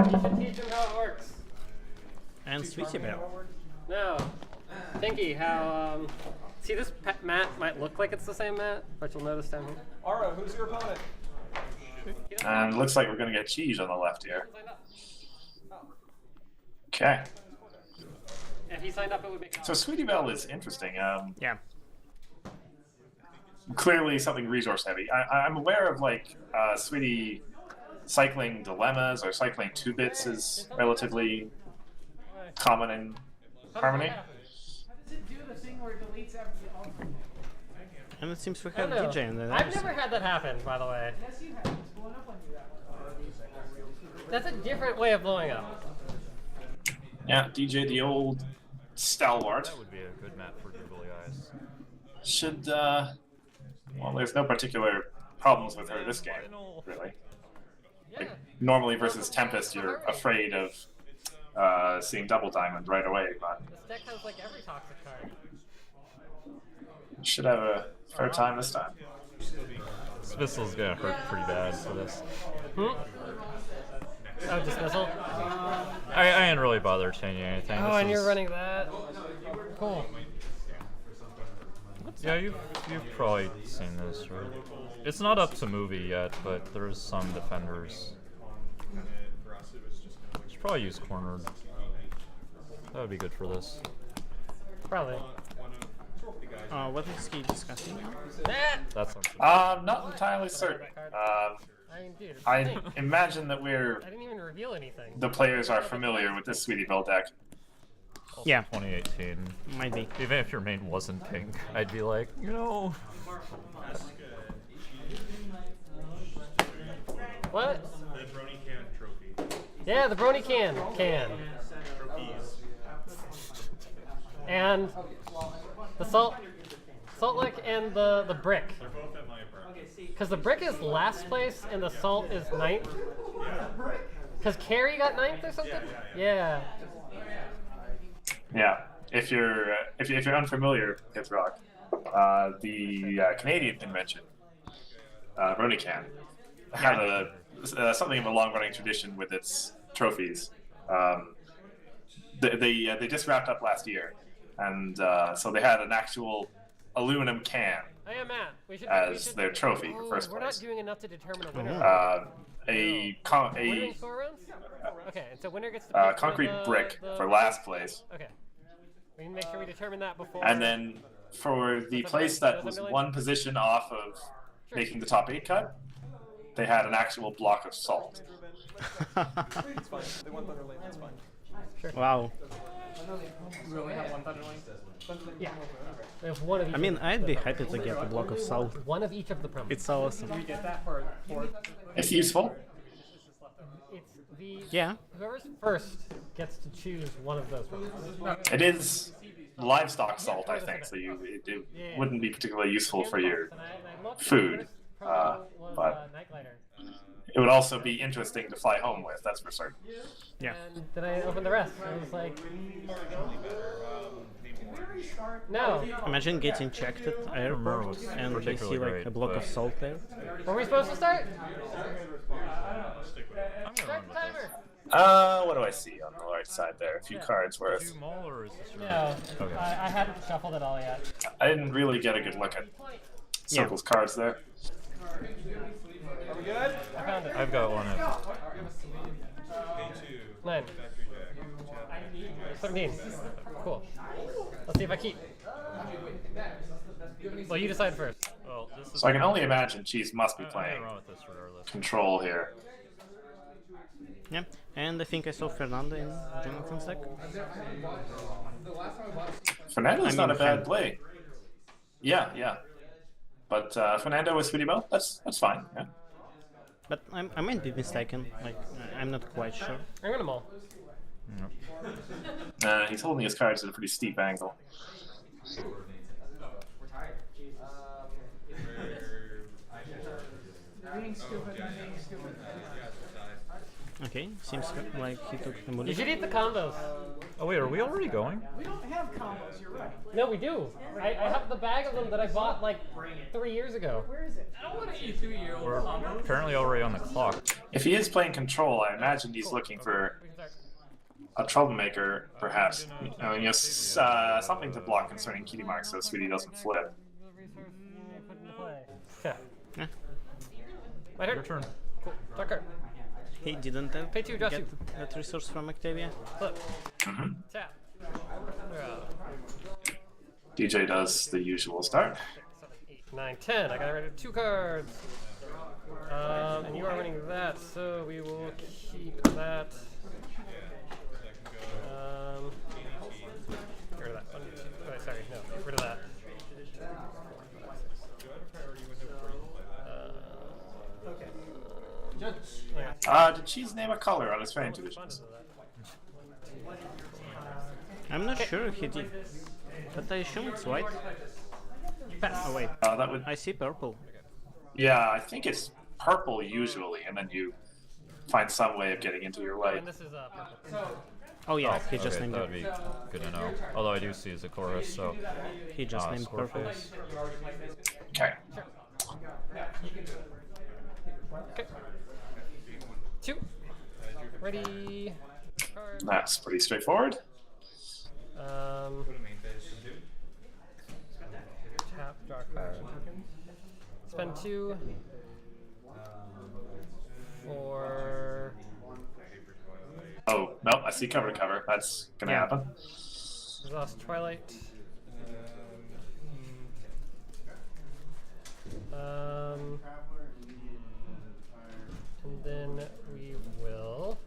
You should teach him how it works. And Sweetie Belle. No. Tinky, how, see this mat might look like it's the same mat, but you'll notice down here. Ara, who's your opponent? And it looks like we're going to get cheese on the left here. Okay. If he signed up, it would make So Sweetie Belle is interesting. Yeah. Clearly something resource heavy. I'm aware of like Sweetie cycling dilemmas or cycling 2-bits is relatively common in Harmony. And it seems we have DJ in there. I've never had that happen, by the way. That's a different way of blowing up. Yeah, DJ, the old stalwart. That would be a good map for googly eyes. Should, well, there's no particular problems with her this game, really. Like, normally versus Tempest, you're afraid of seeing Double Diamond right away, but This deck has like every toxic card. should have a fair time this time. Dismissal's gonna hurt pretty bad for this. Oh, dismissal? I didn't really bother changing anything. Oh, and you're running that? Cool. Yeah, you've probably seen this, right? It's not up to movie yet, but there's some defenders. Should probably use cornered. That would be good for this. Probably. What is he discussing? That's something. Not entirely certain. I mean, dude, I imagine that I didn't even reveal anything. the players are familiar with this Sweetie Belle deck. Yeah. 2018. Might be. Even if your main wasn't pink, I'd be like, you know. What? The Brony Can trophy. Yeah, the Brony can. Trophies. And the salt lick and the brick. They're both at my apartment. Because the brick is last place and the salt is 9th. Because Carrie got 9th or something? Yeah. Yeah, if you're unfamiliar with Rock, the Canadian convention, Bronycan, had something of a long-running tradition with its trophies. They just wrapped up last year, and so they had an actual aluminum can Hey, Matt. We should, as their trophy for first We're place. not doing enough to determine a winner. A We're doing 4 rounds? Okay, and so winner gets to pick concrete the, brick the, for last place. Okay. We can make sure we determine that before. And then for the place that was one position off of making the top 8 cut, they had an actual block of salt. It's fine. They want Thunder Lane, that's fine. Sure. Wow. We only have one Thunder Lane? Yeah. We have one of each. I mean, I'd be happy to get a block of salt. One of each of the promos. It's awesome. We get that for It's useful. It's the Yeah. whoever's first gets to choose one of those promos. It is livestock salt, I think, so it wouldn't be particularly useful for your And I looked, food, the first promo was, but Nightlighter. it would also be interesting to fly home with, that's for certain. Yeah. And then I opened the rest. And I was like, no. Imagine getting checked at airport what's and you see particularly like great, a block but- of salt there. Were we supposed to start? I'm gonna Start run the with this. timer. What do I see on the right side there? A few cards worth. Is it Maul or is this your No, Okay. I hadn't shuffled it all yet. I didn't really get a good look at Circle's cards there. Are we good? I found it. I've got one. 9. 17. Cool. Let's see if I keep. Well, you decide first. Well, this is. So I can only imagine Cheese must be I'm playing gonna run with this regardless. control here. Yeah. And I think I saw Fernando in Jonathan's deck. Fernando's I not a mean, bad play. Yeah. But Fernando with Sweetie Belle, that's fine. Yeah. But I might be mistaken. Like, I'm not quite sure. I'm gonna mull. He's holding his cards at a pretty steep angle. Okay, seems like he took the You money. should eat the combos. Oh wait, are we already going? We don't have combos, you're right. No, we do. I have the bag of them that I bought like 3 years ago. Where is it? I don't want to eat 3-year-old We're combos. apparently already on the clock. If he is playing control, I imagine he's looking for We can start. a troublemaker, perhaps. Something to block concerning cutie marks so Sweetie doesn't flip. Okay. Yeah. My turn. Your turn. Cool. Dark card. He didn't Pay 2, draw 2. get that resource from Octavia. Flip. Hmm. Tap. DJ does the usual start. 7, 8, 9, 10. I got rid of 2 cards. And you are winning that, so we will keep that. Get rid of that. 1, 2. Oh, sorry, no. Get rid of that. Did Cheese name a color on his fame divisions? I'm not sure he did, but I assume it's white. Oh wait, That would. I see purple. Yeah, I think it's purple usually, and then you find some way of getting into your way. And this is purple. Oh yeah, he just Okay, named that would it. be good to know. Although I do see as a chorus, so He just named score purple. face. Okay. Okay. 2. Ready. Card. That's pretty straightforward. Tap, draw a card. Spend 2 for. Oh, no, I see cover to cover. That's gonna Yeah. happen. Exhaust Twilight. And then we will.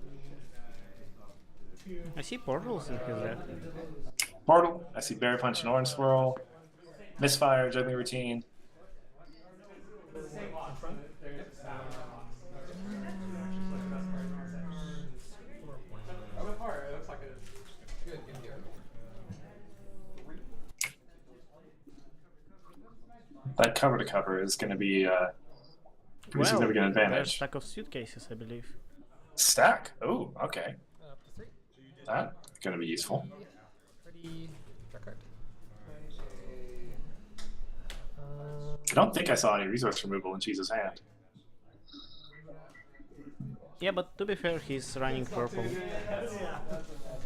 I see portals in his deck. Portal. I see Berry Punch and Orange Swirl. Misfire, Juggling Routine. That cover to cover is going to be a pretty significant there's a advantage. stack of suitcases, I believe. Stack. Oh, okay. Up to 3. That's going to be useful. Ready. Draw card. I don't think I saw any resource removal in Cheese's hand. Yeah, but to be fair, he's running purple.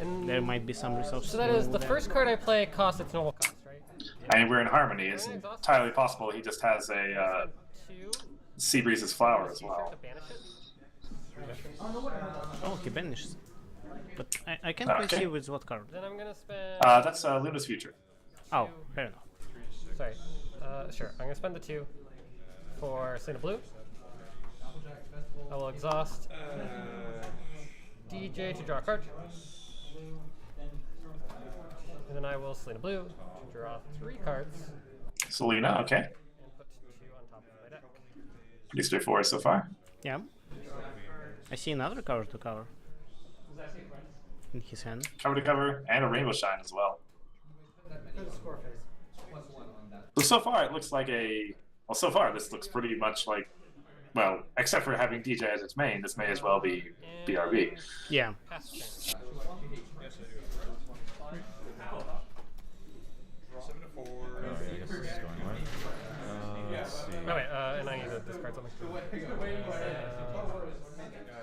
And There might be some resources. so that is the removal there. first card I play costs its normal cost, right? I mean, we're in harmony. It's entirely possible he just has a 2. Seabreeze's flower as To well. banish it. Oh, he banished. But I can't Okay. quite see with what card. Then I'm gonna spend. That's Luna's future. Oh, fair enough. Sorry. Sure. I'm gonna spend the 2 for Selena Blue. I will exhaust DJ to draw a card. And then I will Selena Blue to draw 3 cards Selena, okay. and put 2 on top of my deck. Pretty straightforward so far. Yeah. I see another cover to cover in his hand. Cover to cover, and a Rainbow Shine as well. So far it looks like a... Well, so far this looks pretty much like... Well, except for having DJ as its main, this may as well be BRB. Yeah. Pass turn. I guess this is going away. Let's see. Oh wait, and I need to discard something.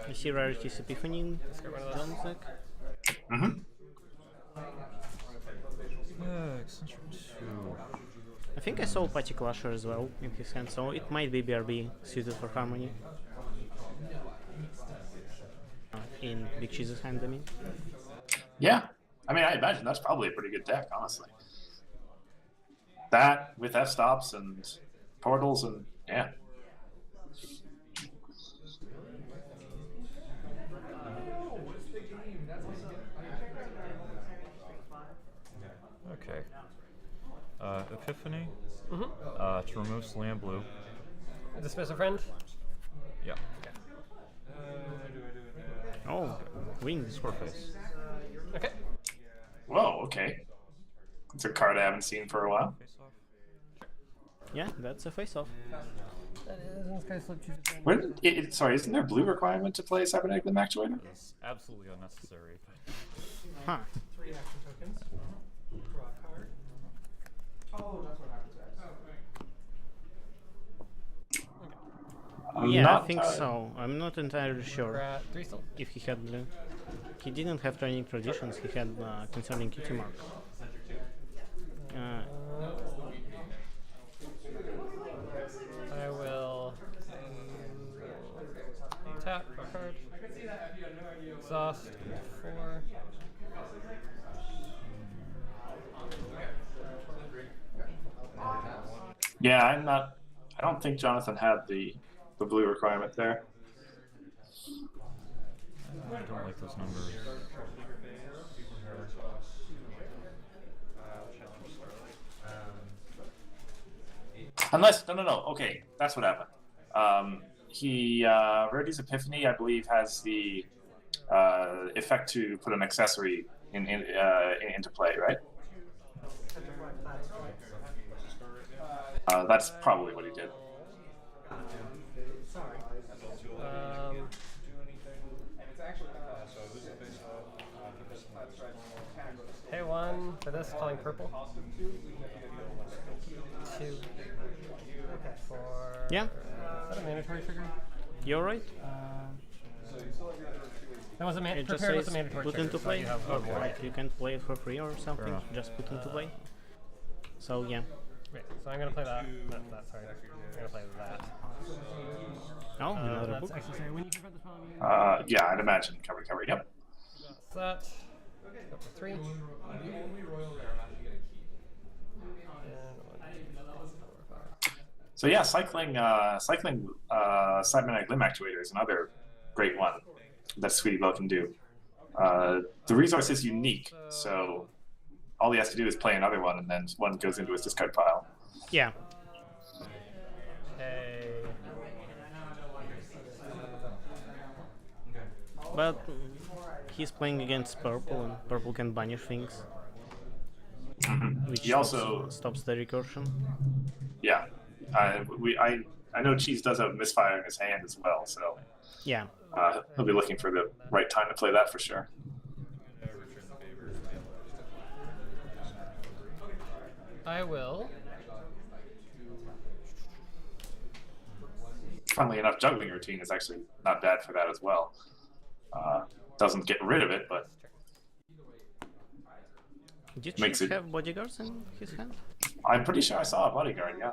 I see Rarity's Epiphany Discard one of those. John's deck. Mm-hmm. Extension 2. I think I saw Patty Clasher as well in his hand, so it might be BRB suited for Harmony. In Big Cheese's hand, I mean. Yeah. I mean, I imagine that's probably a pretty good deck, honestly. That, with F-stops and portals and... yeah. Okay. Epiphany. To remove Selena Blue. Dismiss a friend. Yeah. Oh, wings. Score face. Okay. Whoa, okay. It's a card I haven't seen for a while. Face off. Yeah, that's a face-off. That is, and this guy's flip chooses friend. Sorry, isn't there a blue requirement to play Cybernetic Limb Actuator? It's absolutely unnecessary. Huh. action tokens. Draw a card. Oh, that's what happens, guys. Yeah, I not think entirely- so. I'm not entirely We're sure at 3 still. if he had blue. He didn't have training traditions, he had concerning cutie mark. I will tap a card. Exhaust 4. Yeah, I'm not. I don't think Jonathan had the blue requirement there. I don't like those numbers. Unless no. Okay, that's what happened. Rarity's Epiphany, I believe, has the effect to put an accessory into play, right? That's probably what he did. Pay 1 for this, calling purple. 2 for. Yeah, Is that a mandatory trigger? you're right. That was a It just prepared says was a mandatory put trigger. into so play. you have one more. Like you can't play it for free or something. enough. Just put into play. So yeah. Wait, so I'm gonna play that. Sorry. I'm gonna play that. Oh, another That's book. actually sorry. When you confront the spell, Yeah, I'd imagine cover. Yep. set. Go for 3. And 1, 2, 4, 5. So yeah, cycling cybernetic limb actuator is another great one that Sweetie Belle can do. The resource is unique, so all he has to do is play another one, and then one goes into his discard pile. Yeah. Okay. But he's playing against purple, and purple can banish things, which He also, stops the recursion. yeah, I know Cheese does have misfire in his hand as well, so Yeah. he'll be looking for the right time to play that for sure. I will. Funnily enough, juggling routine is actually not bad for that as well. Doesn't get rid of it, but Did Makes Chief it- have bodyguards in his hand? I'm pretty sure I saw a bodyguard. Yeah.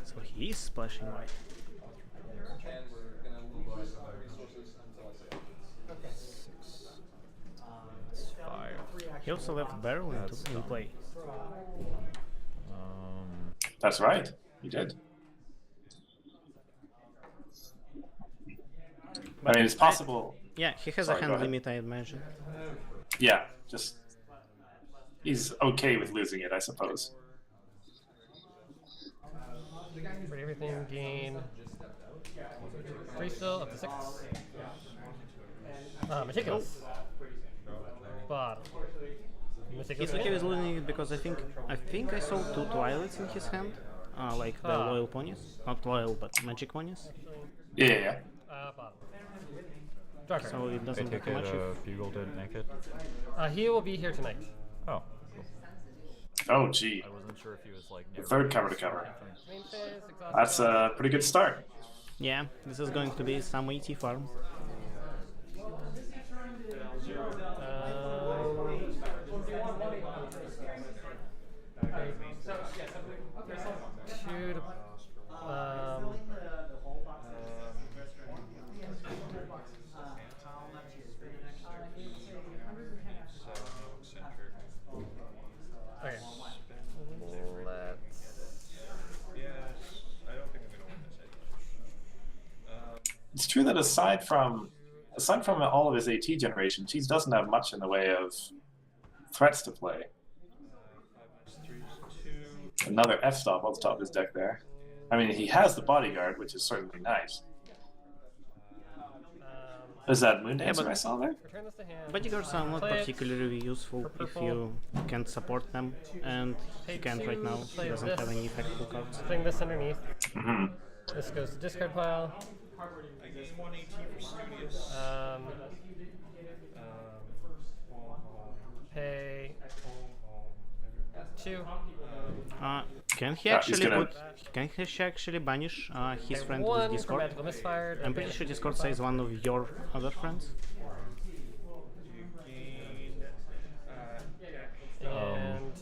So he is splashing white. It's 5. He also left barrel in play. That's right. He did. I mean, it's possible. Yeah, he has Sorry, a go hand ahead. limit, I imagine. Yeah, just he's okay with losing it, I suppose. For everything, gain 3 still, up to 6. Meticulous. Bottom. Meticulous. He's okay with losing it because I think I saw 2 Twilights in his hand, like the loyal ponies, not loyal but magic ponies. Yeah. Bottom. Draw card. So it I doesn't take look it much. Bugle didn't make it. He will be here tonight. Oh, cool. Oh, gee. I wasn't sure if he was like The near third cover to cover. Main phase, exhaust. That's a pretty good start. Yeah, this is going to be some 80 farm. Two to, okay. It's true that aside from all of his AT generation, Cheese doesn't have much in the way of threats to play. Another F stop on the top of his deck there. I mean, he has the bodyguard, which is certainly nice. Is that Moondancer but- I saw there? Return this to hand. Bodyguards are not Play it. particularly useful For if purple. you can't support them, and he Pay can't right 2, now. He play doesn't this. have any effective cards. Putting this underneath. Hmm. This goes to discard pile. pay 2. Can he Yeah, he's actually gonna- put? Can he actually banish his Pay friend 1 with for Discord? magical misfired. I'm pretty sure Discord says one of your other friends. And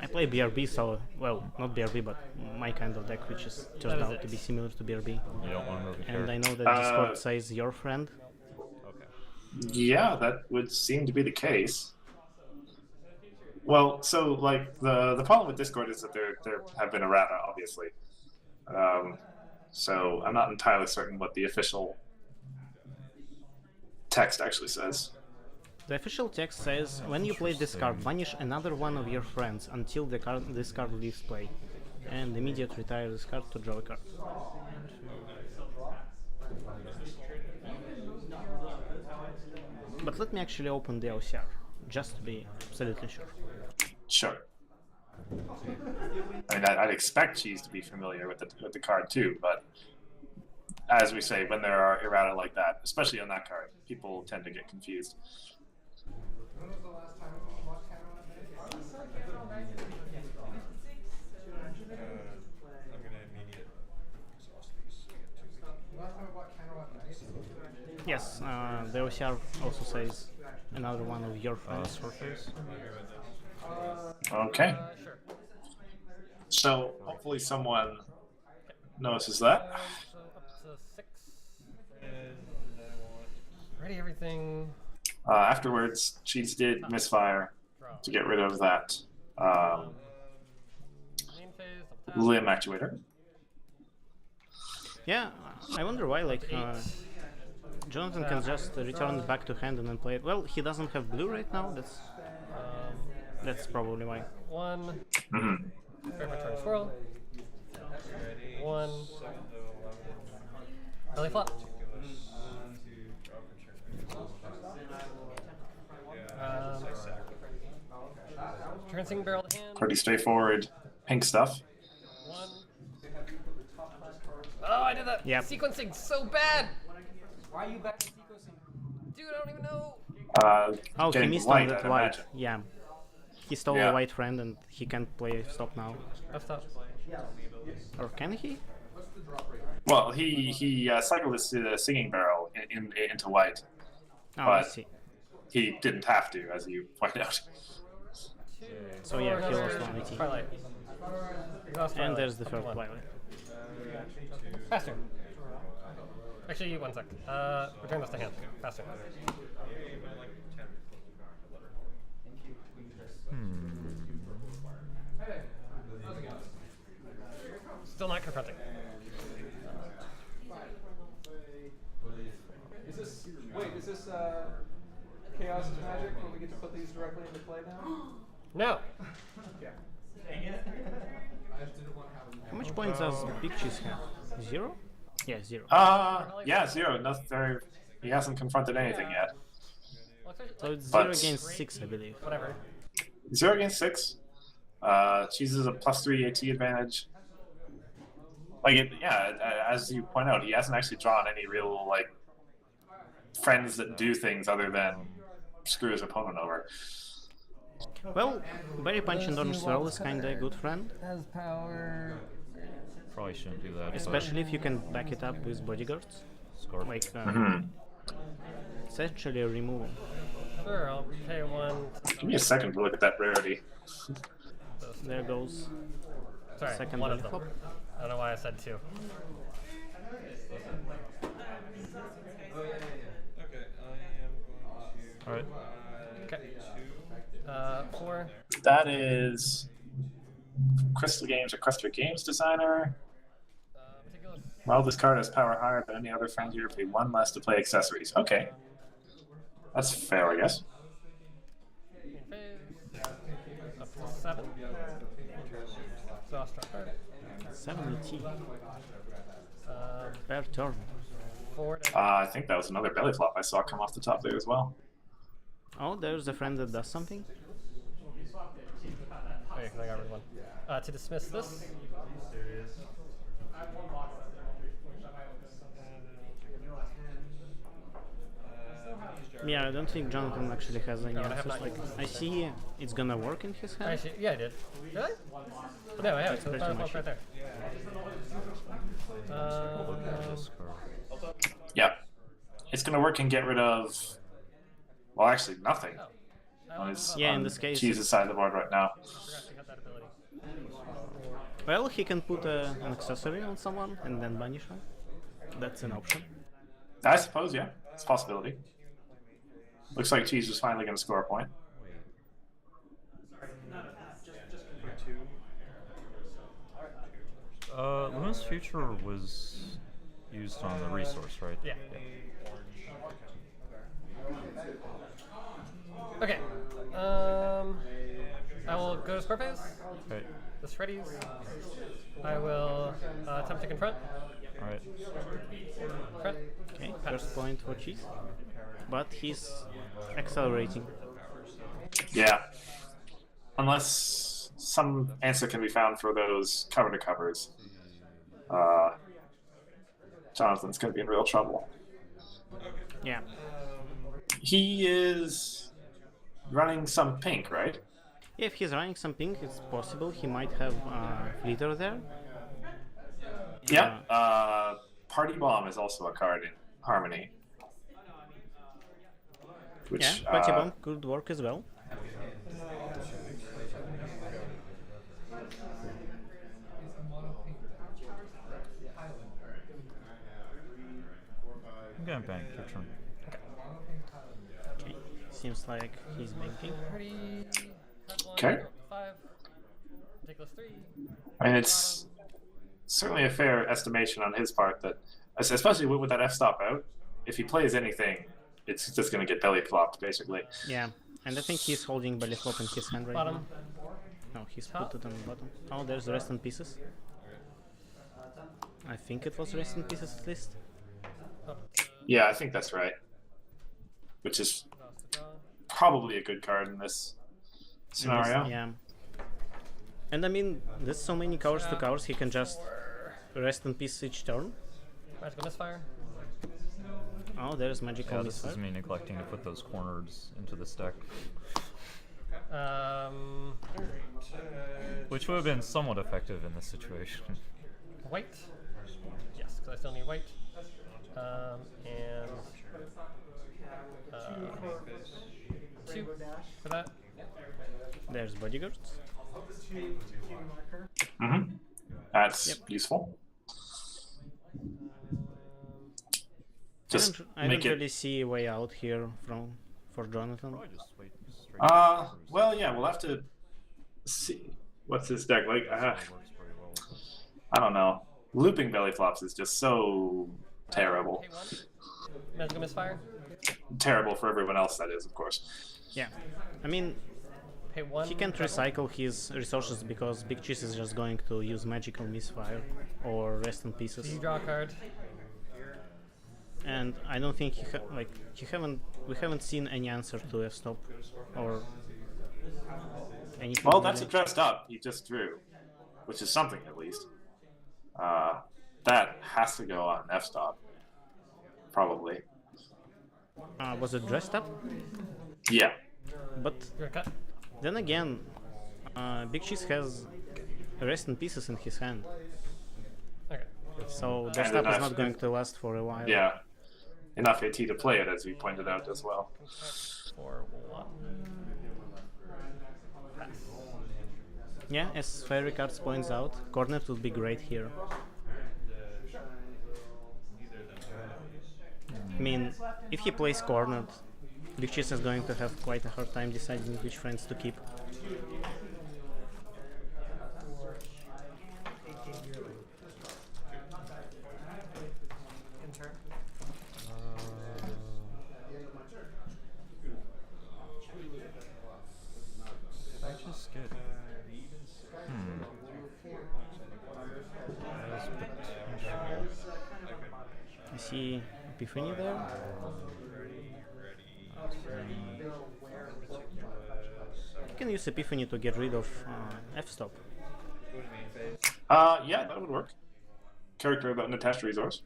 I play BRB, so well, not BRB, but my kind of deck, which is turned is out to be it. similar to BRB. You don't want to move a And I character. know that Discord says your friend. Okay. Yeah, that would seem to be the case. Well, so like the problem with Discord is that there have been errata, obviously. So I'm not entirely certain what the official text actually says. The official text says, when you play this card, banish another one of your friends until this card leaves play, and immediately retire this card to draw a card. But let me actually open the OCR, just to be absolutely sure. Sure. I mean, I'd expect Cheese to be familiar with the card too, but as we say, when there are errata like that, especially on that card, people tend to get confused. When was the last time you watched Canada Night? I'm gonna immediate exhaust these. Last time we watched Canada Night? Yes, the OCR also says another one of your friends. Surface? Okay. sure. So hopefully someone notices that. So up to 6. Ready everything. Afterwards, Cheese did misfire Draw. to get rid of that Main phase. Up top. limb actuator. Yeah, I wonder why, like, Jonathan can just return it back to hand and then play it. Well, he doesn't have blue right now, that's probably why. 1. Mm-hmm. Fair return swirl. 1. Belly flop. Transing barrel to hand. Pretty straightforward pink stuff. 1. Oh, I did that Yep. sequencing so bad. Why are you bad at sequencing? Dude, I don't even know. Oh, he Getting missed white, on that I'd white. imagine. Yeah. He stole Yeah. a white friend and he can't play stop now. That's tough. Or can he? Well, he cycled his singing barrel into white. Oh, I But- see. He didn't have to, as you pointed out. So yeah, he lost 1 AT. Twilight. Exhaust And Twilight. there's the Up to third 1. Twilight. Faster. Actually, 1 sec. Return this to hand. Faster. Still not confronting. Is this Chaos Magic where we get to put these directly into play now? No. Yeah. Dang it. I just didn't want to have How much points does Big Cheese have? 0? Yeah, 0. Yeah, 0. Nothing very, he hasn't confronted anything yet. Well, it's So it's But- 0 against 6, I believe. whatever. 0 against 6. Cheese is a +3 AT advantage. Like, as you point out, he hasn't actually drawn any real, like, friends that do things other than screw his opponent over. Well, Berry Punch and Orange Swirl is kinda a good friend, Has power. Probably shouldn't do that. especially if you can back it up with bodyguards. Scarf. Like, Hmm. essentially a removal. Sure, I'll pay 1. Give me a second to look at that rarity. There goes. Sorry, Second 1 of belly them. flop. I don't know why I said 2. Okay, I am going to. Alright. Okay. 4. That is Crystal Games or Crystal Games Designer. Meticulous. Well, this card has power higher than any other friend here. Pay 1 less to play accessories. Okay. That's fair, I guess. Main phase. Up to 7. Exhaust draw card. 7 AT per turn. 4 to I think that was another belly flop I saw come off the top there as well. Oh, there's a friend that does something. Oh, yeah, 'cause I got rid of 1. To dismiss this. Yeah, I don't think Jonathan actually has any No, I have answers. not Like, used I see it's gonna work in his hand. Actually, yeah, I did. Did I? No, I haven't. So the pretty final much right there. Discard. Yeah. It's gonna work and get rid of, well, actually nothing I on almost his Yeah, in on this case, Cheese's side of the board right now. forgot he had that ability. Well, he can put an accessory on someone and then banish her. That's an option. I suppose, yeah, it's a possibility. Looks like Cheese is finally gonna score a point. Luna's Future was used on the resource, right? Yeah. Okay. I will go to score phase. Okay. This readies. I will attempt to confront. Alright. Confront. Okay, first point for Cheese. But he's accelerating. Yeah. Unless some answer can be found for those cover to covers, Jonathan's gonna be in real trouble. Yeah. He is running some pink, right? If he's running some pink, it's possible he might have Fleeter there. Yeah. Party Bomb is also a card in Harmony. Which, Yeah, Party Bomb could work as well. I'm gonna bank your turn. Okay, seems like he's banking. Ready. Have one, Okay. 5. Ridiculous 3. I mean, it's certainly a fair estimation on his part that, especially with that f-stop out, if he plays anything, it's just going to get belly flopped, basically. Yeah, and I think he's holding belly flop in his hand right Bottom. now. No, he's Top. put it on the bottom. Oh, there's rest in pieces. I think it was rest in pieces at least. Up to Yeah, I think that's right. Which is lost the draw. probably a good card in this scenario. Yeah. And I mean, there's so many covers to covers, he can just rest in peace each turn. Magical misfire. Oh, there's magical Yeah, this misfire. is me neglecting to put those corners into the stack. Which would have been somewhat effective in this situation. White. Yes, because I still need white. And 2 for that. There's bodyguards. Mm-hmm. That's useful. Just I make don't it. really see a way out here for Jonathan. Probably just wait straight. Well, yeah, we'll have to see what's his deck like. Works pretty well. I don't know. Looping belly flops is just so terrible. Pay 1. Magical misfire. Terrible for everyone else, that is, of course. Yeah, I mean, Pay 1. he can't double. recycle his resources because Big Cheese is just going to use magical misfire or rest in So pieces. you draw a card. And I don't think we haven't seen any answer to f-stop or anything. Well, that's really. addressed up. He just drew, which is something at least. That has to go on f-stop, probably. Was it dressed up? Yeah. But You're gonna cut. then again, Big Cheese has rest in pieces in his hand, Okay. so And dressed up is enough. not going to last for a while. Yeah. Enough AT to play it, as we pointed out as well. For 1. Pass. Yeah, as Fairy Cards points out, Cornet would be great here. I mean, if he plays Cornet, Big Cheese is going to have quite a hard time deciding which friends to keep. I just get. That is potential. I see Epiphany there. You can use Epiphany to get rid of f-stop. Yeah, that would work. Character about an attached resource.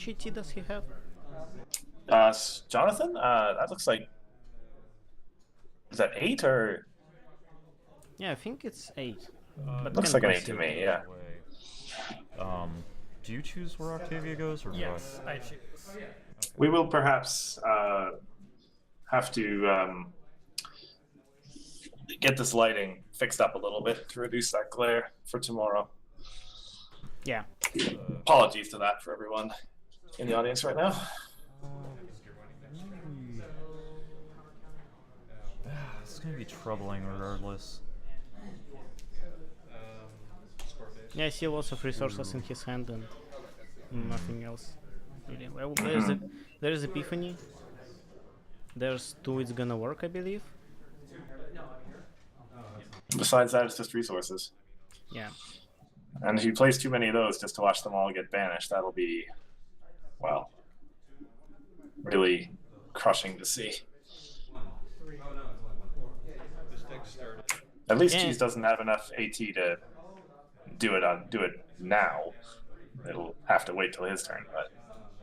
much ET does he have? Jonathan, that looks like. Is that 8 or? Yeah, I think it's 8. But Looks can like an 8 to concede. me. Yeah. Do you choose where Octavia goes, or Yes, I choose. We will perhaps have to get this lighting fixed up a little bit to reduce that glare for tomorrow. Yeah. Apologies to that for everyone in the audience right now. It's gonna be troubling regardless. Yeah, I see lots of resources in his hand and nothing else. Really. Well, there's Epiphany. There's 2 it's gonna work, I believe. Besides that, it's just resources. Yeah. And if you place too many of those just to watch them all get banished, that'll be, well, really crushing to see. At least Yeah. Cheese doesn't have enough AT to do it now. It'll have to wait till his turn, but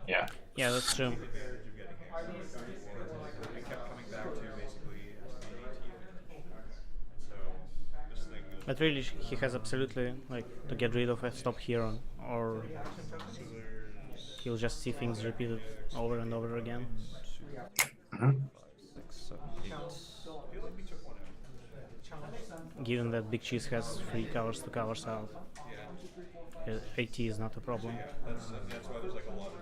yeah. Yeah, that's true. But really, he has absolutely like to get rid of F-stop here, or he'll just see things repeated over and over again. 5, 6, 7, 8. Given that Big Cheese has 3 colors to color south, AT is not a problem. That's why there's like a lot of.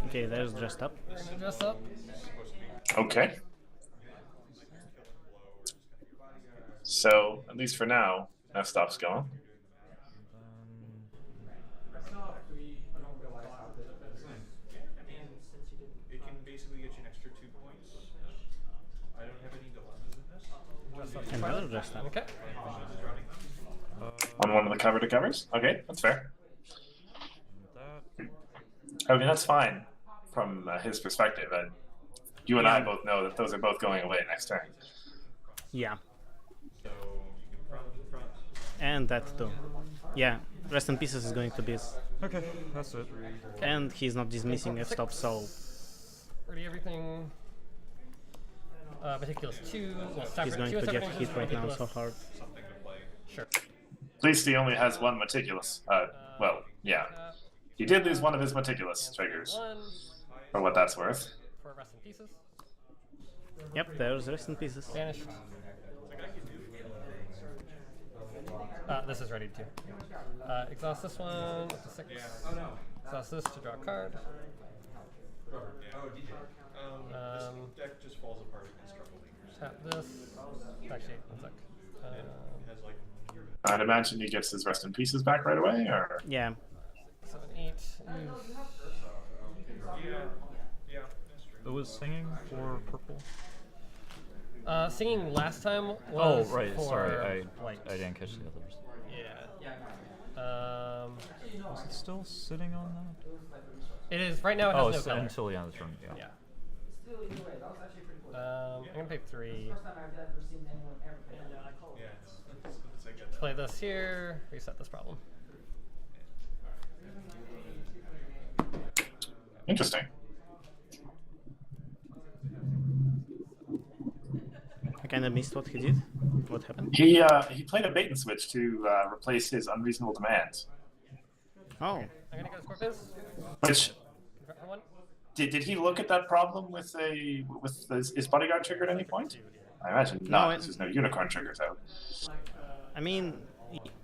Okay, there's dressed up. Dress up. Okay. So, at least for now, that stops going. It can basically get you an extra 2 points. I don't have any dilemmas in this. Dress up. Another dressed up. Okay. On one of the cover-to-covers? Okay, that's fair. That. I mean, that's fine from his perspective. You and I both know that those are both going away next turn. Yeah, So you can front. and that too. Yeah, Rest in Pieces is going to be, Okay, that's it. and he's not dismissing F-stop, so Ready everything. Meticulous 2. Well, he's going to get hit right now so hard. Sure. At least he only has one meticulous. Well, yeah. He did lose one of his meticulous triggers, 1 for what that's worth. for Rest in Pieces. Yep, there's Rest in Pieces. Banished. This is ready too. Exhaust this one up to 6. Exhaust this to draw a card. This deck just falls apart against Struggle Leaders. Tap this. Actually, one sec. It has like. I'd imagine he gets his Rest in Pieces back right away, or? Yeah, 7, 8. Yeah, that's true. It was singing for purple. Singing last time was Oh, right. for Sorry, white. I didn't catch the others. Yeah. Is it still sitting on that? It is right now. It Oh, has it's no color. until the end of the turn. Yeah. Yeah. I'm gonna pay 3. It's like a, Play this here. Reset this problem. Interesting. I kind of missed what he did. What happened? He played a bait and switch to replace his unreasonable demands. Oh, I'm gonna go to Scorpius. Which For 1. did he look at that problem with his bodyguard trigger at any point? I imagine No, not. Because there's no unicorn triggers out. I mean,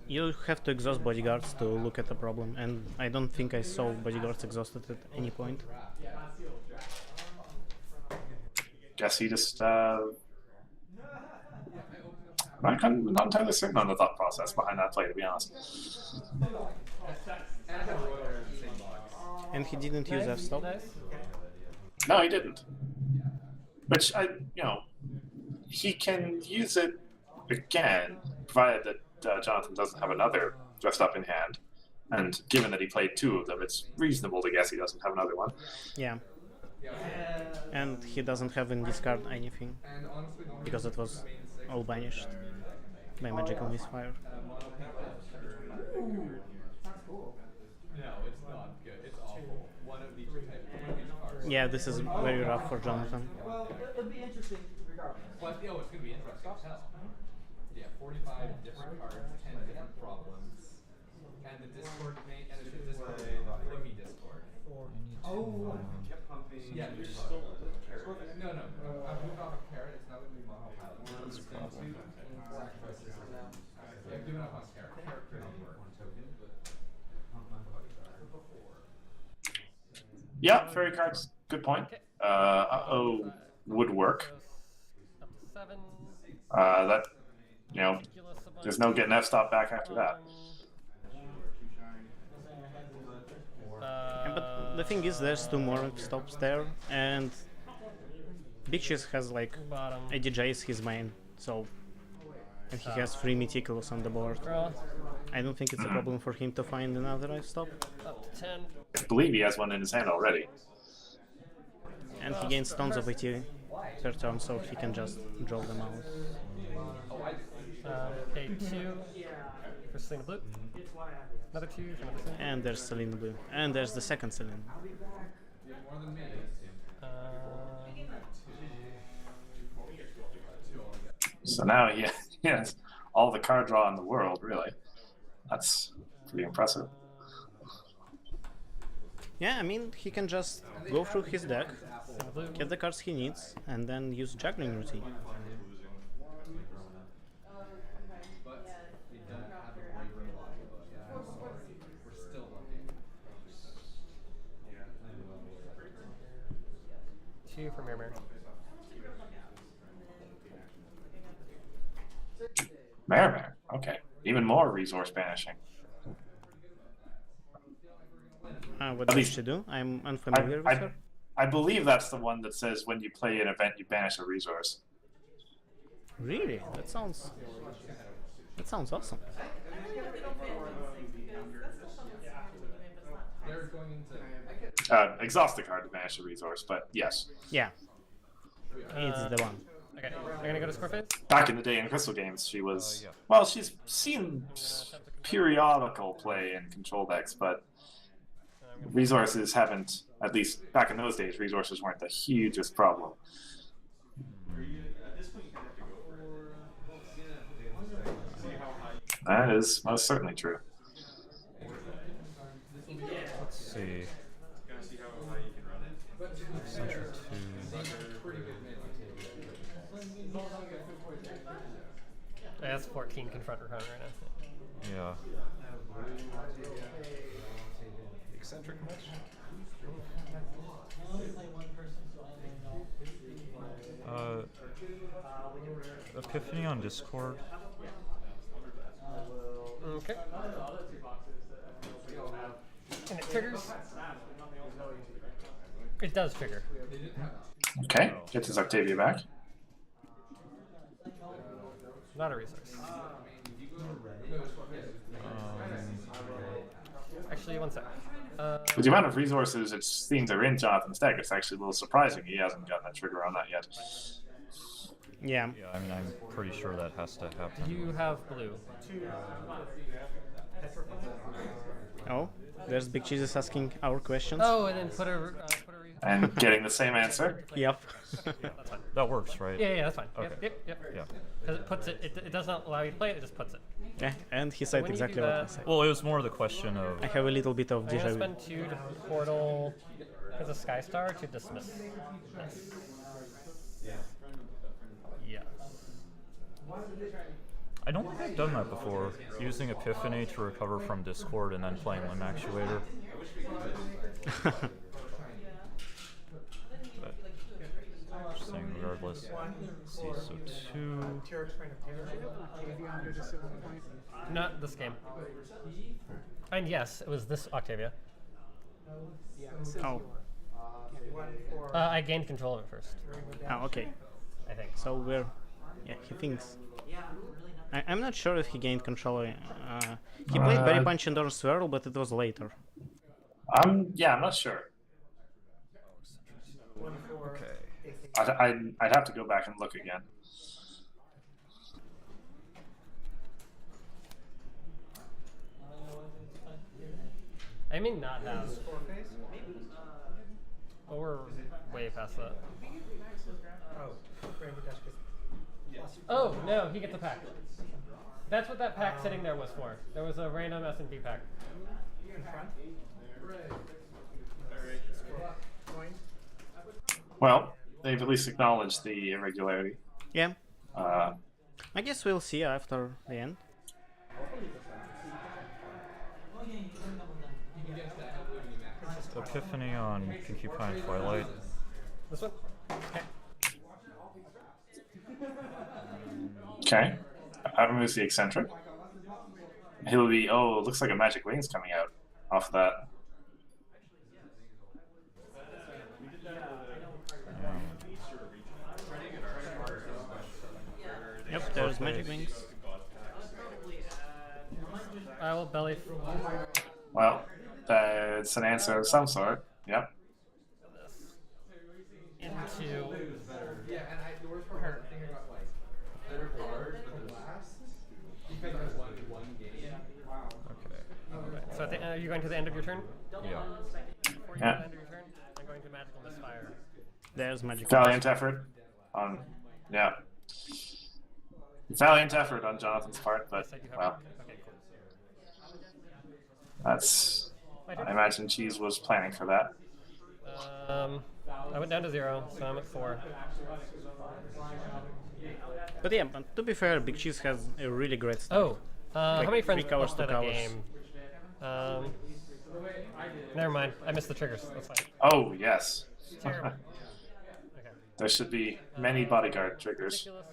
you have to exhaust bodyguards to look at the problem, and I don't think I saw bodyguards exhausted at any point. Guess he just. I'm not entirely certain on the thought process behind that play, to be honest. And he didn't use F-stop. Nice. No, he didn't. Which he can use it again, provided that Jonathan doesn't have another dressed up in hand. And given that he played 2 of them, it's reasonable to guess he doesn't have another one. Yeah. And he doesn't have in discard anything, because it was all banished by magical misfire. No, it's not good. It's awful. One of each type. One of each card. Yeah, this is very rough for Jonathan. Well, it'll be interesting regardless. But oh, it's gonna be interesting as hell. Yeah, 45 different cards, 10 different problems, and the Discord main, and it's the Discord, Flippy Discord. Oh, yeah. No, no. I've moved off of Carrot. It's not gonna be mono pilot. It's going to sacrifice this now. Yeah, I've given up on Carrot. Carrot couldn't work. Yeah, fairy cards. Good point. Uh-oh, would work. Up to 7. That, you know, there's no getting F-stop back after that. Yeah, but the thing is, there's 2 more stops there, and Big Cheese has like Bottom. ADJ is his main, so and he has 3 Meticulous on the board. Draw. I don't think it's a problem for him to find another F stop, Up to 10. I believe he has one in his hand already. and he gains tons of AT per turn, so he can just draw them out. Pay 2 for Selena Blue. Another 2 for another 2. And there's Selene Blue, and there's the second Selene. So now he has all the card draw in the world, really. That's pretty impressive. Yeah, I mean, he can just go through his deck, Selena Blue. get the cards he needs, and then use Juggling Routine. Two for Mirror. Merrimack, okay. Even more resource banishing. What At does least- she do? I'm unfamiliar with her. I believe that's the one that says when you play an event, you banish a resource. Really? That sounds awesome. Exhaust the card to banish a resource, but yes. Yeah, it's the one. Okay, I'm gonna go to score phase. Back in the day in Crystal Games, she was... yeah. Well, she's seen periodical play in control decks, but resources haven't, at least back in those days, resources weren't the hugest problem. That is most certainly true. Let's see. Eccentric 2. That's 14 confront Recon right now. Yeah. Eccentric much? Epiphany on Discord. Okay. And it triggers. It does trigger. Okay, gets his Octavia back. Not a resource. Actually, one sec. With the amount of resources it seems are in Jonathan's deck, it's actually a little surprising he hasn't gotten a trigger on that yet. Yeah. Yeah, I mean, I'm pretty sure that has to happen. You have blue. Oh, there's Big Jesus asking our questions. Oh, and then put a And getting the same answer. Yep. That's fine. That works, right? Yeah, that's fine. Okay. Yep. Yeah. Because it puts it, it does not allow you to play it, it just puts it. Yeah, and he said When you exactly do what I that- said. Well, it was more the question of... I have a little bit of I'm deja gonna vu. spend 2 to portal as a Sky Star to dismiss this. Yes. I don't think I've done that before. Using Epiphany to recover from Discord and then playing Limb Actuator. But, just saying regardless. Let's see, so 2... Not this game. And yes, it was this Octavia. Oh. I gained control of it first, Oh, okay. I think. So we're... Yeah, he thinks... I'm not sure if he gained control. He played Berry Punch and Orange Swirl, but it was later. I'm not sure. Okay. I'd have to go back and look again. I may not have. But we're way past that. Oh, no, he gets a pack. That's what that pack sitting there was for. There was a random S&P pack. Well, they've at least acknowledged the irregularity. Yeah. Uh, I guess we'll see after the end. Epiphany on Concubine Twilight. This one? Okay. okay. Adam is the eccentric. He'll be. Oh, looks like a magic wing's coming out off of that. Yep, there's magic wings. I will belly. Well, that's an answer of some sort. Yep. Into. Yeah, and the worst part, I think I got like better cards for last because I won one game. Okay. So at the, are you going to the end of your turn? Yeah. Before you go to the end of your turn, I'm going to magical misfire. There's magic Valiant effort on. Yeah. Valiant effort on Jonathan's part, but well, Okay, cool. that's. I imagine Cheese was planning for that. I went down to 0, so I'm at 4. But yeah, but to be fair, Big Cheese has a really great start. Oh, how many friends 3 covers, 2 played that covers. game? Never mind. I missed the triggers. That's fine. Oh yes. Terrible. Okay. There should be many bodyguard triggers. Ridiculous.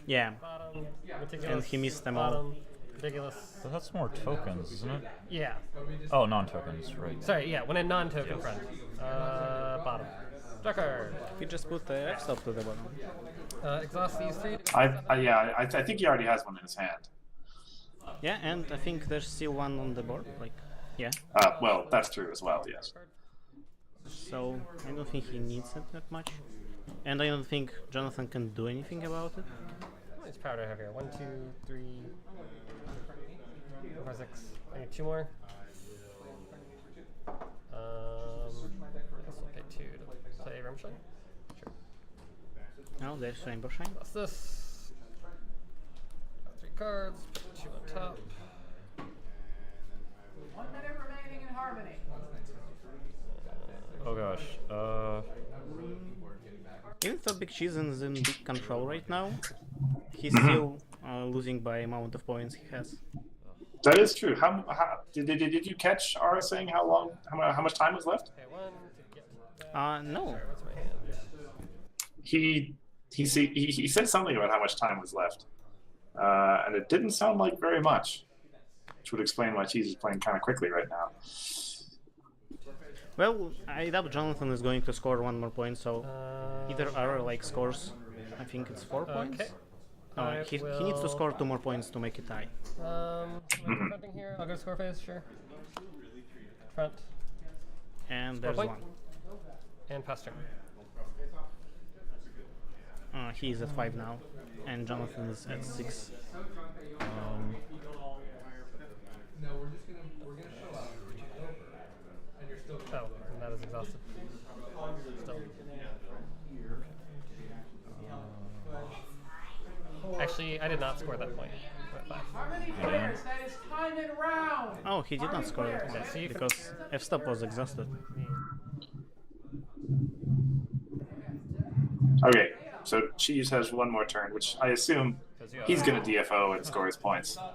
Yeah, Bottom. Ridiculous. and he missed them all. Bottom. Ridiculous. But that's more tokens, isn't it? Yeah. Oh, non-tokens, right. Sorry. Yeah. When a non-token friend. Bottom. Drucker. If you just put the F stop to the bottom. Exhaust these 3. I think he already has one in his hand. Yeah, and I think there's still one on the board. Like, yeah. Well, that's true as well. Yes. So I don't think he needs it that much, and I don't think Jonathan can do anything about it. How much power do I have here? 1, 2, 3, 4, 6. I need 2 more. I guess I'll pay 2 to play Rimshine. Sure. Now there's Rainbow Shine. What's this? Got 3 cards. 2 on top. 1 minute remaining in Harmony. Oh gosh. Even though Big Cheese is in big control right now, he's still losing by amount of points he has. That is true. How did you catch Ara saying how much time was left? Okay, 1 to get that. No. Sorry, what's my hand? He said something about how much time was left, and it didn't sound like very much, which would explain why Cheese is playing kind of quickly right now. Well, I doubt Jonathan is going to score 1 more point, so either Ara like scores, I think it's 4 points. Okay. No, I he needs to will- score 2 more points to make it tie. Fronting here. I'll go score phase, sure. Front. And Score there's point. 1. And pass turn. He is at 5 now, and Jonathan is at 6. No, we're gonna show up, and you're still. Oh, and that is exhausted. Still. Actually, I did not score that point. I'm at 5. Harmony players, that is time and round. Oh, he did not score it Yeah, so you can- because F stop was exhausted. Okay, so Cheese has 1 more turn, which I assume he's going to DFO and score his points. I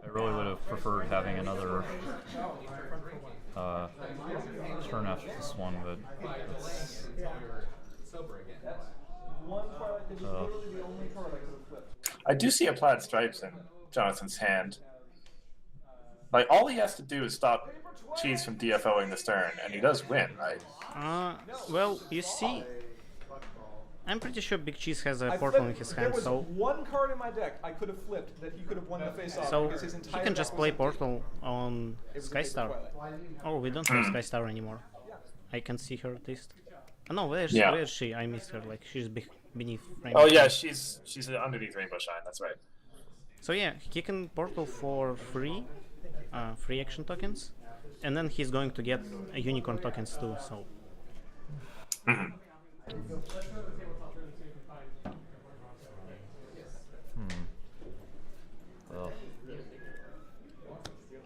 really would have preferred having another turn after this one, but it's, I do see a plaid stripes in Jonathan's hand. Like, all he has to do is stop Cheese from DFOing this turn, and he does win, right? Well, you see, I'm pretty sure Big Cheese has a I portal in flipped- his there hand, was so 1 card in my deck I could have flipped that he could have won the face off so because his he entire can deck just was play empty. portal on It was a paper Skystar. Twilight. Oh, we don't have Skystar anymore. I can see her at least. Oh, no, where Yeah. is she? I missed her. Like she's beneath. Oh yeah, she's underneath Rainbow Shine. That's right. So yeah, he can portal for free free action tokens, and then he's going to get unicorn tokens too. So Mhm. Ugh.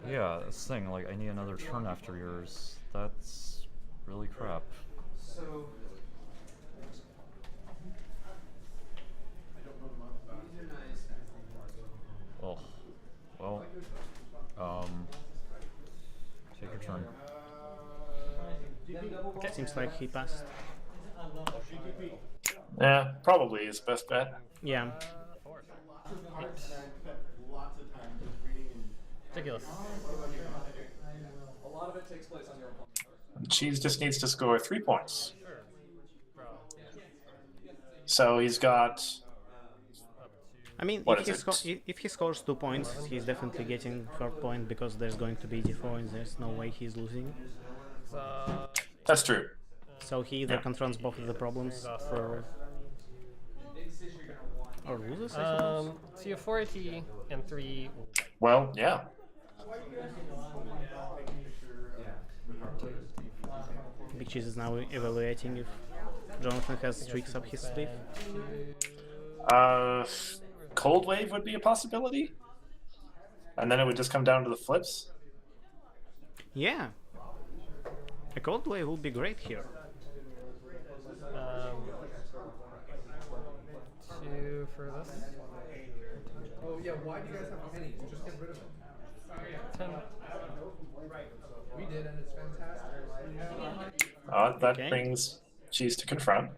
Yeah, this thing, like, I need another turn after yours. That's really crap. Oh, well, take your turn. seems like he passed. Yeah, probably his best bet. Yeah. Ridiculous. A lot of it takes place on your opponent. Cheese just needs to score 3 points. Sure. Bro. So he's got. I mean, What if is it? if he scores 2 points, he's definitely getting 3rd point because there's going to be d4 and there's no way he's losing. That's true. So he either Yeah. confronts both of the problems or loses, I suppose. So you have 4 AT and 3. Well, yeah. Big Cheese is now evaluating if Jonathan has tricks up his sleeve. Cold Wave would be a possibility. And then it would just come down to the flips. Yeah. A cold wave would be great here. 2 for this. Oh yeah, why do you guys have pennies? Just get rid of them. 10. We did, and it's fantastic. That Okay. brings Cheese to confront.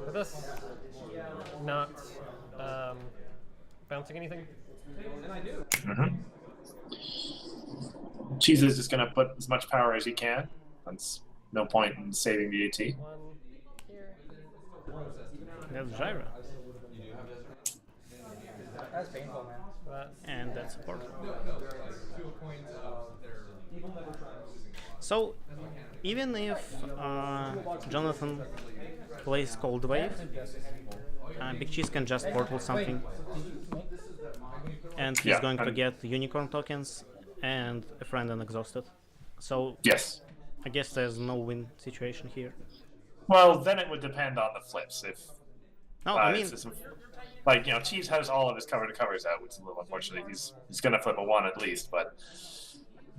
For this, not bouncing anything. Mm-hmm. Cheese is just going to put as much power as he can. That's no point in saving the AT. 1 here. That's Gyra. That's painful, man. That. And that's a portal. So, even if Jonathan plays Cold Wave, Big Cheese can just portal something. And he's Yeah, going to and- get unicorn tokens and a friend unexhausted. So, Yes. I guess there's no win situation here. Well, then it would depend on the flips. If No, I mean, it's just- like, you know, Cheese has all of his cover to covers out, which is a little unfortunate. He's going to flip a 1 at least, but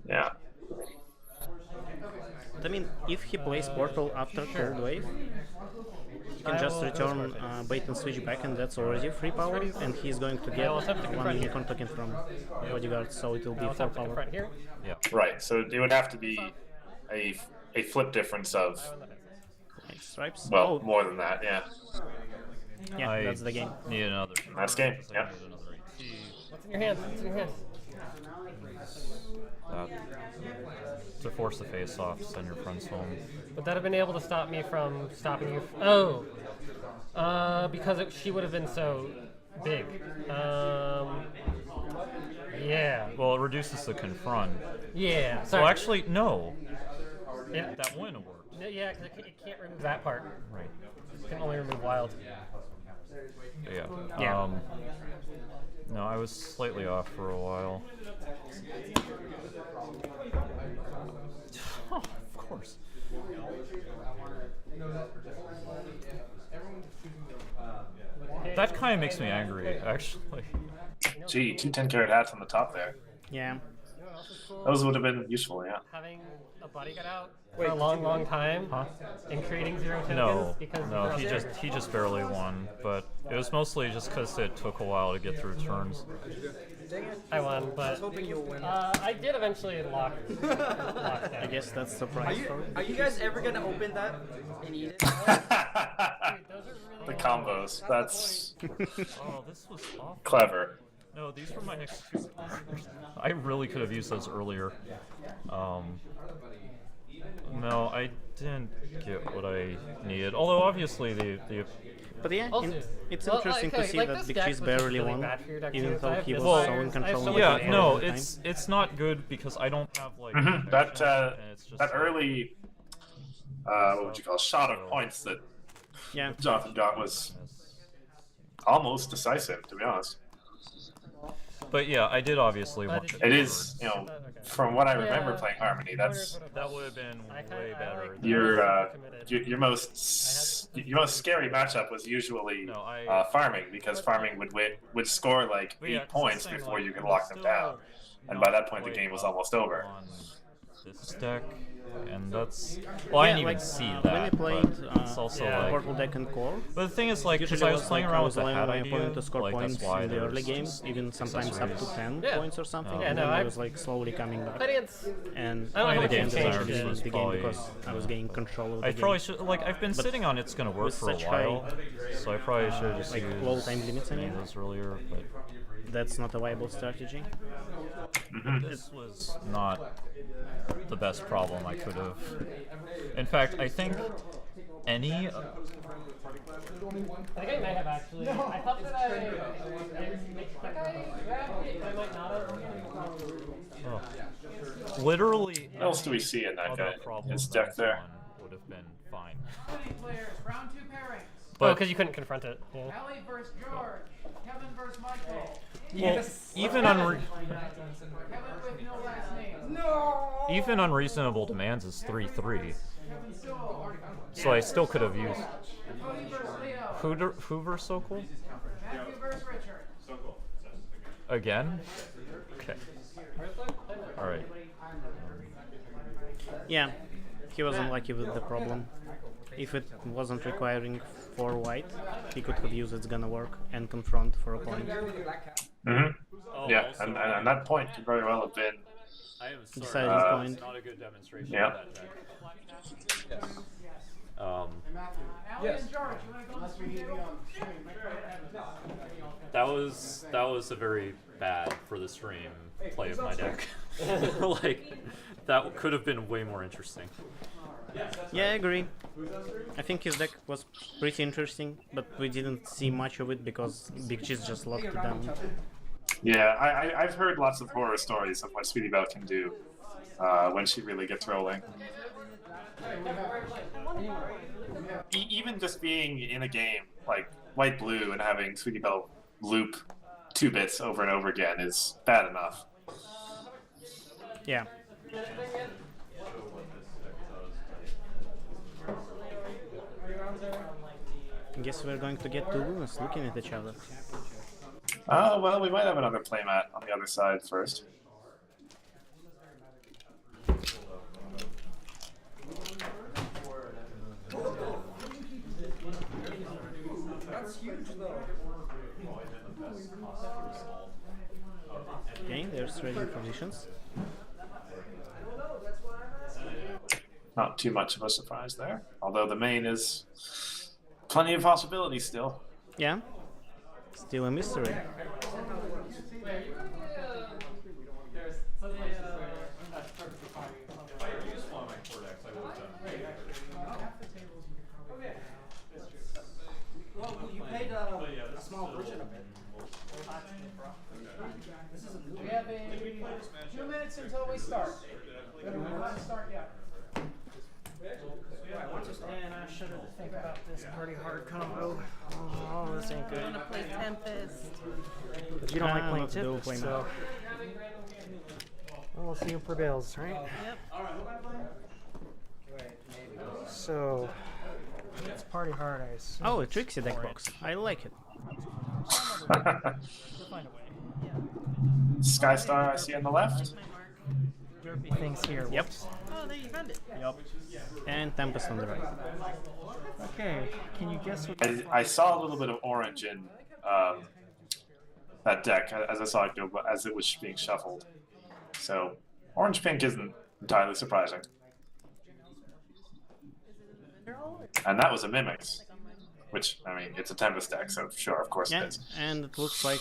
yeah. I mean, if he plays Portal after Cold Wave, he can just return bait and switch back, and that's already 3 power, and he's going to get will attempt to 1 confront unicorn token from Bodyguard, so it will be I'll 4 attempt to power. confront here. Yeah. Right. So it would have to be a flip difference of, Like stripes. well, Oh, more than that, yeah. yeah, I that's the game. need another. That's game, because I yeah. need another AT. What's in your hand? What's in your hand? To force the face off, send your friends home. Would that have been able to stop me from stopping you? Because she would have been so big. Yeah. Well, it reduces the confront. Yeah. Sorry. Well, actually, no. yeah. That wouldn't have worked. No, yeah, because it can't remove that part. Right. It can only remove wild. But yeah. Yeah. No, I was slightly off for a while. Oh, of course. That kind of makes me angry, actually. Gee, 2 10-carat hats on the top there. Yeah. You know what else is cool? Those would have been useful, yeah. Having a bodyguard out for a long time and creating 0 tokens No, because no, you're out there. he just barely won, but it was mostly just because it took a while to get through turns. I won, but I was hoping you'll win. I did eventually lock I that. guess that's the prize for it. Are you guys ever gonna open that and eat it? Dude, those are The really combos. That's Oh, this was awful. clever. No, these were my next 2 cards. I really could have used those earlier. No, I didn't get what I needed. Although obviously the But yeah, Also, it's well, interesting okay, to see like that this Big deck Cheese was just barely really won, bad for your deck even too, so I though have he was Missfires, so in I have control. so of much the yeah, game no, all the time. it's not good because I don't have like Mhm. protection, That and it's just that like- early, what would you call it, shot of points that Yeah. Jonathan got was almost decisive, to be honest. But yeah, I did obviously want. It is, you know, from what I remember Yeah. playing Harmony, that's That would have been way better. than- your most scary matchup was usually No, I- farming, because farming would score like But yeah, 8 'cause points it's saying, before like, you could it's lock them down, still and by not that point the quite game was up almost over. on this deck, and that's well, I Yeah, didn't even like, see when that. I played but it's also yeah. purple like. deck and core, But the thing is, like, because usually I was playing like, around I with was the allowing hat my idea, opponent to score like points that's why in the early there's game, even sometimes up to 10 Yeah. points or something, Yeah, and no, then I I- was like slowly coming back. I think it's. And I don't know how at much the you end I changed actually it. lose the game Probably- because I was getting control of the I game. probably should, like, I've been But sitting on it's gonna work with for a such while, so I probably should have just like, used low time limits, I any mean. of those earlier, but That's not a viable strategy. this was not the best problem I could have. In fact, I think any. I think I may have actually. I thought that I grabbed it, but I might not have. Literally. What else do we see in that other guy? problem His than deck there. one would have been fine. Players, round 2 pairings. Oh, But because you couldn't confront it. Yeah. Ellie versus George. Kevin versus Michael. well, even Kevin with no last name. No. even unreasonable demands is 3/3, Kevin Sewell. so I still could have used. Cody versus Leo. Who versus Sokol? Matthew versus Richard. Again? Okay. Alright. Yeah, he was unlucky with the problem. If it wasn't requiring 4 white, he could have used It's Gonna Work and confront for a point. Yeah, and that point could very well have been. Deciding point. Not a good demonstration Yeah. of that deck. Ellie and George, you want to go to the That was a very bad for the stream play of my deck. Like, that could have been way more interesting. Yeah, I agree. I think his deck was pretty interesting, but we didn't see much of it because Big Cheese just locked it down. Yeah, I've heard lots of horror stories of what Sweetie Belle can do when she really gets rolling. Even just being in a game like white-blue and having Sweetie Belle loop 2 bits over and over again is bad enough. Yeah. I guess we're going to get 2 Lunas looking at each other. Well, we might have another playmat on the other side first. Okay, there's ready provisions. Not too much of a surprise there, although the main is plenty of possibilities still. Yeah. Still a mystery. Well, you played a small version of it. We have a 2 minutes until we start. We don't want to start yet. And I should have think about this pretty hard combo. Oh, this ain't good. Wanna play Tempest? But you don't like playing let's do Tempest, play so. Well, we'll see who prevails, right? Yep. So, it's party hard, I assume. Oh, a Trixie deck box. I like it. We'll find a way. Skystar I see on the left. My mark. Derpy things here. Yep. Oh, there you found it. Yep. And Tempest on the right. Okay, can you guess what? I saw a little bit of orange in that deck as I saw it go as it was being shuffled. So orange pink isn't entirely surprising. And that was a Mimics, which I mean it's a Tempest deck, so sure, of course Yeah, it is. and it looks like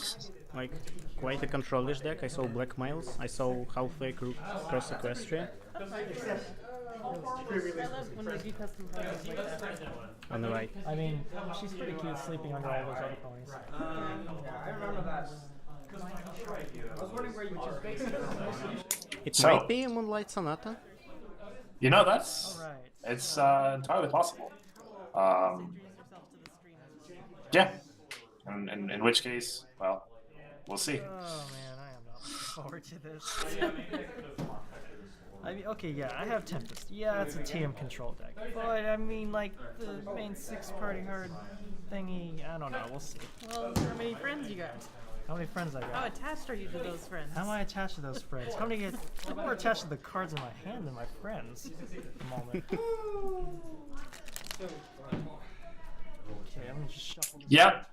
quite a control-ish deck. I saw Black Miles. I saw Halfway Cross Equestria I love when they do custom poses like that. on the right. I mean, she's pretty cute sleeping under all those other ponies. Yeah, I remember that. I was wondering where you were basing it. It So- might be a Moonlight Sonata. You know, that's Alright. it's entirely possible. Introduce yourself to the stream. Yeah, And in which case, well, we'll see. Oh man, I am not looking forward to this. I mean, okay, yeah, I have Tempest. Yeah, it's a TM control deck. But I mean, like the main 6-party card thingy. I don't know. We'll see. Well, how many friends you got? How many friends I How got? attached are you to those friends? How am I attached to those friends? I'm more attached to the cards in my hand than my friends at the moment. Okay, I'm gonna just shuffle this Yep. time.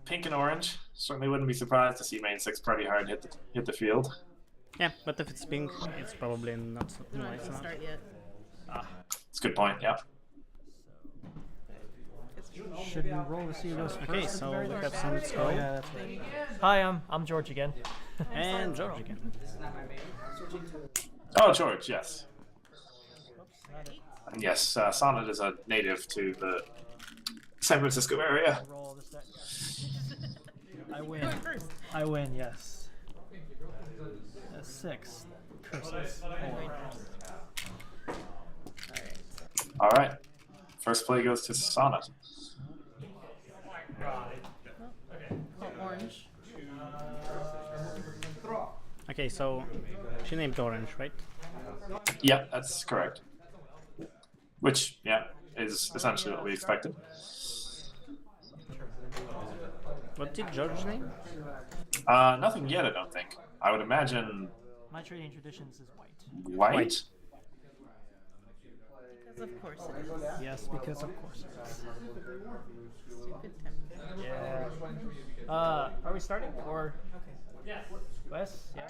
Pink and orange. Certainly wouldn't be surprised to see main 6-party hard hit the field. Yeah, but if it's pink, it's probably not. You No, don't it's have to not. start yet. It's a good point. Yeah. Should we roll to see those first? Okay, at the so very we least? have some Oh skull yeah, that's right. Hi, I'm George again. and George again. Oh, George, yes. Oops, not it. And yes, Sonnet is a native to the San Francisco area. Roll this deck. I win. Going first. I win, yes. 6. Curses. All right. First play goes to Sonnet. Oh, orange. Okay, so she named Orange, right? Yeah, that's correct. Which, yeah, is essentially what we expected. What did George name? Nothing yet, I don't think. I would imagine My trading traditions is white. white. Because of course it is. Yes, because of course it is. Stupid temper. Yeah. Are we starting or? Yes. Wes? Yeah.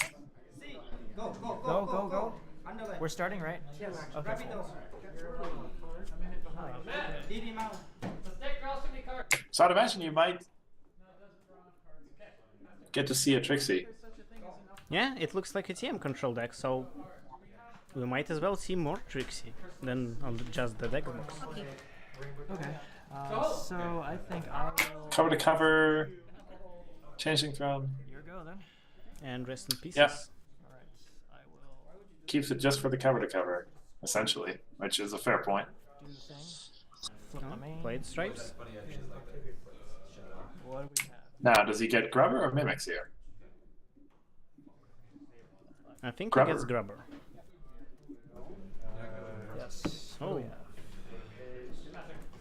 Go. We're starting, right? Yes. Okay. Cool. So I'd imagine you might get to see a Trixie. Yeah, it looks like a TM control deck, so we might as well see more Trixie than on just the deck box. Okay. So I think I will. Cover to cover, changing throne. Here we go then. And rest in pieces. Yeah. All right. I will Keeps it just for the cover to cover, essentially, which is a fair point. do the thing. Flip my main. Played stripes. What do we have? Now, does he get Grubber or Mimics here? I think Grubber. he gets Grubber. Yes. What do Oh. we have?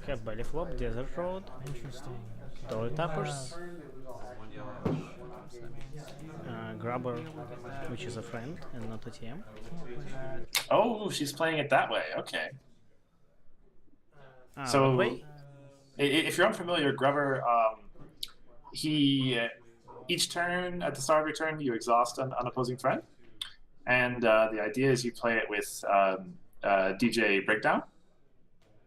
Have Belly Flop, Desert Road, Interesting. Okay. Toy Tappers, So that means Grubber, which is a friend and not a TM. can't play that. Oh, she's playing it that way. Okay. So So, way? if you're unfamiliar, Grubber, he each turn at the start of your turn you exhaust an opposing friend, and the idea is you play it with DJ Breakdown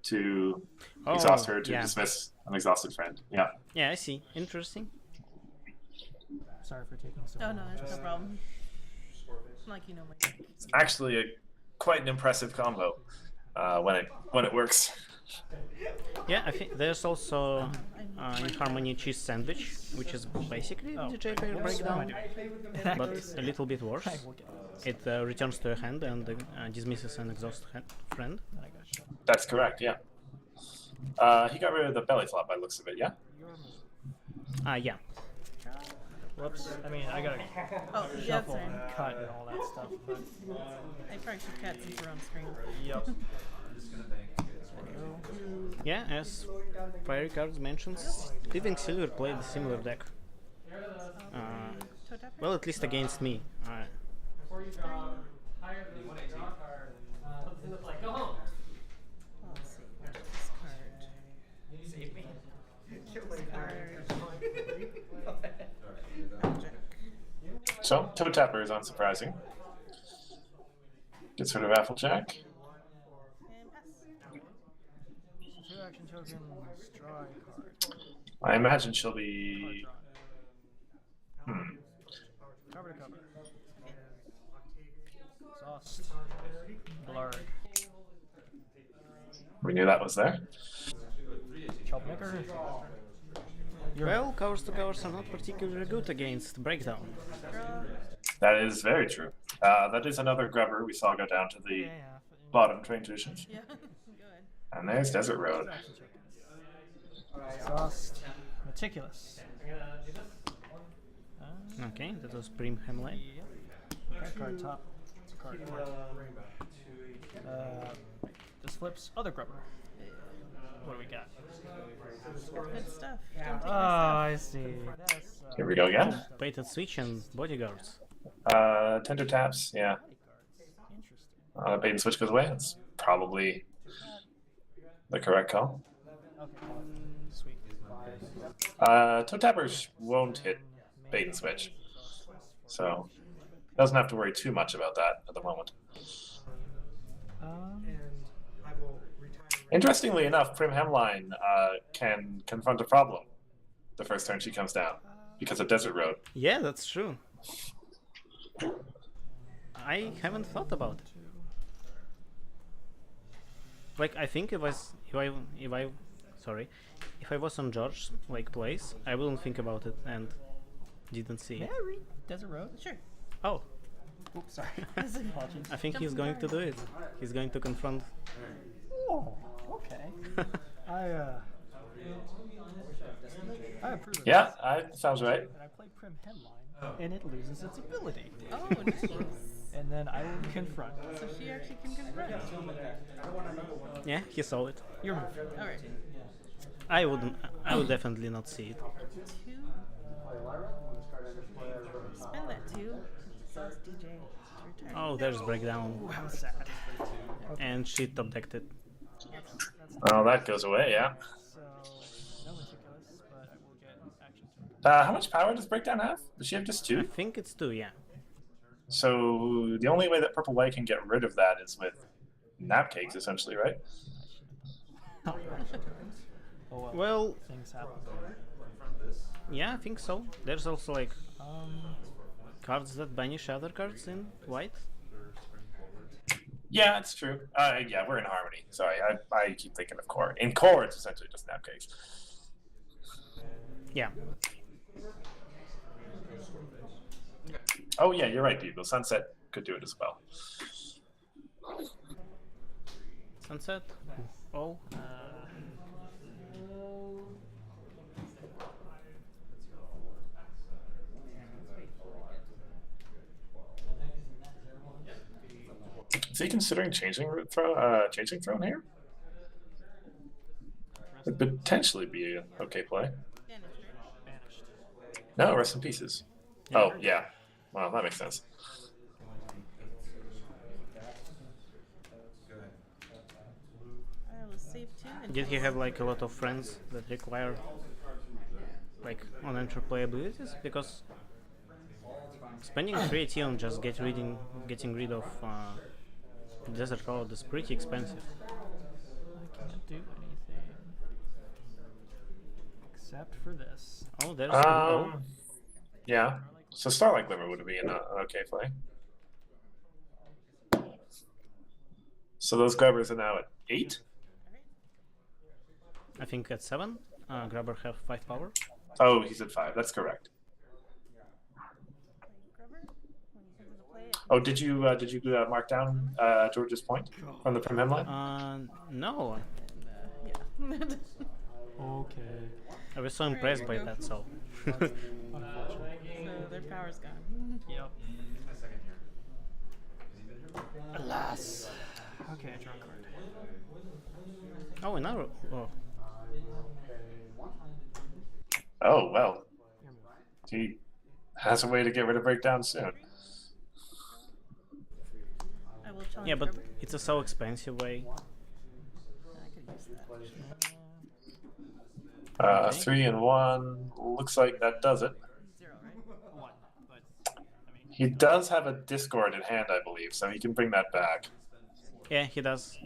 to exhaust her to yeah. dismiss an exhausted friend. Yeah. Yeah, I see. Interesting. Sorry for taking so Oh long. no, that's no problem. Like you know my deck. It's actually quite an impressive combo when it works. Yeah, I think there's also in Harmony Cheese Sandwich, which is basically DJ Breakdown, but a little bit worse. Hey, we'll get this. It returns to a hand and dismisses an exhausted friend. Then I got shot. That's correct. Yeah. He got rid of the belly flop by the looks of it. Yeah. Yeah. Whoops. I mean, I gotta Oh, yeah, shuffle sorry. and cut and all that stuff. But I probably should cut since we're on screen. yep. Yeah, as Fiery Cards mentions, Living Silver played a similar deck. Toe tapper? Well, at least against me. Before you draw higher than the draw card, put this in the play. Go home. Oh, let's see. This card. Save me. This card. Jack. So Toe Tapper is unsurprising. Gets rid of Applejack. And pass. 2 action tokens, draw a card. I imagine she'll be. Cover to cover. Exhaust. Blurred. We knew that was there. Chopmaker. Well, covers to covers are not particularly good against Breakdown. That is very true. That is another grubber we saw go down to the Yeah. bottom train stations. Yeah, good. And there's Desert Road. Exhaust. Meticulous. gonna do this. Okay, that was Prim Hemline. Yep. Card top. Card top. This flips other grubber. What do we got? Good stuff. Don't take Oh, my I see. That's, Here we go again. Baited switch and bodyguards. Tender taps, yeah. Interesting. Bait and switch goes away. That's probably the correct call. Okay. Sweet. Toe tappers won't hit bait and switch, so doesn't have to worry too much about that at the moment. Interestingly enough, Prim Hemline can confront a problem the first turn she comes down because of Desert Road. Yeah, that's true. I haven't thought about it. Like, I think if I was on George's like place, I wouldn't think about it and didn't see May it. I read Desert Road? Sure. Oh, Oops, sorry. Apologies. I think Jump he's in going to the do it. He's going to confront. Oh, okay. I approve of Yeah, this. sounds right. And I play Prim Headline, and it loses its ability. Oh, nice. And then I will confront. So she actually can confront. Yeah, he saw it. Your move. All right. I wouldn't. I would definitely not see it. 2. Spend that 2. Sauce DJ. It's your turn. Oh, there's breakdown, Ooh, how sad. and she top decked it. Oh, that goes away, yeah. So, no ridiculous, but I will get action to How much power does Breakdown have? Does she have just I 2? think it's 2. Yeah. So the only way that Purple White can get rid of that is with nap cakes, essentially, right? Oh, Well, things happen. yeah, I think so. There's also like cards that banish other cards in white. Yeah, it's true. Yeah, we're in Harmony. Sorry, I keep thinking of Core. In Core, it's essentially just nap cakes. Yeah. Oh yeah, you're right, Beagle. Sunset could do it as well. Sunset. Oh. Is he considering changing throne here? Would potentially be an okay play. Banished. No, rest in pieces. Oh yeah, well that makes sense. I will save 2. And Did he have like a lot of friends that require like on-entry play abilities? Because spending 3 AT on just getting rid of Desert Road is pretty expensive. I can't do anything except for this. Oh, there's oh. Yeah. So Starlight Glimmer would be an okay play. So those grabbers are now at 8. I think at 7. Grabber have 5 power. Oh, he's at 5. That's correct. Grubber, when you come to the play, Oh, did you mark down George's point from the Prim Hemline? No. yeah. Okay. I was so impressed by that, so. So their power's gone. Yep. Alas. Okay, I draw a card. Oh, another. Oh. Oh well. He has a way to get rid of Breakdown soon. I will challenge Yeah, but Grubber. it's a so expensive way. I could use that. 3 and 1. Looks like that does it. 0, right? 1, but I mean, He does have a Discord in hand, I believe, so he can bring that back. Yeah, he does.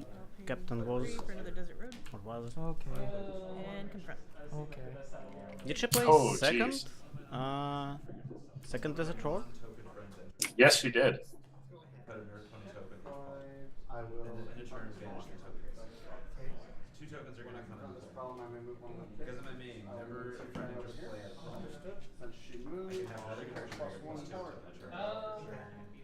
Captain was. 3 for another Desert Road. Or was it? okay. And confront. Okay. Did she play Oh, second? jeez. Second Desert Road? Yes, she did. I will. And in turn, banish the tokens. 2 tokens are going to come in. Because of my main, whenever a friend enters play at Since she moved, I can have another connection plus trigger 1 plus 2 tower. until my turn.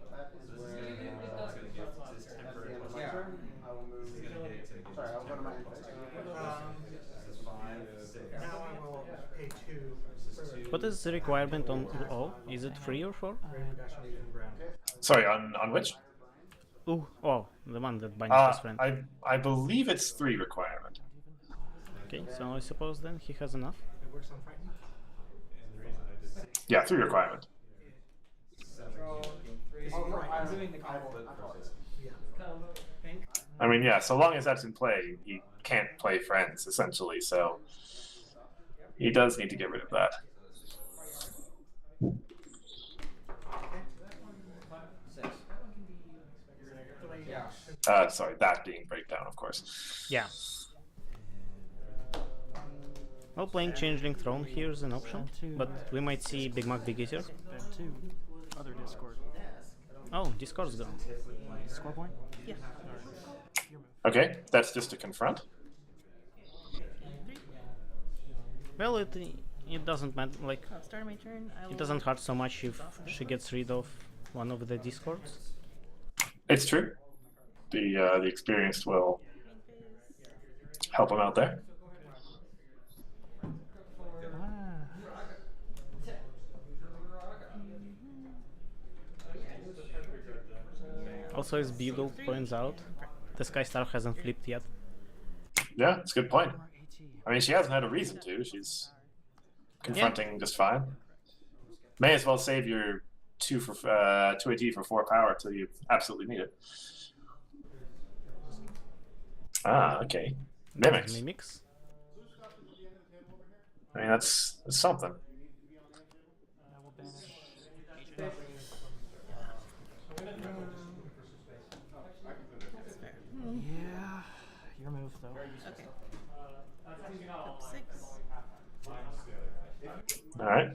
That is So this is where, going to give this at temporary the end of plus my 2. turn, I will move. This is going to hit to give Sorry, I'll go to my temporary end plus phase. 2. This is 5, 6. Now I will pay 2. This is 2. What is the requirement on O? Is it 3 or 4? Sorry, on which? Ooh, oh, the one that binds his friend. I believe it's 3 requirement. Okay, so I suppose then he has enough. Yeah, 3 requirement. I mean, yeah, so long as that's in play, he can't play friends, essentially, so he does need to get rid of that. Sorry, that being breakdown, of course. Yeah. Well, playing Changeling Throne here is an option, but we might see Big Mac Big Eater. Ben 2. Other Discord. Oh, Discord's gone. Score point? Yeah. Okay, that's just a confront. Well, it doesn't matter, like, I'll start my turn. I will it doesn't hurt so much if she gets rid of one of the Discords. It's true. The experienced will help him out there. Also, as Bugle points out, the Sky Star hasn't flipped yet. Yeah, it's a good point. I mean, she hasn't had a reason to. She's confronting just fine. May as well save your 2 AD for 4 power till you absolutely need it. Ah, okay. Mimics. Mimics. I mean, that's something. Yeah. Your move, though. Okay. Up 6. All right.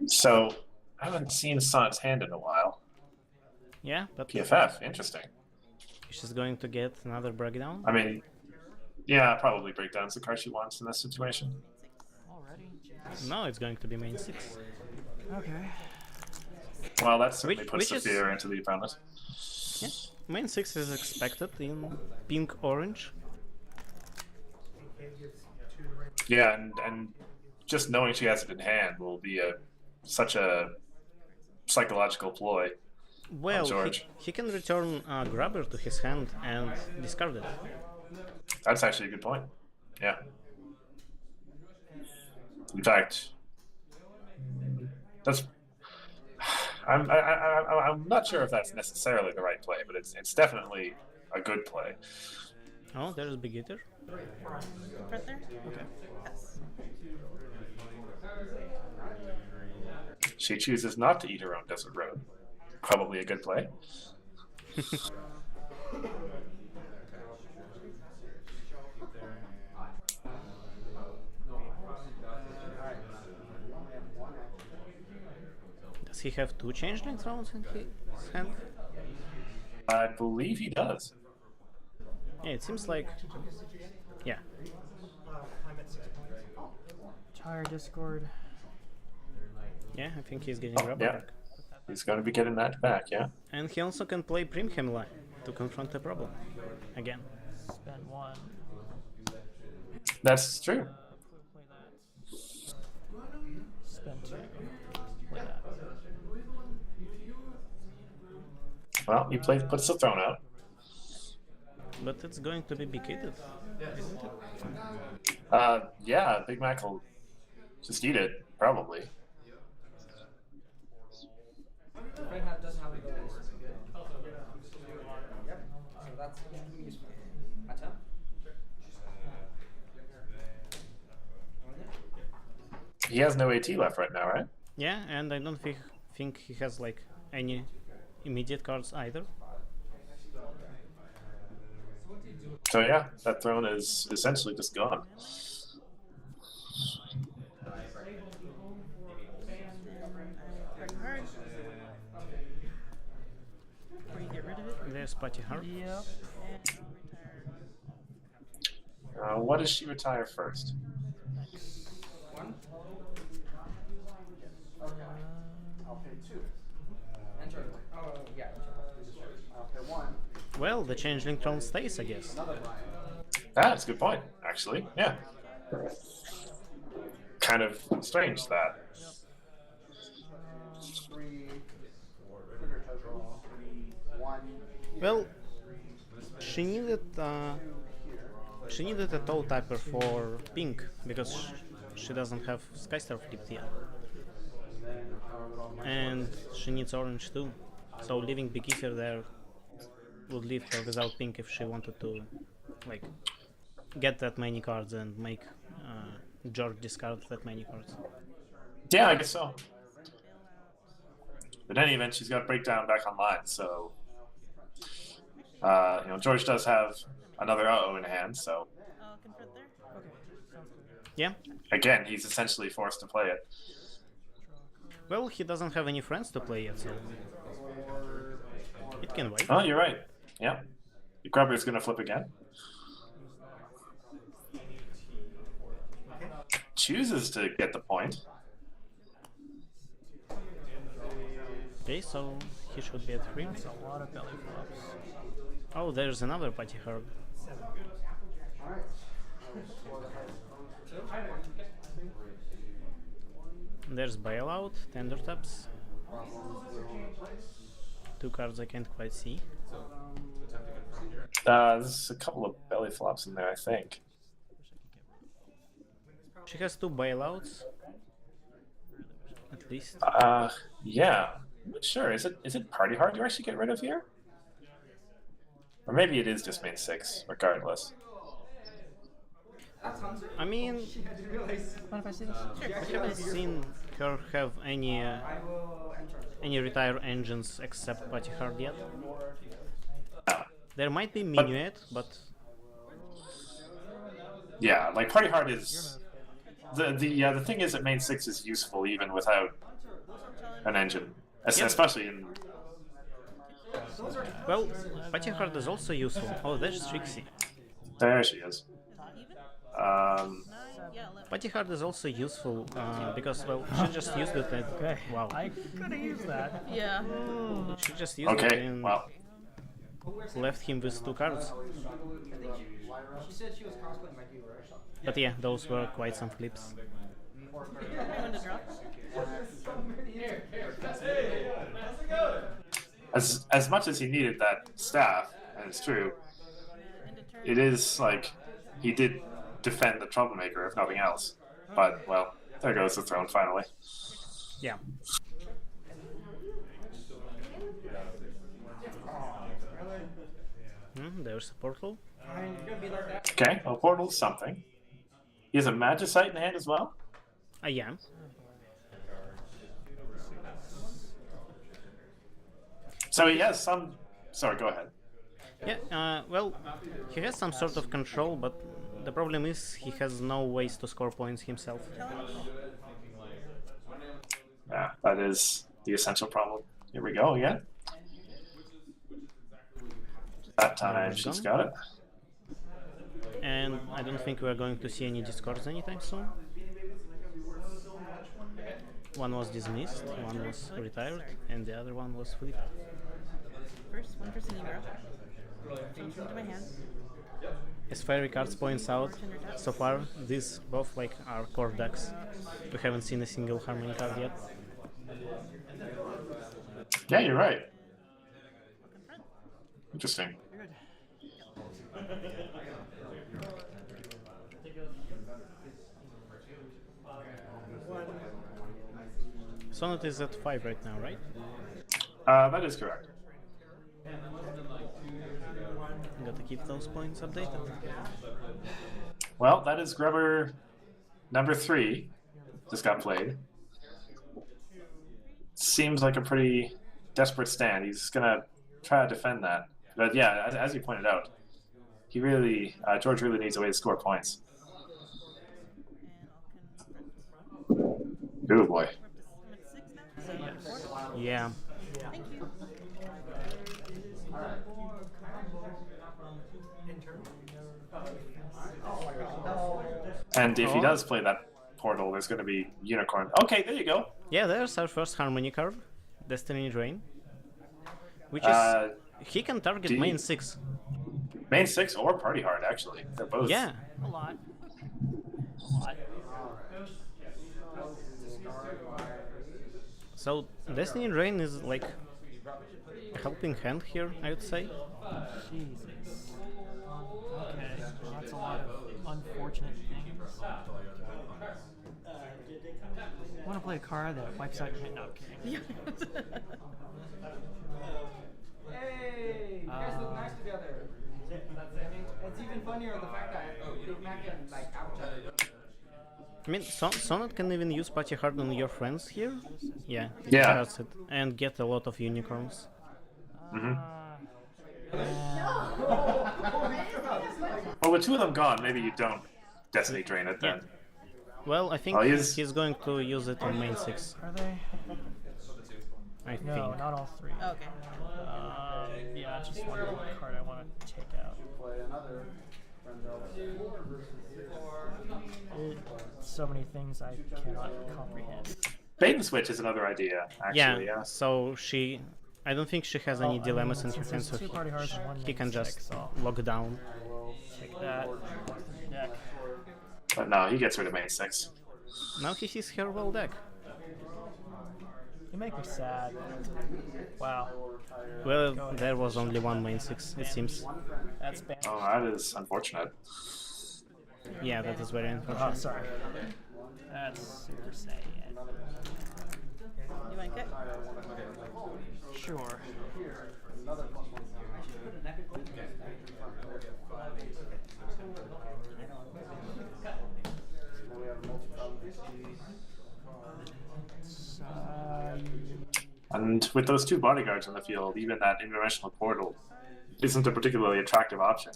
So, I haven't seen Sonnet's hand in a while. Yeah, but PFF, interesting. she's going to get another breakdown. I mean, yeah, probably breakdown's the card she wants in this situation. Already? No, it's going to be main 6. Okay. Well, that certainly Which puts the is- fear into the opponent. Yeah, main 6 is expected in pink-orange. Yeah, and just knowing she has it in hand will be such a psychological ploy. Well, George. he can return a grabber to his hand and discard it. That's actually a good point. Yeah. In fact, that's. I'm not sure if that's necessarily the right play, but it's definitely a good play. Oh, there's Big Eater. Right there? Okay. Yes. She chooses not to eat her own desert road. Probably a good play. Does he have 2 Changeling Thrones in his hand? I believe he does. Yeah, it seems like... Yeah. Tire Discord. Yeah, I think he's getting grabber Yeah. back. He's going to be getting that back, yeah. And he also can play Primhemla to confront the problem. Again. Spend 1. That's true. Play that. Spend 2. Play that. Well, he puts the throne out. But it's going to be big-headed, isn't it? Yeah, Big Mac will just eat it, probably. Doesn't have a Yep. So that's useful. My turn. He has no AT left right now, right? Yeah, and I don't think he has like any immediate cards either. So yeah, that throne is essentially just gone. Party hard. Before you get rid of it. There's Patty Hart. Yep. And retire. What does she retire first? One. I'll pay 2. Enter. Oh, yeah. I'll pay 1. Well, the Changeling Throne stays, I guess. Another Brian. That's a good point, actually. Yeah. Kind of strange that. Well, she needed a tall typer for pink because she doesn't have Skystar flipped yet, and she needs orange too. So leaving Beekeeper there would leave her without pink if she wanted to, like, get that many cards and make George discard that many cards. Yeah, I guess so. But in any event, she's got Breakdown back online, so George does have another uh-oh in hand, so Confront there. Yeah. again, he's essentially forced to play it. Well, he doesn't have any friends to play yet, so it can wait. Oh, you're right. Yeah. The grubber is going to flip again. Chooses to get the point. Okay, so he should be at 3. That's a lot of belly flops. Oh, there's another Patty Herb. There's Bailout, Tender Taps. 2 cards I can't quite see. There's a couple of belly flops in there, I think. She has 2 Bailouts. At least. Yeah. I'm not sure. Is it Party Hard you actually get rid of here? Or maybe it is just main 6, regardless. I mean, Mind if I see this? I haven't seen her have any retire engines except Patty Hard yet. There might be Minuet, but Yeah, like Party Hard is the thing is that main 6 is useful even without an engine, especially in. well, Patty Hard is also useful. Oh, there's Trixie. There she is. Patty Hard is also useful because, well, she just used it and Okay. wow. I could have used that. Yeah. She just used it Okay, and well, left him with 2 cards. She said she was cosplaying like you, right? But yeah, those were quite some flips. Anyone to draw? as much as he needed that staff, and it's true, it is like he did defend the troublemaker if nothing else. But well, there goes the throne finally. Yeah. There's a portal. Okay, well, portal's something. He has a Magicite in hand as well. Yeah. So he has some. Sorry, go ahead. Yeah, well, he has some sort of control, but the problem is he has no ways to score points himself. Yeah, that is the essential problem. Here we go again. That time she's got it. And I don't think we're going to see any discards anytime soon. One was dismissed, one was retired, and the other one was flipped. First, one for singing girl. Change them to my hand. As Fairy Cards points out, so far these both like are core decks. We haven't seen a single Harmony card yet. Yeah, you're right. Interesting. Sonnet is at 5 right now, right? That is correct. Gotta keep those points updated. Well, that is Grubber number 3. Just got played. Seems like a pretty desperate stand. He's gonna try to defend that. But yeah, as you pointed out, he really, George really needs a way to score points. Oh boy. Yeah. Thank you. And if he does play that portal, there's going to be Unicorn. Okay, there you go. Yeah, there's our first Harmony card, Destiny Drain. Which is... he can target main 6. Main 6 or Party Hard, actually. They're both. Yeah. A lot. lot. So Destiny Rain is like a helping hand here, I would say. Jesus. Okay, well, that's a lot of unfortunate things. I want to play a card that wipes out your hand. No, I'm kidding. Hey, you guys look nice together. It's even funnier the fact that Big Mac and like Applejack. I mean, Sonnet can even use Party Hard on your friends here. Yeah, it Yeah. does it, and get a lot of unicorns. Well, with two of them gone, maybe you don't Destiny Drain it then. Well, I think Oh, he's going to use it on main 6. Are they? I No, think. not all three. Okay. Yeah, just one card I want to take out. So many things I cannot comprehend. Bait and switch is another idea, actually. Yeah, so I don't think she has any dilemmas in her hand, so Two party hearts and one he can main just six, so lock down. take that. Deck. But no, he gets rid of main 6. Now he sees her well deck. You make me sad. Wow. Well, there was only one main 6, it seems. That's bad. Oh, that is unfortunate. Yeah, that is very Oh, unfortunate. sorry. That's super sad. You want it? Sure. And with those two bodyguards on the field, even that interdimensional portal isn't a particularly attractive option.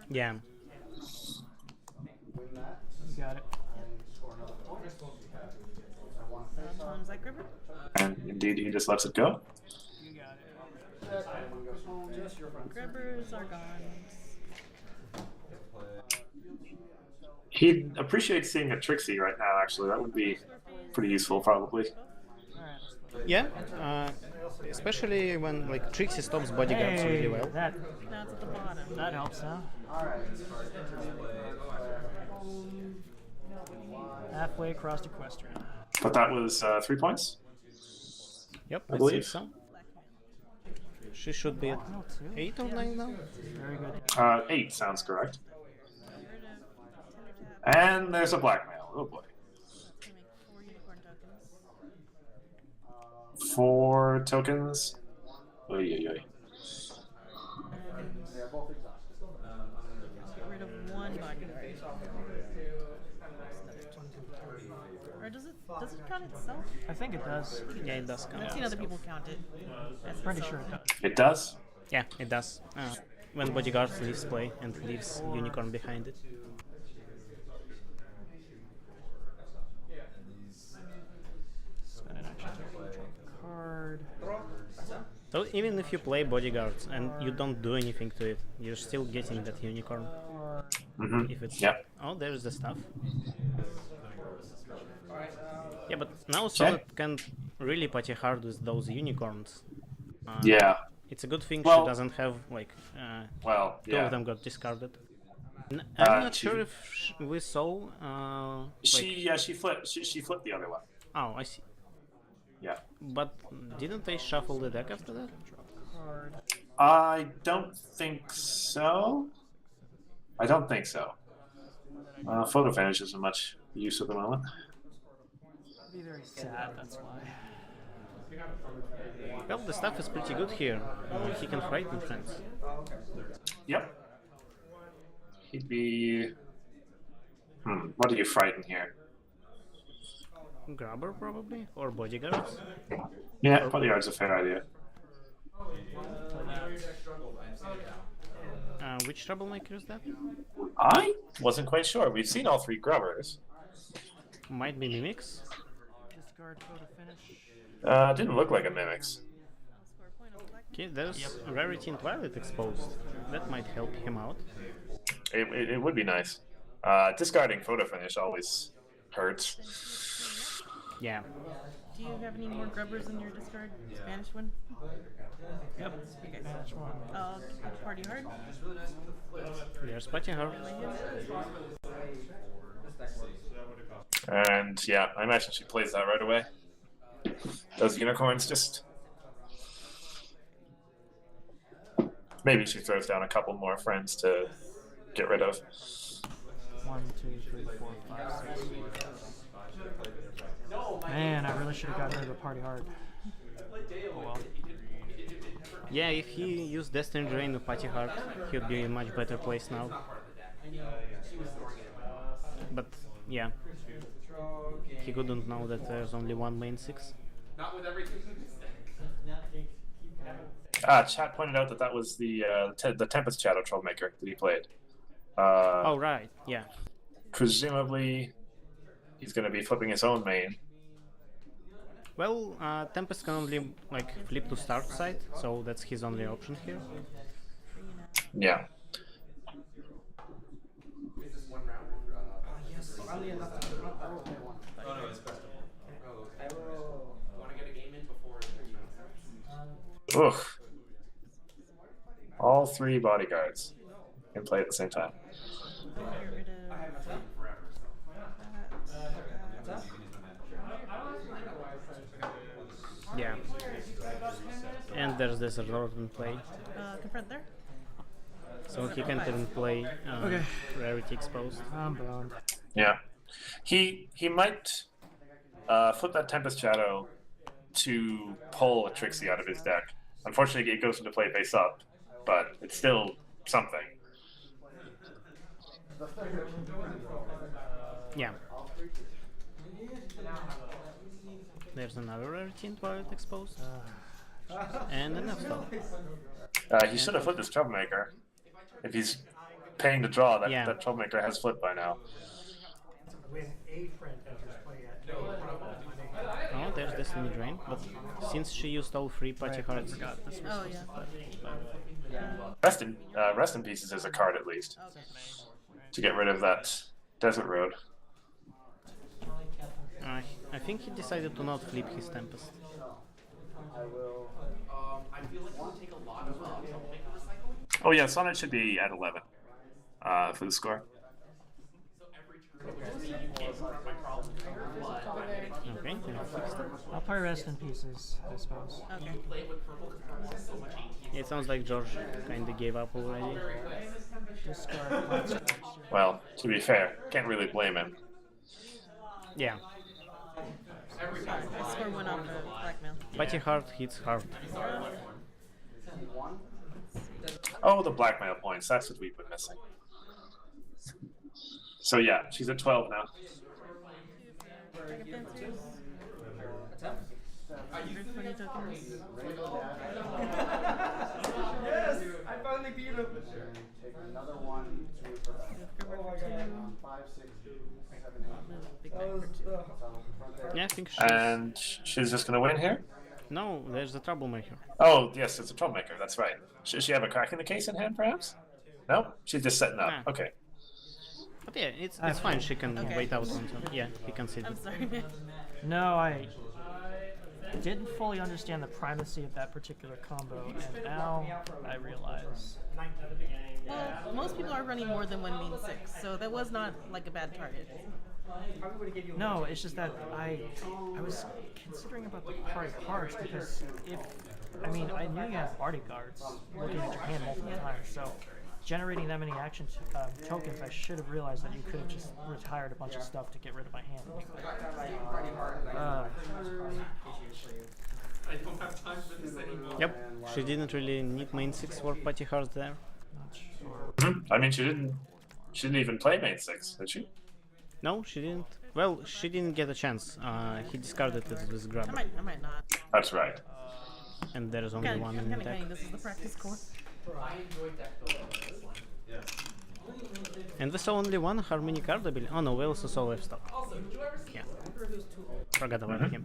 Yeah. You got it. Challenge that gripper? And indeed, he just lets it go. You got it. Grippers are gone. He'd appreciate seeing a Trixie right now, actually. That would be pretty useful, probably. Yeah, especially when like Trixie stops bodyguards really well. That That's at the bottom. that helps, huh? Halfway across Equestria. But that was 3 points. Yep, I I believe. think so. She should be at 8 or 9 now. Very good. 8 sounds correct. And there's a blackmail. Oh boy. Can make 4 unicorn tokens. 4 tokens. Oy, oy, oy. Get rid of 1 bodyguard. Or does it count itself? I think it does. Yeah, it does count. I've seen other people count it. As Pretty itself. sure it does. It does? Yeah, it does. When bodyguard leaves play and leaves unicorn behind it. Spend an action to draw a card. So even if you play bodyguards and you don't do anything to it, you're still getting that unicorn. If it's Yeah. oh, there's the stuff. Yeah, but now Solid can really party hard with those unicorns. Yeah. It's a good thing Well- she doesn't have like Well, two yeah. of them got discarded. I'm not she- sure if we saw. Like, She flipped the other one. oh, I see. Yeah. But didn't they shuffle the deck after that? Card. I don't think so. I don't think so. Photo finish isn't much use at the moment. Be very sad. That's why. Well, the stuff is pretty good here. He can frighten friends. Yep. He'd be. What do you frighten here? Grabber probably or bodyguards. Yeah, bodyguard's a fair idea. Which troublemaker is that? I wasn't quite sure. We've seen all 3 grubbers. Might be mimics. Discard photo finish. Didn't look like a mimics. Score a point on black. Okay, there's Rarity in Twilight exposed. That might help him out. It would be nice. Discarding photo finish always hurts. Yeah. Do you have any more grubbers in your discard? Spanish one? Yep. Okay. Manage one. I'll keep party hard. They're spotting her. And yeah, I imagine she plays that right away. Those unicorns just... Maybe she throws down a couple more friends to get rid of. 1, 2, 3, 4, 5, 6. Man, I really should have gotten rid of the party hard. Oh well. Yeah, if he used Destiny Drain with Party Heart, he would be in much better place now. But yeah, he couldn't know that there's only one main 6. Not with everything. Chat pointed out that that was the Tempest Shadow Troublemaker that he played. Oh right, yeah. Presumably, he's going to be flipping his own main. Well, Tempest can only like flip to start side, so that's his only option here. Yeah. Oh no, it's festival. Want to get a game in before Ugh. All 3 bodyguards can play at the same time. Yeah. And there's this Lord in play, Confront there. so he can't even play Rarity Exposed. I'm boned. Yeah. He might flip that Tempest Shadow to pull a Trixie out of his deck. Unfortunately, it goes into play face up, but it's still something. Yeah. There's another Rarity in Twilight Exposed. And an F-stop. He should have flipped this Troublemaker. If he's paying to draw, that, Yeah. that Troublemaker has flipped by now. When a friend enters play at Oh, there's Destiny Drain, but since she used all 3 Party Hearts, Oh yeah. Rest in Pieces is a card at least, Okay. to get rid of that Desert Road. I think he decided to not flip his Tempest. I feel like it would take a lot of troublemaker recycling. Oh yeah, Sonnet should be at 11 for the score. So every turn it would just be you can't confront my problem, but I'm gonna keep Okay, then fixed it. I'll play Rest in Pieces, I suppose. Okay. play it with purple because it's so much AT. It sounds like George kinda gave up already. Discard. Well, to be fair, can't really blame him. Yeah, I score 1 off of blackmail. Party Heart hits hard. Oh, the blackmail points, that's what we've been missing. So yeah, she's at 12 now. Funny tokens. Yes! I finally beat him! Take another one, 2 for that. 5, 6, 7, 8. Big bang for 2. Yeah, I think she's... And she's just going to win here? No, there's the Troublemaker. Oh, yes, it's a Troublemaker, that's right. Should she have a crack in the case in hand, perhaps? No? She's just setting up. Nah. Okay. But yeah, it's fine, she can wait out until... Yeah, he can see I'm it. sorry, man. No, I didn't fully understand the primacy of that particular combo, and now I realize. Well, most people are running more than 1 mean 6, so that was not like a bad target. No, it's just that I was considering about the party cards because I knew you had bodyguards looking at your hand multiple times, so generating that many action tokens, I should have realized that you could have just retired a bunch of stuff to get rid of my hand. I don't have time for this anymore. Yep, she didn't really need main 6 for Party Heart there. Not sure. I mean, she didn't even play main 6, did she? No, she didn't. Well, she didn't get a chance. He discarded it with grab. I might not. That's right. And there is only one I'm in kind of attack. getting this is the practice core. I enjoyed deck building on this one. Yes. And we saw only one Harmony card, I believe. Oh no, we also saw F-stop. Also, did you ever see Yeah. Walker who's too old? Forgot about him.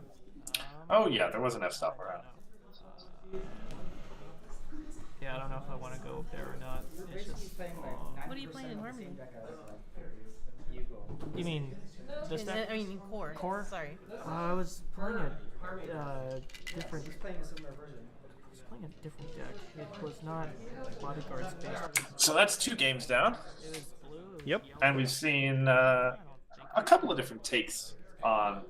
Oh yeah, there was an F-stop around. Yeah, I don't know if I want to go up there or not. It's just, What are you playing in Harmony? you mean this deck? I mean, in core. Core? Sorry. I was playing a different. Playing a similar version. I was playing a different deck. It was not bodyguards based. So that's 2 games down. It was blue. Yep. And we've seen a couple of different takes on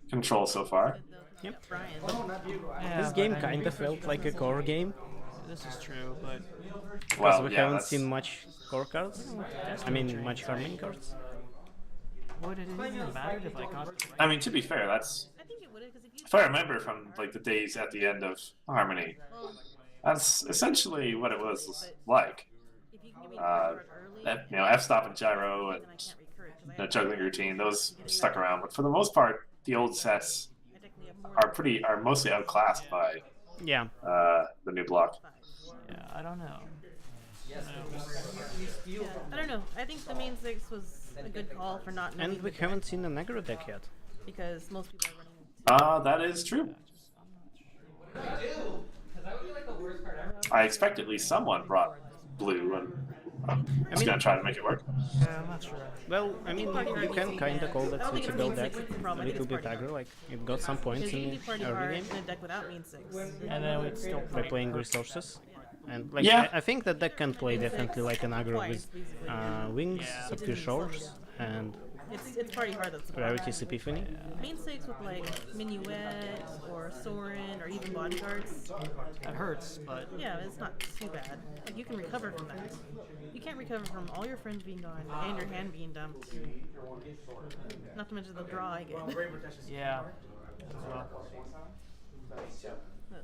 Control so far. Yep. Yeah, This but game I mean, kinda felt like a core game, This is true, but because Well, we yeah, haven't that's- seen much core cards. I mean, much Harmony cards. would it even matter if I got? I mean, to be fair, that's I think it would have because if you. if I remember from like the days at the end of Harmony, Well, that's essentially what it was like. if you can give me a card early. That, F-stop and gyro and then I can't recur it 'cause I the have juggling routine, those stuck around. But for the most part, the old sets I technically have more are mostly outclassed by Yeah. the new block. Yeah, I don't know. Yeah, I don't know. I think the main 6 was a good call for not knowing And we the haven't seen an aggro deck yet. because most people are running. That is true. I expect at least someone brought blue, and I'm just mean- gonna try to make it work. Yeah, I'm not sure. Well, I mean, you can kinda call that I don't think switchable it's deck mean six, a problem. I think little it's bit party aggro, hard. like it got some points Because you in can be party the early hard game in a deck without mean 6. And then we'd still by play playing Kirk. resources. And like Yeah. I think that deck can play definitely like an aggro with Twice, basically. wings, Yeah. Subtle Shores, and It's party hard that's the problem. Rarity's Epiphany. Main 6 with like Minuet or Sorin or even bodyguards. That hurts, but Yeah, it's not too bad. Like you can recover from that. You can't recover from all your friends being gone and your hand being dumped. Not to mention the draw I get. yeah.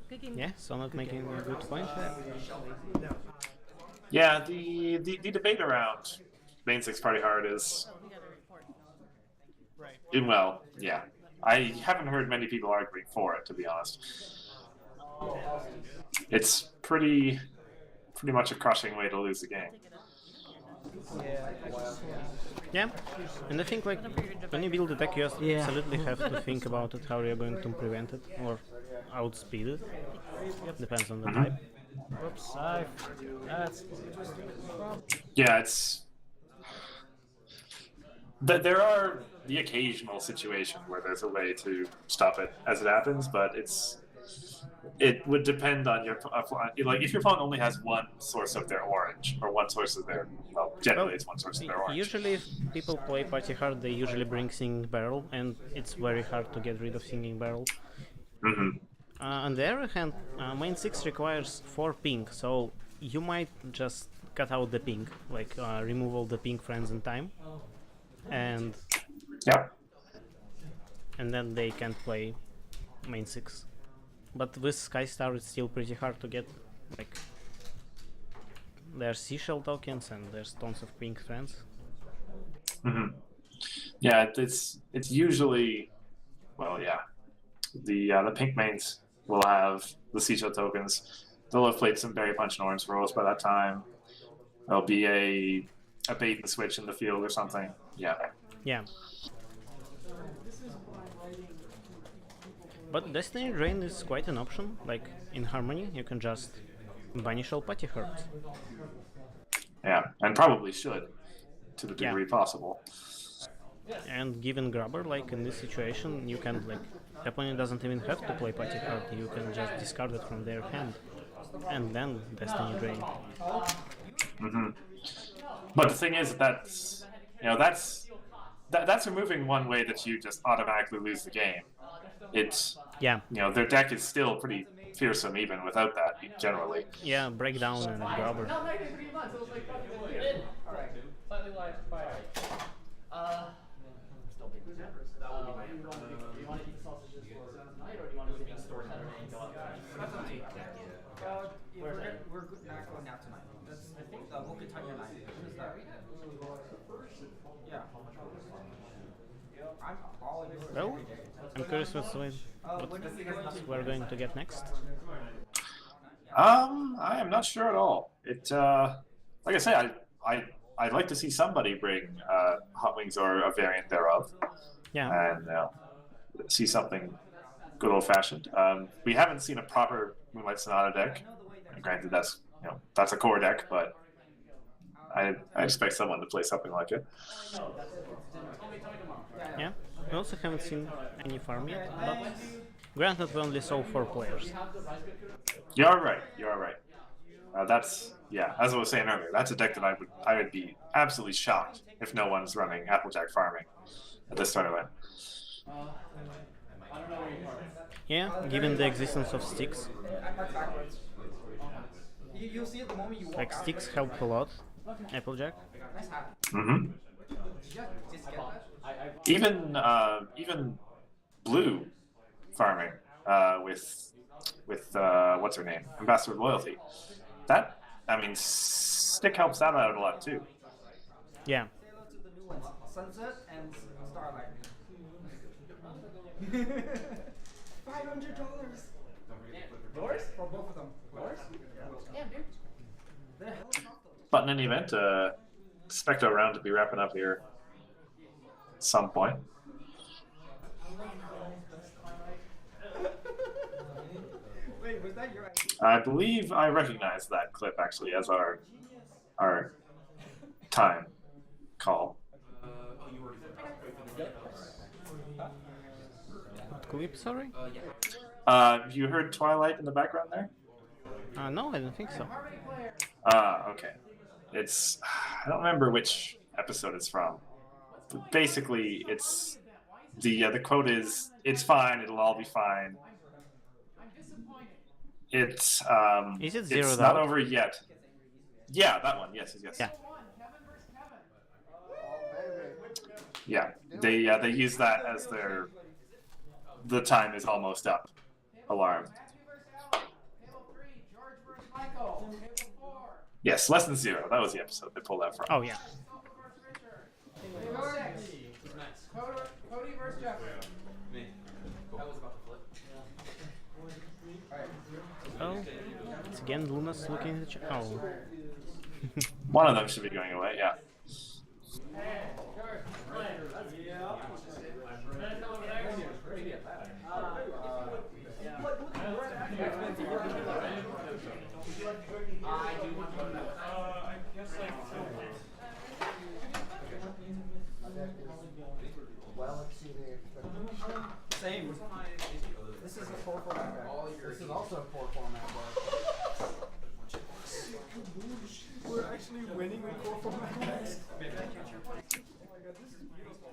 Good game. Yeah, so not making a good point. Yeah, the debate around main 6 party hard is We got a report. well, yeah. I haven't heard many people arguing for it, to be honest. It's pretty much a crushing way to lose the game. Yeah, and I think like when you build a deck, you absolutely have to think about it, how you're going to prevent it or outspeed it. Depends on the type. Whoops, that's Yeah, it's there are the occasional situation where there's a way to stop it as it happens, but it would depend on your like if your opponent only has one source of their orange or one source of their generally it's one source of their orange. Usually, if people play party hard, they usually bring Singing Barrel, and it's very hard to get rid of Singing Barrel. Mm-hmm. On the other hand, main 6 requires 4 pink, so you might just cut out the pink, like remove all the pink friends in time, and Yeah. and then they can't play main 6. But with Skystar, it's still pretty hard to get, like, there's seashell tokens and there's tons of pink friends. Mm-hmm. Yeah, it's usually the pink mains will have the seashell tokens. They'll have played some Berry Punch and Orange Rolls by that time. There'll be a bait and switch in the field or something. Yeah. Yeah. But Destiny Drain is quite an option. Like in Harmony, you can just banish all party cards. Yeah, and probably should, to the Yeah. degree possible. And given Grubber, like in this situation, you can like the opponent doesn't even have to play party card. You can just discard it from their hand, and then Destiny Drain. Hmm. But the thing is, that's removing one way that you just automatically lose the game. It's Yeah. their deck is still pretty fearsome even without that generally. Yeah, Breakdown and Grubber. Slightly live fire. We're not going out tonight. I think we'll get time tonight. Is that? Yeah. I'm all yours. Well, I'm curious what we're going to get next. I am not sure at all. It like I say, I'd like to see somebody bring Hot Wings or a variant thereof. Yeah. And see something good old fashioned. We haven't seen a proper Moonlight Sonata deck. And granted, that's a core deck, but I expect someone to play something like it. Yeah. We also haven't seen any farm yet, but granted we only saw 4 players. You're right. That's Yeah, as I was saying earlier, that's a deck that I would be absolutely shocked if no one's running Applejack farming at this tournament. Yeah, given the existence of sticks. I mark backwards. You'll see it the moment you walk Like out. sticks help a lot. Applejack. Nice hat. Mm-hmm. Did you just get that? Even blue farming with what's her name, Ambassador of Loyalty. That, I mean, stick helps that out a lot too. Yeah. Say hello to the new ones. Sunset and Starlight. $500. Yours? For both of them. Yours? Yeah, dude. They're hella tough though. But in any event, Specto round to be wrapping up here at some point. Wait, was that your idea? I believe I recognize that clip actually as our time call. Clip, sorry? You heard Twilight in the background there? No, I don't think so. Okay. It's I don't remember which episode it's from. But basically, it's the quote is, "It's fine. It'll all be fine." It's Is it it's zeroed not out? over yet. Yeah, that one. Yes. Yeah. Yeah. They use that as their "the time is almost up" alarm. Yes, less than zero. That was the episode they pulled that from. Oh yeah. Cody versus Jeff. Me. I was about to flip. Oh, it's again Luna's looking at the chat. Oh. One of them should be going away. Yeah. Well exceeding expectations. Same. This is a 4 format deck. This is also a 4 format deck. We're actually winning with 4 format decks. Oh my god, this is beautiful.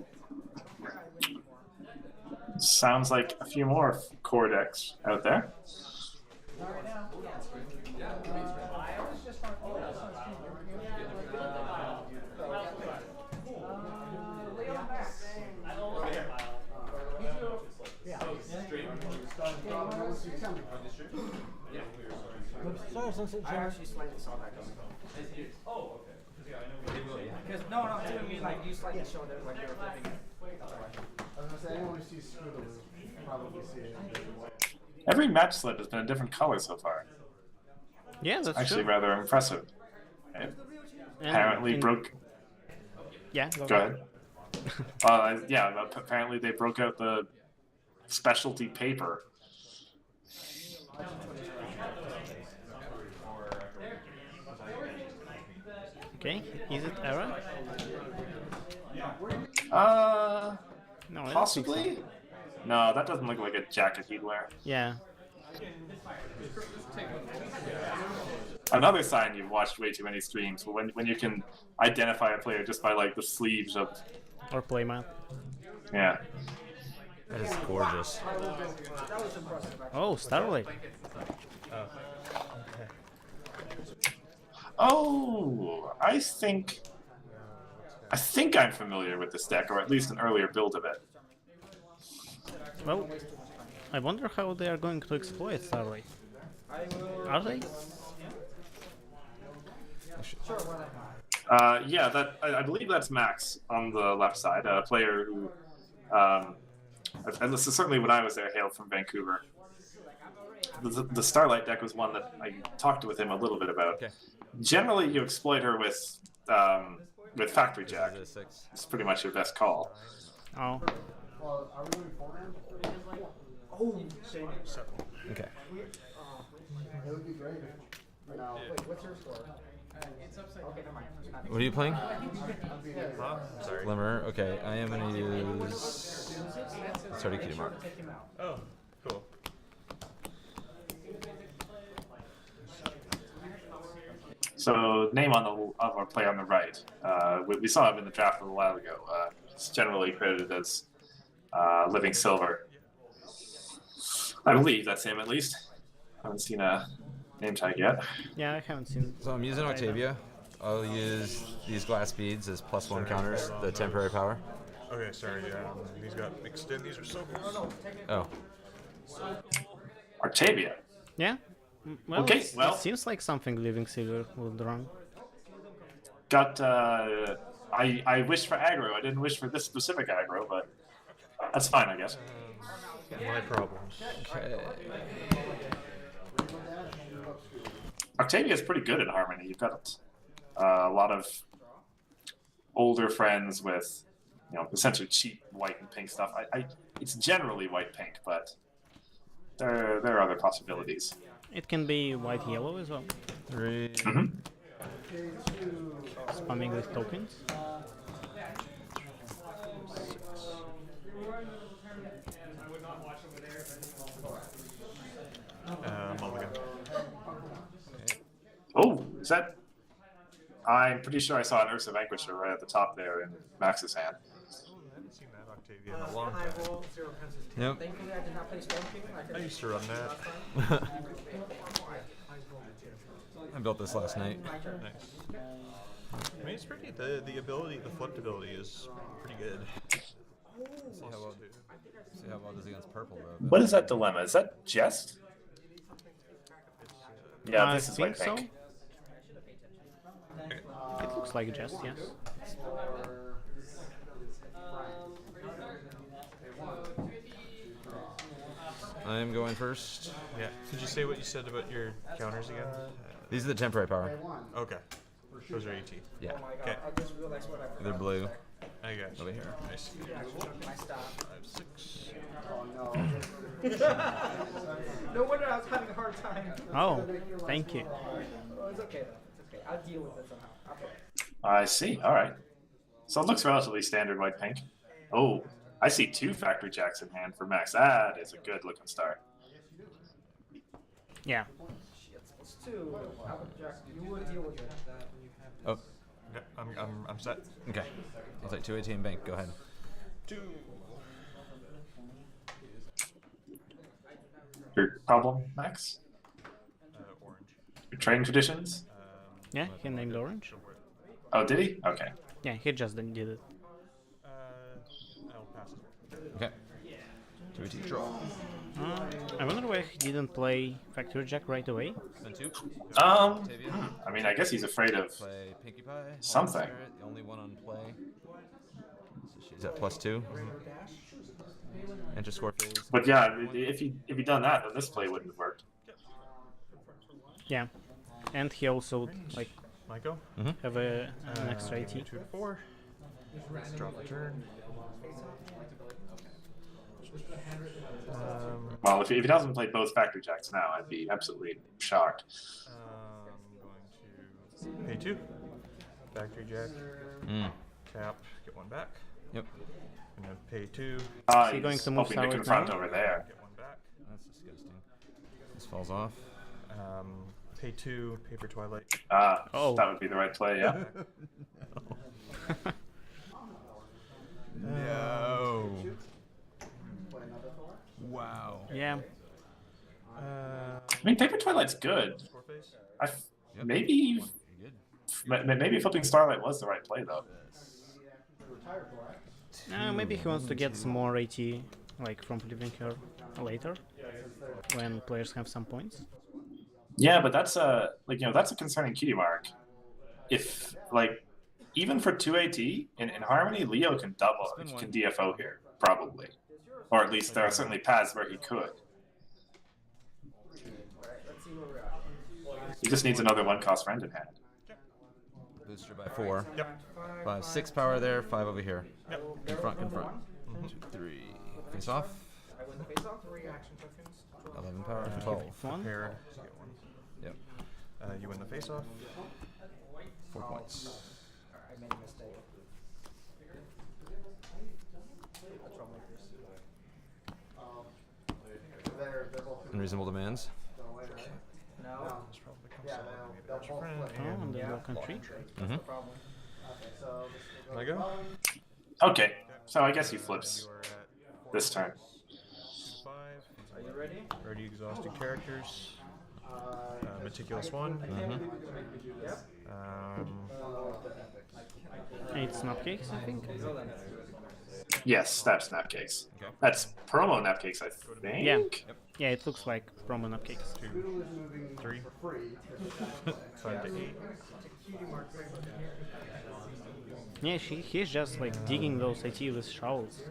Sounds like a few more core decks out there. I actually slightly saw that coming. Oh, okay. Because no, it's gonna be like you slightly showed it like you were flipping it. I was gonna say, anyone who sees Scootaloo probably see it in visual. Every match slip has been a different color so far. Yeah, that's Actually, true. rather impressive. It apparently broke. Yeah, Go ahead. Yeah, apparently they broke out the specialty paper. Okay, is it error? No, I don't Possibly? think so. No, that doesn't look like a jacket he'd wear. Yeah. Another sign you've watched way too many streams, when you can identify a player just by like the sleeves of. Or playmat. Yeah. That is gorgeous. Oh, Starlight. Oh, I think I'm familiar with this deck, or at least an earlier build of it. Well, I wonder how they are going to exploit Starlight. Are they? Yeah, I believe that's Max on the left side, a player who, and this is certainly when I was there, hailed from Vancouver. The Starlight deck was one that I talked with him a little bit about. Okay. Generally, you exploit her with Factory Jack. It's pretty much your best call. Oh. Well, are we doing 4 hands? Oh, Okay. It would be great if, now, wait, what's your score? okay, never mind. What are you playing? I'm being Sorry. Glimmer. Okay, I am gonna use. Sorry, Cutie Mark. Oh, cool. So name on the of our player on the right. We saw him in the draft a little while ago. He's generally credited as Living Silver. I believe that's him at least. I haven't seen a name tag yet. Yeah, I haven't seen. So I'm using Octavia. I'll use these glass beads as +1 counters, the temporary power. Okay, sorry. These got mixed in. These are so close. Oh. Octavia. Yeah. Well, Okay, it well. seems like something Living Silver would run. Got. I wished for aggro. I didn't wish for this specific aggro, but that's fine, I guess. My problems. Okay. Octavia is pretty good at Harmony. You've got a lot of older friends with, essentially cheap white and pink stuff. It's generally white-pink, but there are other possibilities. It can be white-yellow as well. Spamming with tokens. Mulligan. Oh, is that? I'm pretty sure I saw an Ursa Vanquisher right at the top there in Max's hand. I haven't seen that Octavia in a long time. Yep. Thankfully, I did not play Storm King. I used to run that. I built this last night. Nice. I mean, it's pretty. The ability, the flipped ability is pretty good. See how well does against purple though. What is that dilemma? Is that Jest? Yeah, this is white so. pink. It looks like Jest, yes. I'm going first. Yeah. Could you say what you said about your counters again? These are the temporary power. Okay. Those are AT. Yeah. Okay. They're blue. I got you. Over here. Nice. 5, 6. No wonder I was having a hard time. Oh, thank you. Oh, it's okay though. It's okay. I'll deal with it somehow. Okay. I see. All right. So it looks relatively standard white pink. Oh, I see 2 Factory Jacks in hand for Max. That is a good looking start. Yeah. It's 2. You would deal with it. Oh. Okay, I'm set. Okay. I'll take 2 AT and bank. Go ahead. 2. Your problem, Max? Orange. Your trading traditions? Yeah, he named Orange. Oh, did he? Okay. Yeah, he just did it. I'll pass it. Okay. 2 AT draw. I wonder why he didn't play Factory Jack right away. Then 2. I mean, I guess he's afraid of Play Pinkie Pie. something. Spirit, the only one on play. So she's at +2. Enter score phase. But yeah, if he done that, then this play wouldn't have worked. Yeah, and he also like Michael? have an extra AT. 2 to 4. Drop the turn. Well, if he doesn't play both Factory Jacks now, I'd be absolutely shocked. I'm going to pay 2. Factory Jack. Tap. Get 1 back. Yep. And then pay 2. Is he going to move hoping to south confront now? over there. Get 1 back. That's disgusting. This falls off. Pay 2. Paper Twilight. Oh. That would be the right play, yeah. No. Wow. Yeah. I mean, Paper Twilight's good. Maybe flipping Starlight was the right play, though. Maybe he wants to get some more AT, like from leaving her later, when players have some points. Yeah, but that's that's a concerning cutie mark. If even for 2 AT in Harmony, Leo can DFO here probably, or at least there are certainly paths where he could. He just needs another 1-cost friend in hand. Booster by 4. Yep. 5, 6 power there. 5 over here. Yep. Confront. 2, 3. Face off. I win the face off. 3 action tokens. 11 power. 12. Prepared. Get 1. Yep. You win the face off. 4 points. I made a mistake. Unreasonable demands. No. That's your friend. Oh, and then lock on 3. Mm-hmm. Can I go? Okay, so I guess he flips this turn. 2 to 5. Are you ready? Already exhausted characters. Meticulous 1. Mm-hmm. 8 snapcakes, I think. Yes, that's Napcakes. Okay. That's promo Napcakes, I think. Yeah. Yeah, it looks like promo napcakes. 2, 3, 5 to 8. Yeah, he's just like digging those IT with shovels.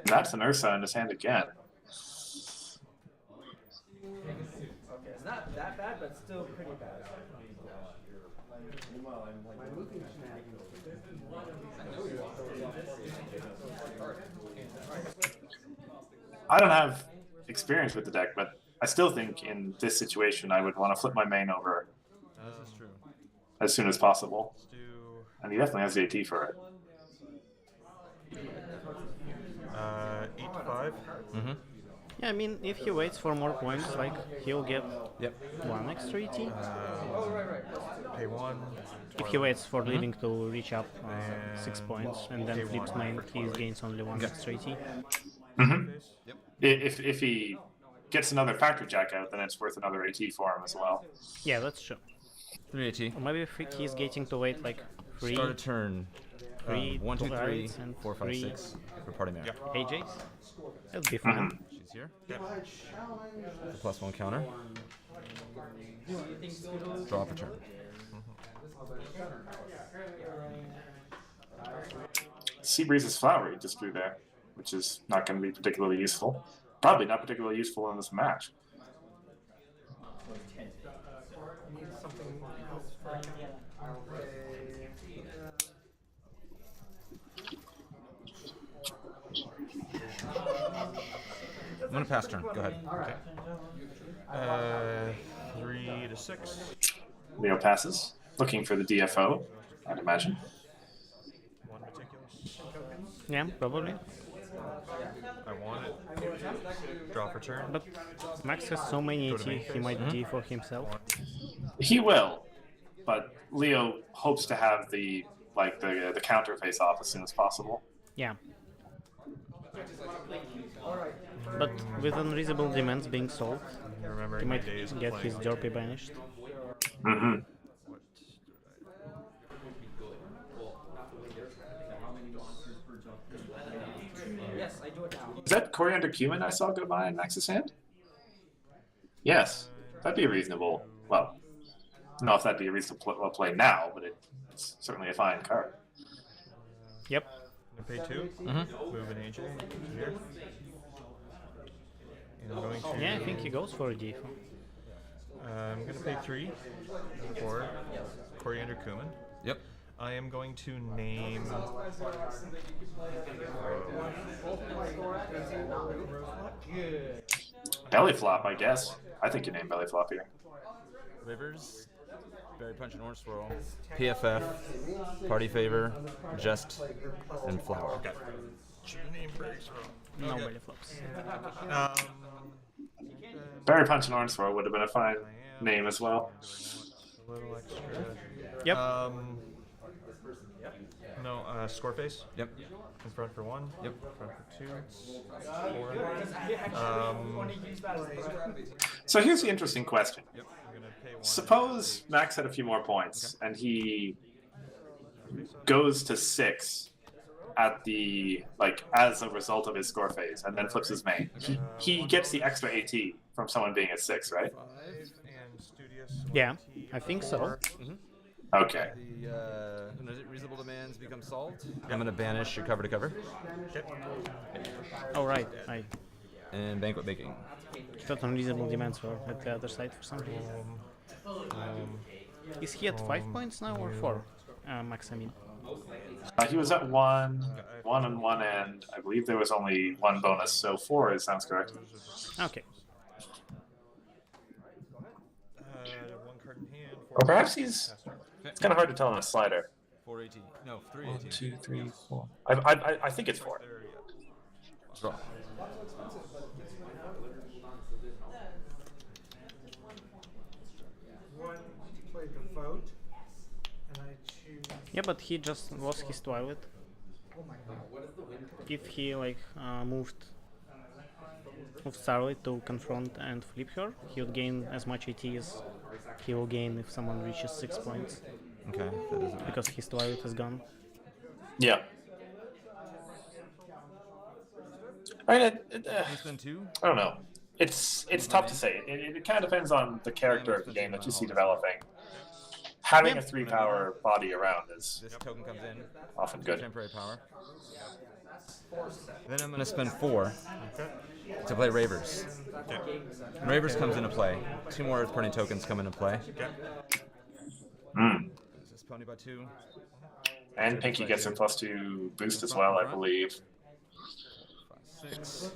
That's an Ursa in his hand again. Okay, it's not that bad, but still pretty bad. I don't have experience with the deck, but I still think in this situation I would want to flip my main over This is true. as soon as possible. Let's do And he definitely has the AT for it. 8 to 5. Mm-hmm. Yeah, I mean, if he waits for more points, like, he'll get Yep. 1 extra ET. Pay 1. If he waits for leaving to reach up 6 points and then flips main, he gains only 1 extra ET. Mm-hmm. Yep. If he gets another Factor Jack out, then it's worth another AT for him as well. Yeah, that's true. 3 AT. Or maybe if he's getting to wait like 3 Start a turn. 3 1, 2, 3, cards and 4, 5, 3 6 for party man. AJs. That'd be fun. Mhm. She's here. The +1 counter. Draw for turn. Seabreeze's Flower he just drew there, which is not going to be particularly useful. Probably not particularly useful in this match. I'm gonna pass turn. Go ahead. Okay. 3 to 6. Leo passes, looking for the DFO, I'd imagine. 1 meticulous. Yeah, probably. I want it. Draw for turn. But Max has so many Go AT, to main he phase. might D for himself. He will, but Leo hopes to have the counter face off as soon as possible. Yeah. But with unreasonable demands being solved, Remembering he my might days of get playing his Derpy banished. Mm-hmm. Yes, I do it now. Is that Coriander Cumin I saw go by in Max's hand? Yes, that'd be a reasonable. Well, I don't know if that'd be a reasonable play now, but it's certainly a fine card. Yep. I'm gonna pay 2. Move an AJ to here. And I'm going to. Yeah, I think he goes for a D. I'm gonna pay 3 for Coriander Cumin. Yep. I am going to name. Belly flop, I guess. I think you name belly flop here. Rivers, Berry Punch and Orange Swirl, PFF, Party Favor, Jest, and Flower. Okay. Should have named Berry Swirl. No Okay. belly flops. Berry Punch and Orange Swirl would have been a fine name as well. A little extra. Yep. No, Scoreface. Yep. In front for 1. Yep. In front for 2. 4. So here's the interesting question. Yep. I'm gonna pay 1. Suppose Max had a few more points and he goes to 6 at the as a result of his score phase and then flips his main. He gets the extra AT from someone being at 6, right? And Studious. Yeah, I think so. Okay. The reasonable demands become solved. I'm gonna banish your cover to cover. Oh right, And Banquet Baking. thought unreasonable demands were at the other side for some reason. Is he at 5 points now or 4? Max, I mean. He was at 1 on one end. I believe there was only 1 bonus, so 4 it sounds correct. Okay. 1 card in hand, Or perhaps he's. It's kind of hard to tell on a slider. 418. No, 1, 318. 2, 3, 4. I think it's 4. Draw. One played the vote, and I choose. Yeah, but he just lost his Twilight. Oh my god. If he like moved Starlight to confront and flip her, he would gain as much AT as he will gain if someone reaches 6 points. Okay, that doesn't. Because his Twilight is gone. Yeah. I mean, Spend 2? I don't know. It's tough to say. It kind of depends on the character of the game that you see developing. Having a 3-power body around is This token comes in. often good. Temporary power. Then I'm going to spend 4 to play Ravers. Ravers comes into play. 2 more Earth Burning tokens come into play. Mm. This pony by 2. And Pinky gets a +2 boost as well, I believe. 6.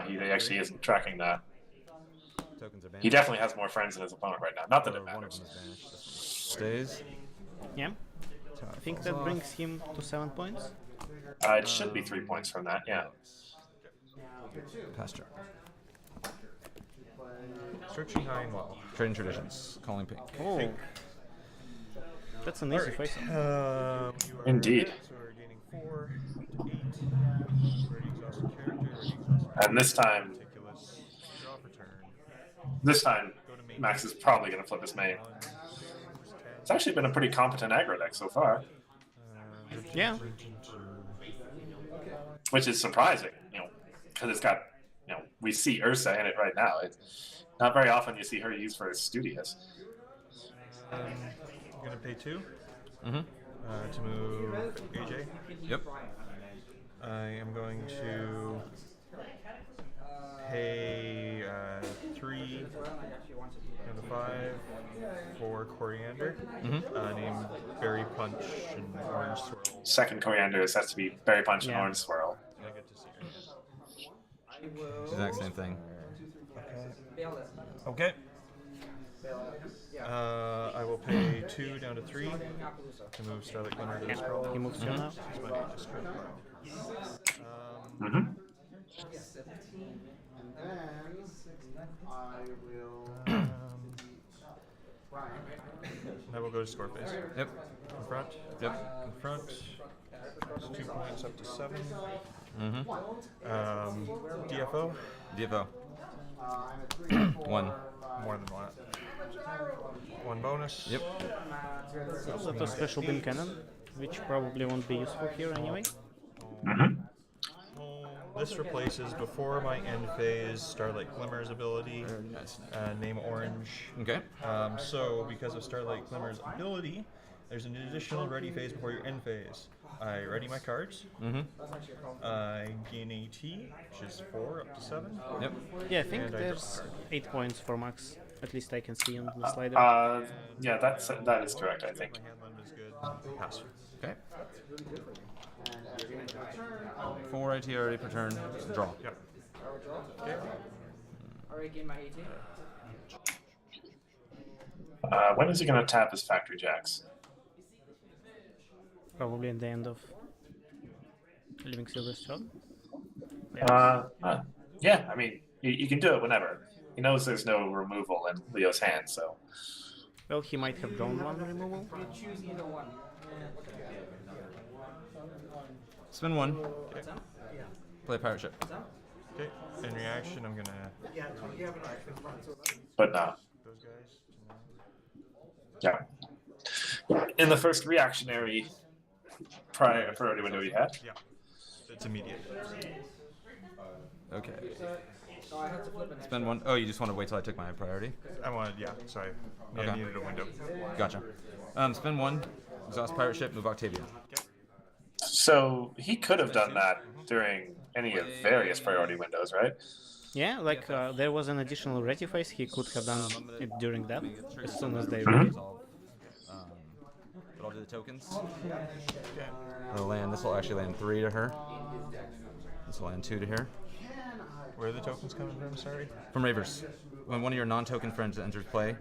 He actually isn't tracking that. Tokens are banished. He definitely has more friends than his opponent right now. Not that it One of matters. them is banished. Stays. Yeah. I think that brings him to 7 points. It should be 3 points from that, yeah. Pasture. Searching high and low. Trading traditions. Calling pink. Oh. That's an easy face. You are Indeed. So we're gaining 4 to 8. Already exhausted character. Already exhausted. And this time, Ridiculous. Draw for turn. this time, Max is probably going to flip his main. It's actually been a pretty competent aggro deck so far, Yeah. which is surprising, because it's got, we see Ursa in it right now. It's not very often you see her used for Studious. I'm gonna pay 2 Mm-hmm. to move AJ. Yep. I am going to pay 3 and a 5 for Coriander. Named Berry Punch and Orange Swirl. Second Coriander is has to be Berry Punch and Yeah. Orange Swirl. I get to see her. Exact same thing. Okay. I will pay 2 down to 3 to move Starlight Glimmer to the scroll. He moves 2 now. This might be just straight up. Mm-hmm. And then I will. Ryan. I will go to score phase. Yep. Confront. Yep. Confront. That's 2 points up to 7. Mm-hmm. DFO. DFO. I'm at 3, 4, 1. More than one. 1 bonus. Yep. Also, special beam cannon, which probably won't be useful here anyway. Mm-hmm. This replaces before my end phase Starlight Glimmer's ability. Name Orange. Okay. So because of Starlight Glimmer's ability, there's an additional ready phase before your end phase. I ready my cards. Mm-hmm. I gain AT, which is 4 up to 7. Yep. Yeah, I think And I draw a there's card. 8 points for Max. At least I can see on the slider. Yeah, that is correct, I think. My hand limit is good. Pass. Okay. 4 IT already per turn. Draw. Yep. Okay. Already gained my 18. When is he going to tap his Factory Jacks? Probably at the end of Living Silver's turn. Yeah, I mean, you can do it whenever. He knows there's no removal in Leo's hand, so. Well, he might have drawn 1 removal. You choose either one. Spend 1. Play Pirate Ship. Okay. In reaction, I'm gonna Yeah, you have an action front, so But no. those guys. Yeah. In the first reactionary priority window we had. Yeah. It's immediate. Okay. So I had to flip it. Spend 1. Oh, you just want to wait till I took my priority? I wanted, yeah, sorry. Yeah, Okay. I needed a window. Gotcha. Spend 1. Exhaust Pirate Ship. Move Octavia. So he could have done that during any of various priority windows, right? Yeah, like there was an additional ready phase. He could have done it during that, as soon as they Mhm. ready. But I'll do the tokens. I'll land. This will actually land 3 to her. This will land 2 to her. Where are the tokens coming from, sorry? From Ravers. When one of your non-token friends enters play,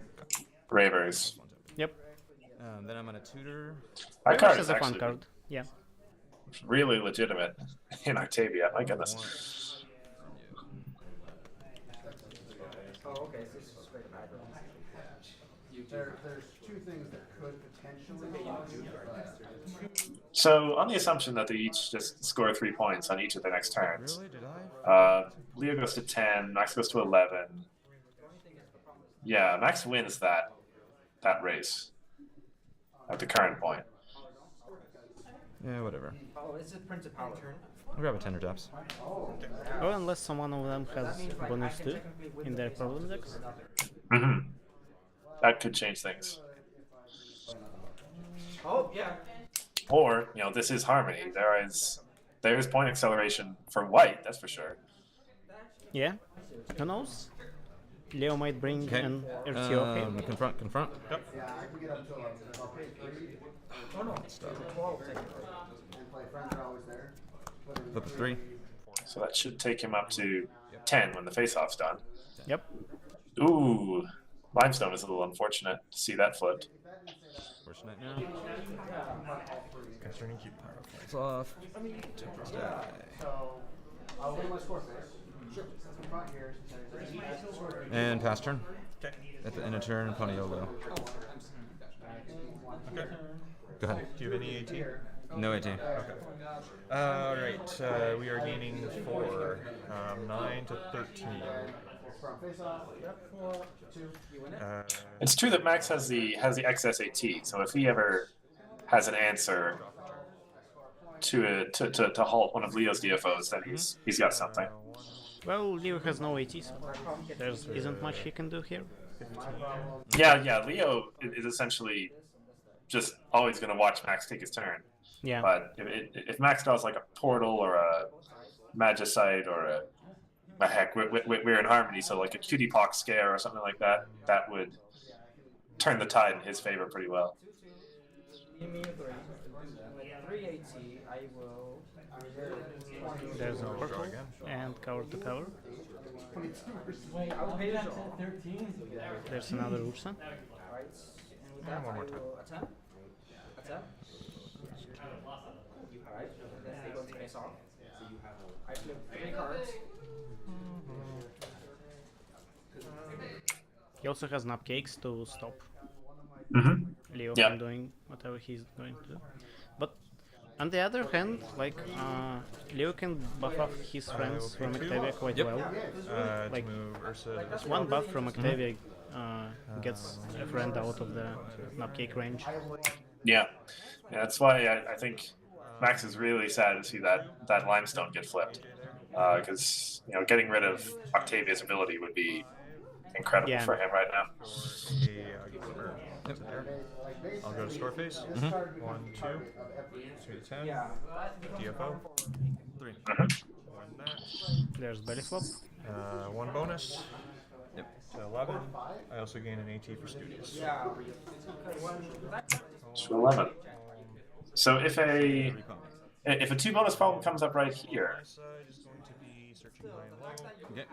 Ravers. Yep. Then I'm gonna tutor. That Ravers card is is a fun actually card. Yeah. really legitimate in Octavia. My goodness. Oh, okay, so it's straight up aggro. There's two things that could potentially So, on the assumption that they each just score 3 points on each of their next turns, Really? Did I? Leo goes to 10, Max goes to 11. Yeah, Max wins that race at the current point. Yeah, whatever. Oh, it's a Prince of Power. I'll grab a Tender Taps. Oh, unless someone of them has bonus 2 in their problem decks. Mm-hmm. That could change things. Oh, yeah. Or, this is Harmony. There is point acceleration for white, that's for sure. Yeah. Who knows? Leo might bring an RTO here. Confront. Yep. Yeah, I can get up to I'll pay 3. Oh no, 12 technically. And play friends are always there. Flip a 3. So that should take him up to 10 when the face-off's done. Yep. Ooh, Limestone is a little unfortunate to see that flipped. Fortunate now. Concerning keep. It's off. Tokens die. So I'll win my score first. Sure. Since I'm front here, And pass turn. Okay. At the end of turn, Pony Yogo. Okay. Go ahead. Do you have any AT? No AT. Okay. Alright, we are gaining 4. 9 to 13. It's true that Max has the excess AT, so if he ever has an answer to halt one of Leo's DFOs, then he's got something. Well, Leo has no AT, so there isn't much he can do here. Yeah, Leo is essentially just always going to watch Max take his turn. Yeah. But if Max draws like a Portal or a Magicite or heck, we're in Harmony, so like a Cutie Pox Scare or something like that, that would turn the tide in his favor pretty well. Give me 3. With 3 AT, I will. There's a purple and cover to cover. Wait, I will pay that to 13. There's another Ursa. Alright, and with that, one more I time. will attempt. Alright, then they go to face off. I flip 3 cards. He also has Nupcakes to stop Leo Yeah. from doing whatever he's going to do. But on the other hand, like Leo can buff off his friends from Octavia quite well. Like To move Ursa this one buff from Octavia gets a friend out of the Nupcake range. Yeah, that's why I think Max is really sad to see that Limestone get flipped, because getting rid of Octavia's ability would be incredible for him right now. I'll go to store face. 1, 2, 2 to 10. DFO. 3. One that. There's belly flop. 1 bonus. Yep. To 11. I also gain an AT for studios. Yeah. To 11. So if a 2 bonus problem comes up right here, Okay.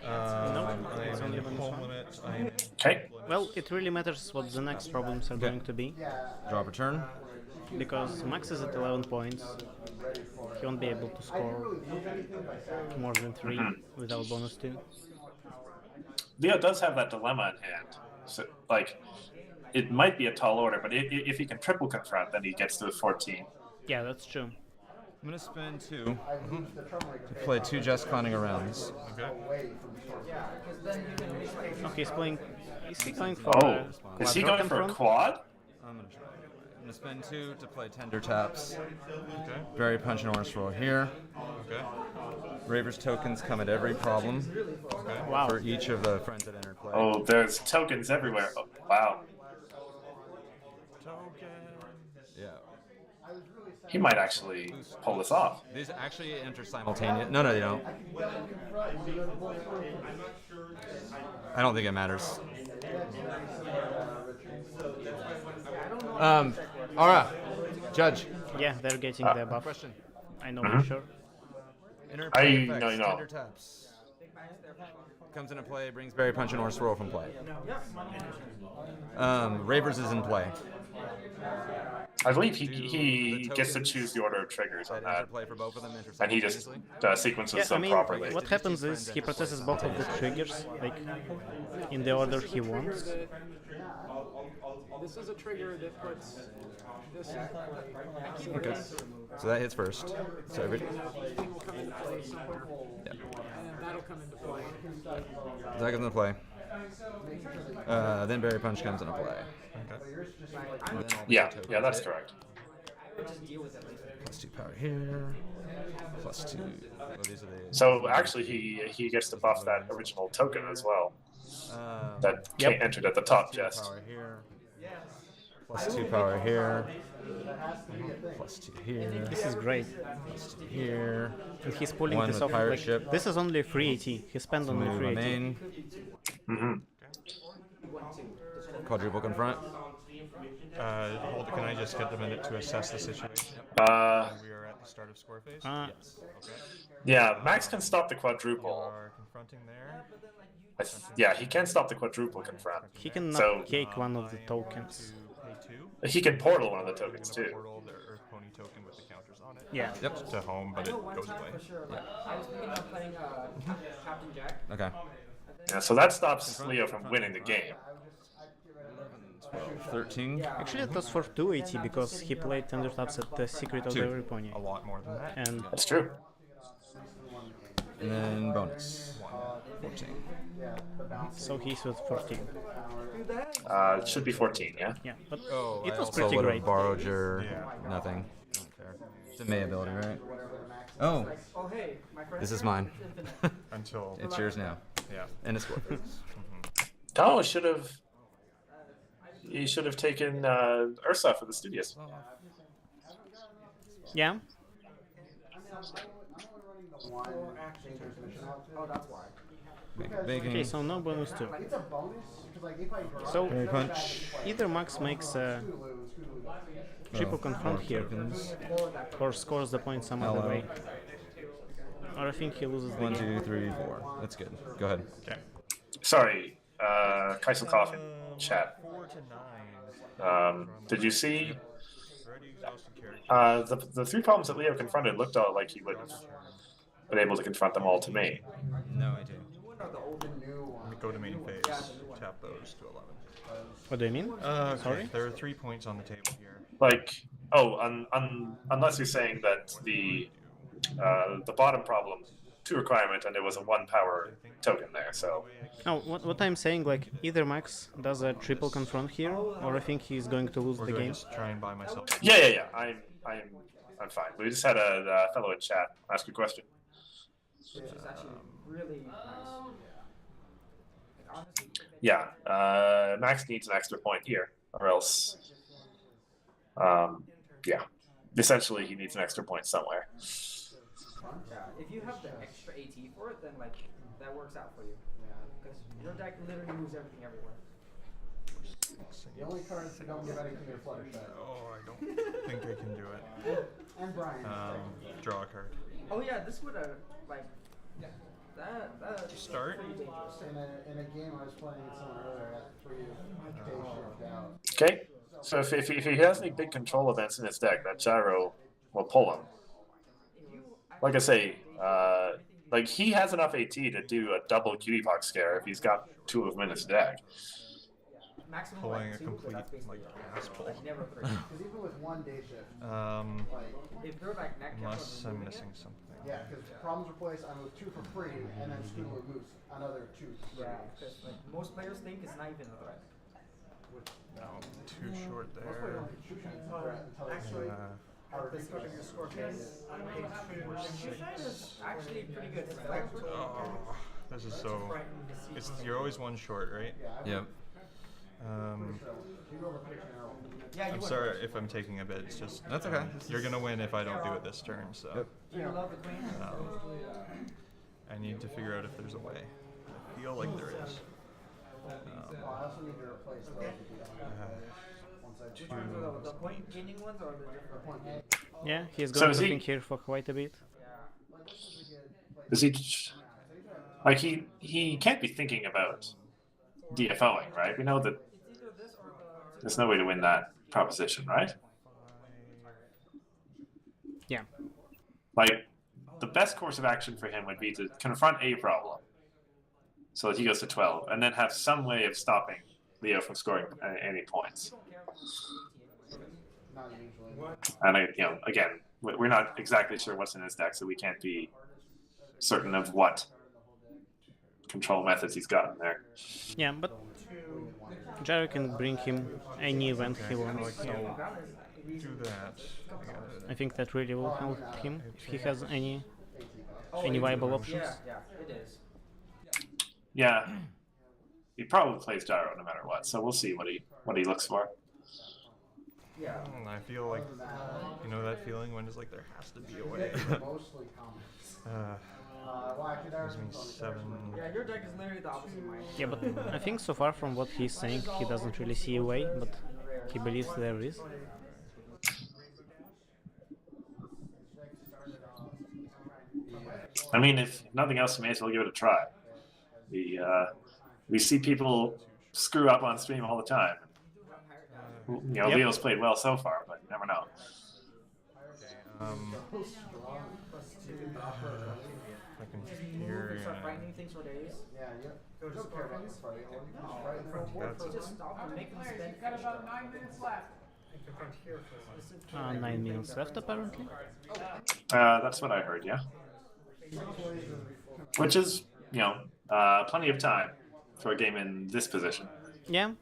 I'm in home limit. okay. Well, it really matters what the next problems are going to be, Drop a turn. because Max is at 11 points. He won't be able to score more than 3 without bonus 2. Leo does have that dilemma in hand. So, it might be a tall order, but if he can triple confront, then he gets to 14. Yeah, that's true. I'm gonna spend 2 to play 2 Just Clowning Arounds. Okay, he's playing. Is he going for? Oh, is he going for a quad? I'm gonna spend 2 to play Tender Taps. Okay. Very Punch and Orange roll here. Okay. Raver's tokens come at every problem Wow. for each of the friends that entered play. Oh, there's tokens everywhere. Oh, wow. Yeah. He might actually pull this off. These actually enter simultaneous. No, they don't. I don't think it matters. Alright. Judge. Yeah, they're getting their buff. Question. I know for sure. Enter I play know, effects, you know. Tender Taps. Comes into play, brings Berry Punch and or Swirl from play. Ravers is in play. I believe he gets to choose the order of triggers on that, Play for both of them and he just sequences them properly. What happens is he processes both of the triggers, like in the order he wants. This is a trigger that puts this in play. Okay. So that hits first. So every. Will come into play somewhere. Yeah. And that'll come into play. That comes into play. Then Berry Punch comes into play. Okay. Yeah, that's correct. Plus 2 power here. Plus 2. Oh, these are the. So actually, he gets to buff that original token as well. That entered at the top chest. Power here. Plus 2 power here. Plus 2 here. This is great. Plus 2 here. And he's pulling One this with off. pirate Like, ship. this is only free AT. He spent only Move free AT. main. Quadruple confront. Hold it. Can I just get the minute to assess the situation? We are at the start of score phase. Yes. Okay. Yeah, Max can stop the quadruple. Are confronting there. Yeah, he can stop the quadruple confront. He can So not cake one of the tokens. he can portal one of the tokens too. Portal the Earth Pony token with the counters on it. Yeah. Yep. To home, but it goes away. I was thinking of playing Captain Jack. Okay. Yeah, so that stops Leo from winning the game. 13. Actually, it was for 2 AT because he played Tender Taps at the Secret of 2. Every Pony. A lot more than that. And That's true. And then bonus. 14. so he's with 14. It should be 14, yeah? Yeah, but Oh, it I was also pretty would have great. borrowed your nothing. I don't care. It's a May ability, right? Oh, Oh, hey, my friend. this is mine. Until It's yours now. yeah. And it's worth it. Oh, he should have taken Ursa for the studios. Yeah. Oh, that's why. Okay, so no bonus 2. It's a bonus because like if I draw So Berry Punch. either Max makes a triple confront here, or scores the point some other way, or I think he loses the 1, game. 2, 3, 4. That's good. Go ahead. Okay. Sorry, Kaisel Coffin chat. 4 to 9. Did you see Already exhausted characters. the 3 problems that Leo confronted looked all like he would have been able to confront them all to me. No, I do. Go to main phase. Tap those to 11. What do you mean? Okay. Sorry? There are 3 points on the table here. Like, unless you're saying that the bottom problem 2 requirement and it was a 1 power token there, so. No, what I'm saying, like either Max does a triple confront here, or I think he's going to lose Or the do I game. just try and buy myself? Yeah. I'm fine. We just had a fellow in chat ask a question. Which is actually really nice. Yeah, Max needs an extra point here, or else, yeah, essentially he needs an extra point somewhere. Yeah, if you have the extra AT for it, then like that works out for you. Because your deck literally moves everything everywhere. the only cards that don't give anything are Fluttershy. Oh, I don't think I can do it. And Brian. Draw a card. Oh yeah, this would like that Start? pretty dangerous. In a game I was playing with someone earlier at 3 of out. Okay, so if he has any big control events in his deck, that gyro will pull him. Like I say, like he has enough AT to do a double cutie box scare if he's got 2 of them in his deck. Maximum Pulling like a 2, complete but that's like basically ass pull. like never free. Because even with 1 day shift, If they're like neck Unless I'm missing something. yeah, because problems replace, I move 2 for free, and then Scootaloo moves another 2 for free. Yeah, because like most players think it's not even a threat. No, too short Most players there. don't think shoot is a threat until they see how This ridiculous is your score it case. is. Is actually pretty good. Oh, this is so. You're always 1 short, right? Yep. Yeah, you I'm would. sorry if I'm taking a bit. It's just That's okay. You're gonna win if I don't do it this turn. So Do you love the queen? I need to figure out if there's a way. I feel like there is. I also need to replace those if you don't have those. Which ones are the point gaining ones or the different point gaining? Yeah, he's So going is to he- think here for quite a bit. Is he? Like he can't be thinking about DFOing, right? We know that there's no way to win that proposition, right? Yeah. Like, the best course of action for him would be to confront a problem so that he goes to 12, and then have some way of stopping Leo from scoring any points. And, again, we're not exactly sure what's in his deck, so we can't be certain of what control methods he's got in there. Yeah, but Gyro can bring him any event he wants, so Do that. I think that really will help him if he has any viable options. Yeah, it is. Yeah, he probably plays Gyro no matter what, so we'll see what he looks for. Yeah. I feel like, you know that feeling when it's like there has to be a way. Gives me 7. Yeah, your deck is literally the opposite of mine. Yeah, but I think so far from what he's saying, he doesn't really see a way, but he believes there is. I mean, if nothing else, we may as well give it a try. We see people screw up on stream all the time. Yep. Leo's played well so far, but you never know. I can hear. Start frightening things for days. Yeah, yep. Go just care about this fighting. Just stop and make them spend. Got about 9 minutes left. 9 minutes left, apparently. That's what I heard, yeah. Which is, plenty of time for a game in this position. Yeah,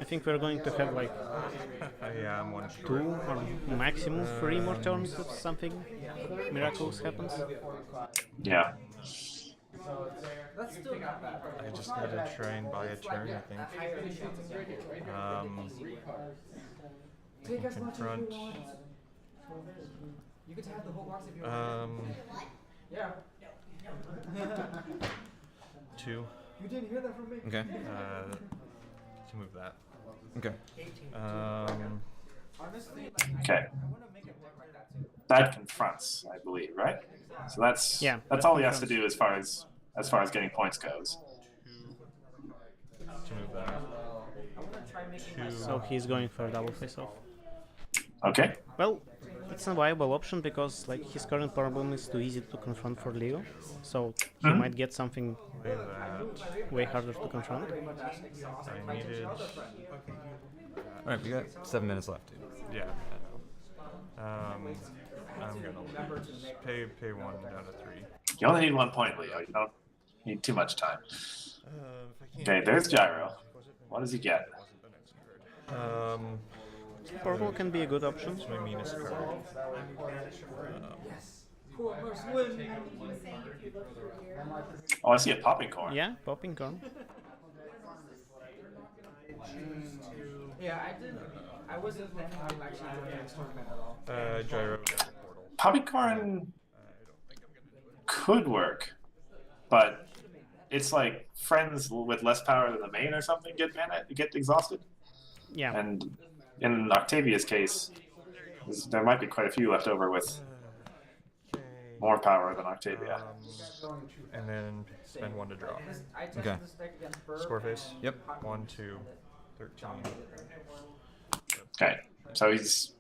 I think we're going to have like Yeah, I'm 1 short. 2 or maximum 3 more turns if something miraculous happens. Yeah. That's still not bad. I just need to try and buy a turn, I think. Take as much as Confront. you want. You could have the whole box if you want. Yeah. 2. You didn't hear that from me. Okay. To move that. Okay. Honestly, Okay. I want to make a deck like that too. That confronts, I believe, right? So that's that all he has to confronts. do as far as getting points goes. To move that. I want to try making So he's going for a double face-off. Okay. Well, it's a viable option because like his current problem is too easy to confront for Leo, so he might get something Play that. way harder to confront. I needed. Alright, we got 7 minutes left. Yeah. I'm gonna pay 1 down to 3. You only need 1 point, Leo. You don't need too much time. If I can't Okay, there's Gyro. What does he get? Purple can be a good option. It's my meanest card. Oh, I see a popping corn. Yeah, popping corn. Yeah, I wasn't planning on actually doing the next tournament at all. Gyro portal. Popping corn could work, but it's like friends with less power than the main or something get exhausted. Yeah. And in Octavia's case, there might be quite a few left over with more power than Octavia. And then spend 1 to draw. I tested Okay. this deck against Burr. Score face? Yep. 1, 2, 13. Okay, so he's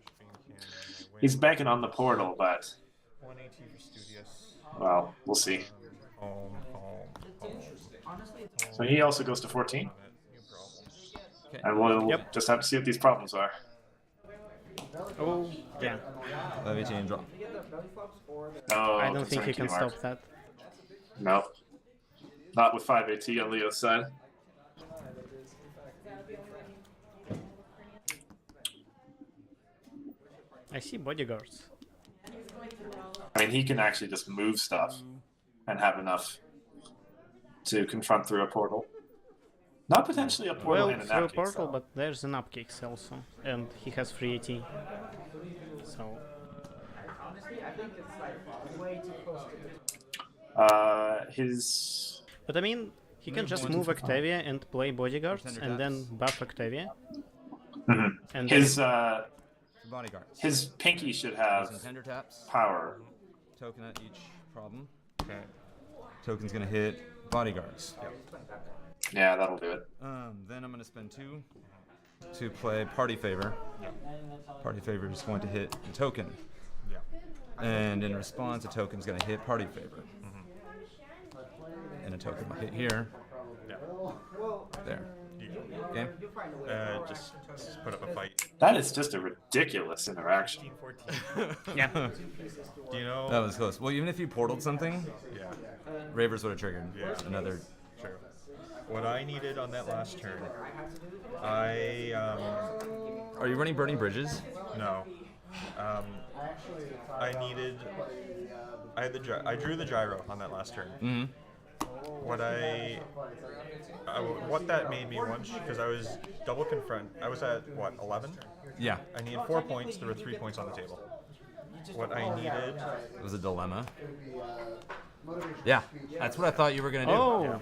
banking on the portal, but 1 AT for Studious. well, we'll see. Home. So he also goes to 14, Okay. and we'll Yep. just have to see what these problems are. Oh, yeah. Levity and draw. No, I don't think concern he can key mark. stop that. No, not with 5 AT on Leo's side. I see bodyguards. I mean, he can actually just move stuff and have enough to confront through a portal. Not potentially a portal Well, in an through a upkick, portal, so. but there's an upkicks also, and he has free AT. So Honestly, I think it's like way too close to His but I mean, he can just move Octavia and play bodyguards, and then buff Octavia. And his Bodyguards. his pinky should have Some tender taps. power. Token at each problem. Okay. Token's gonna hit bodyguards. Yeah, that'll do it. Then I'm going to spend 2 to play Party Favor. Party Favor is going to hit a token. And in response, a token's going to hit Party Favor. And a token will hit here. There. Game? Just put up a fight. That is just a ridiculous interaction. 14. Yeah. Do you know? That was close. Well, even if you portaled something, Yeah. Ravers would have triggered another. True. What I needed on that last turn, I Are you running Burning Bridges? no. I needed. I had I drew the gyro on that last turn. Mm-hmm. What that made me once, because I was double confront. I was at what 11? Yeah. I needed 4 points. There were 3 points on the table. What I needed. It was a dilemma. Yeah, that's what I thought you were gonna do. Oh,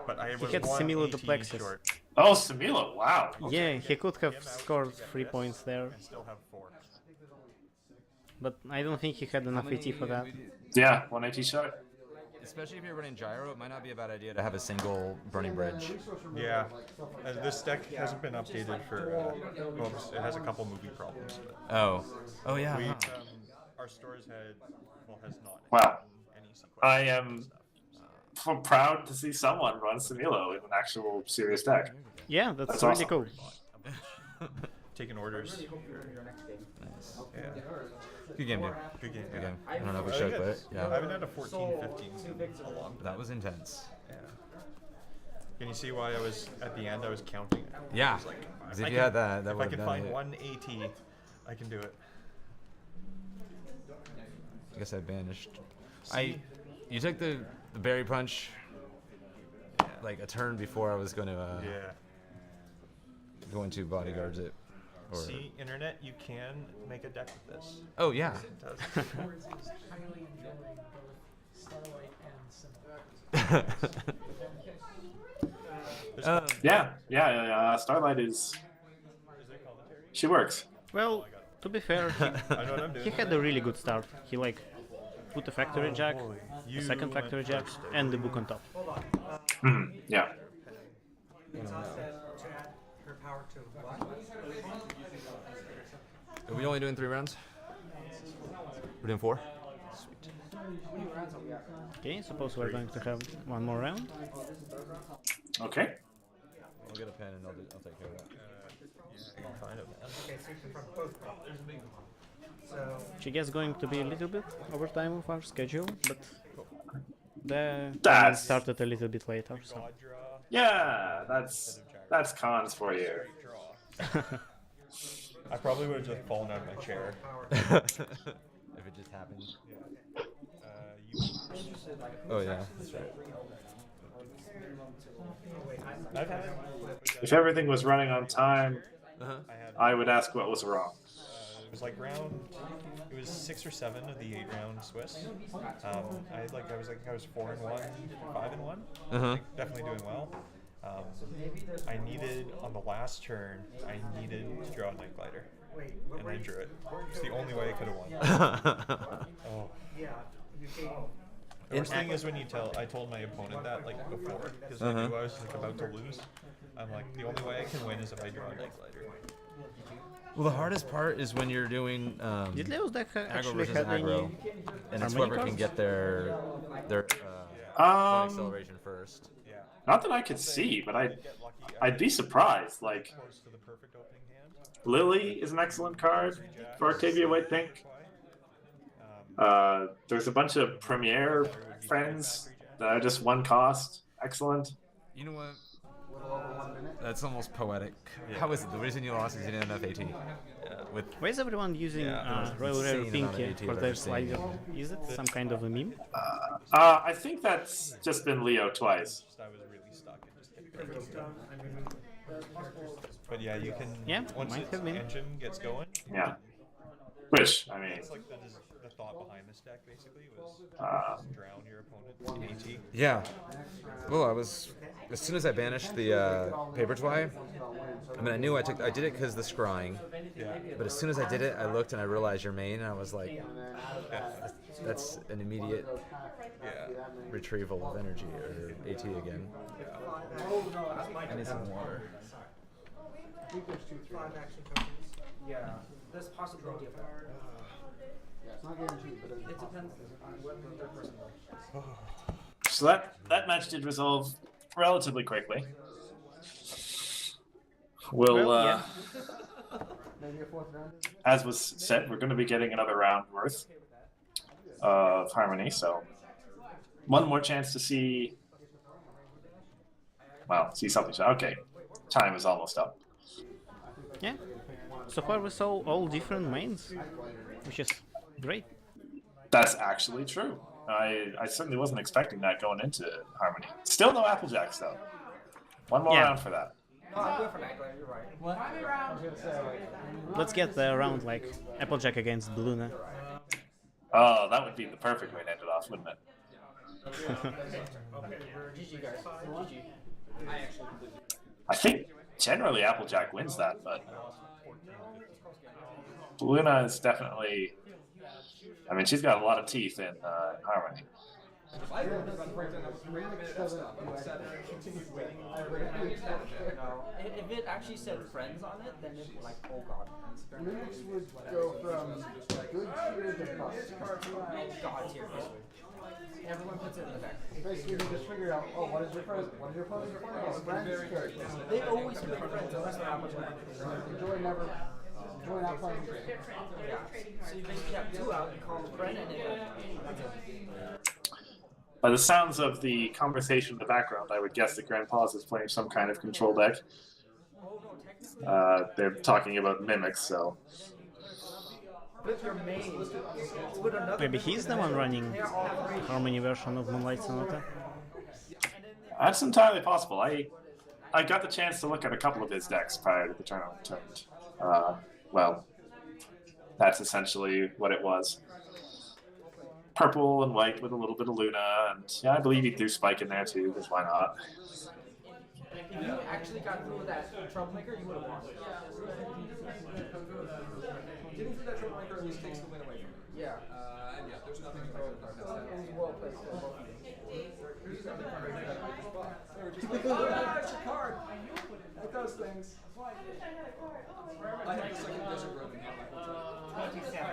But I he was had one similar AT to Plexus. short. Oh, Samilo, wow. Yeah, he could have scored 3 points there, And still have 4. but I don't think he had enough AT for that. Yeah, 180 shot. Especially if you're running gyro, it might not be a bad idea to have a single Burning Bridge. Yeah, this deck hasn't been updated for. Well, it has a couple movie problems. But Oh yeah. we, huh. our stores has not. Wow. Any sequence I am proud to see someone run Samilo in an actual serious deck. Yeah, that's That's really awesome. cool. Taking orders. Nice. Yeah. Good game, dude. Good game. Good Yeah. game. I don't know if we I should, think but it's- I yeah. haven't had a 14, 15 in a long time. That was intense. Yeah. Can you see why I was at the end? I was counting it. Yeah. I was like, 'Cause if you had that if I would've can done find it. one AT, I can do it. I guess I banished. You took the berry punch like a turn before I was going to going to bodyguards it. Or See, internet, you can make a deck with this. oh yeah. It does. Yeah. Starlight is. She works. Well, to be fair, I know what I'm doing. he had a really good start. He like put a factory jack, a second factory jack, and the book on top. Yeah. Are we only doing 3 rounds? We're doing 4? Okay, suppose we're going to have one more round. Okay. I'll get a pen and I'll take care of that. I'll find it, man. She gets going to be a little bit over time of our schedule, but the That's- started a little bit later. So God draw. Yeah, that's cons for you. I probably would have just fallen out of my chair. If it just happened. Oh yeah, that's right. I've had. If everything was running on time, I had. I would ask what was wrong. It was like it was 6 or 7 of the 8-round Swiss. I was 4-1, 5-1. Definitely doing well. I needed on the last turn. I needed to draw a Night Glider, and I drew it. It's the only way I could have won. Oh. The worst thing is when I told my opponent that like before, because I knew I was like about to lose. I'm like, the only way I can win is if I draw a Night Glider. Well, the hardest part is when you're doing did Leo's deck aggro actually versus have aggro, any and it's harmony whoever can cards? get their acceleration first. Yeah. Not that I could see, but I'd be surprised. Like, Close to the perfect opening hand. Lily is an excellent card for Octavia White Pink. There's a bunch of Premiere friends that are just 1 cost. Excellent. You know what? That's almost poetic. How is it? The reason you lost is you didn't have enough AT. With Why is everyone using Royal Rare insane Pink amount of AT for I've their ever seen. slider? Is it some kind of a meme? I think that's just been Leo twice. I was really stuck and just kept going. But yeah, you can. Yeah, once might its have been. engine gets going. Yeah. Which, I mean, It's like the the thought behind this deck basically was Um, drown your opponent in AT. Yeah. Well, I was as soon as I banished the paper twy. I mean, I knew I did it because the scrying. Yeah. But as soon as I did it, I looked and I realized your main, and I was like, that's an immediate retrieval of energy or AT again. I need some water. I think there's 5 action tokens. Yeah, there's possibility of that. Yeah, it's not guaranteed, but It depends on what the third person likes. So that match did resolve relatively quickly. We'll, maybe a 4th round. as was said, we're going to be getting another round worth of Harmony, so one more chance to see, well, see something. Okay, time is almost up. Yeah. So far we saw all different mains, which is great. That's actually true. I certainly wasn't expecting that going into Harmony. Still no Applejacks, though. One more round for that. No, I'm good for that, Glenn. You're right. What? I was going to say, Let's get the round like Applejack against Luna. Oh, that would be the perfect way to end it off, wouldn't it? GG, guys. GG. I think generally Applejack wins that, but Luna is definitely. I mean, she's got a lot of teeth in Harmony. If it actually said friends on it, then it'd be like, oh god. Linux would go from good tier to bust. God tier, basically. Everyone puts it in the deck. Basically, you just figure out, oh, what is your opponent? What is your opponent's friends? They always pick friends unless they're Applejack. Enjoy never. Enjoy not playing. Yeah. So you basically have 2 out, you call them friend, and that's it. By the sounds of the conversation in the background, I would guess that Grandpa's is playing some kind of control deck. They're talking about mimics, so. Maybe he's the one running Harmony version of Moonlight Sonata. That's entirely possible. I got the chance to look at a couple of his decks prior to the tournament, and well, that's essentially what it was. Purple and white with a little bit of Luna, and yeah, I believe he threw Spike in there too, because why not? If you actually got through with that troublemaker, you would have won. Getting through that troublemaker at least takes the win away from it. Yeah. And yeah, there's nothing about the card that's Well played. That's your card. Like those things. I had the second desert road in my 27.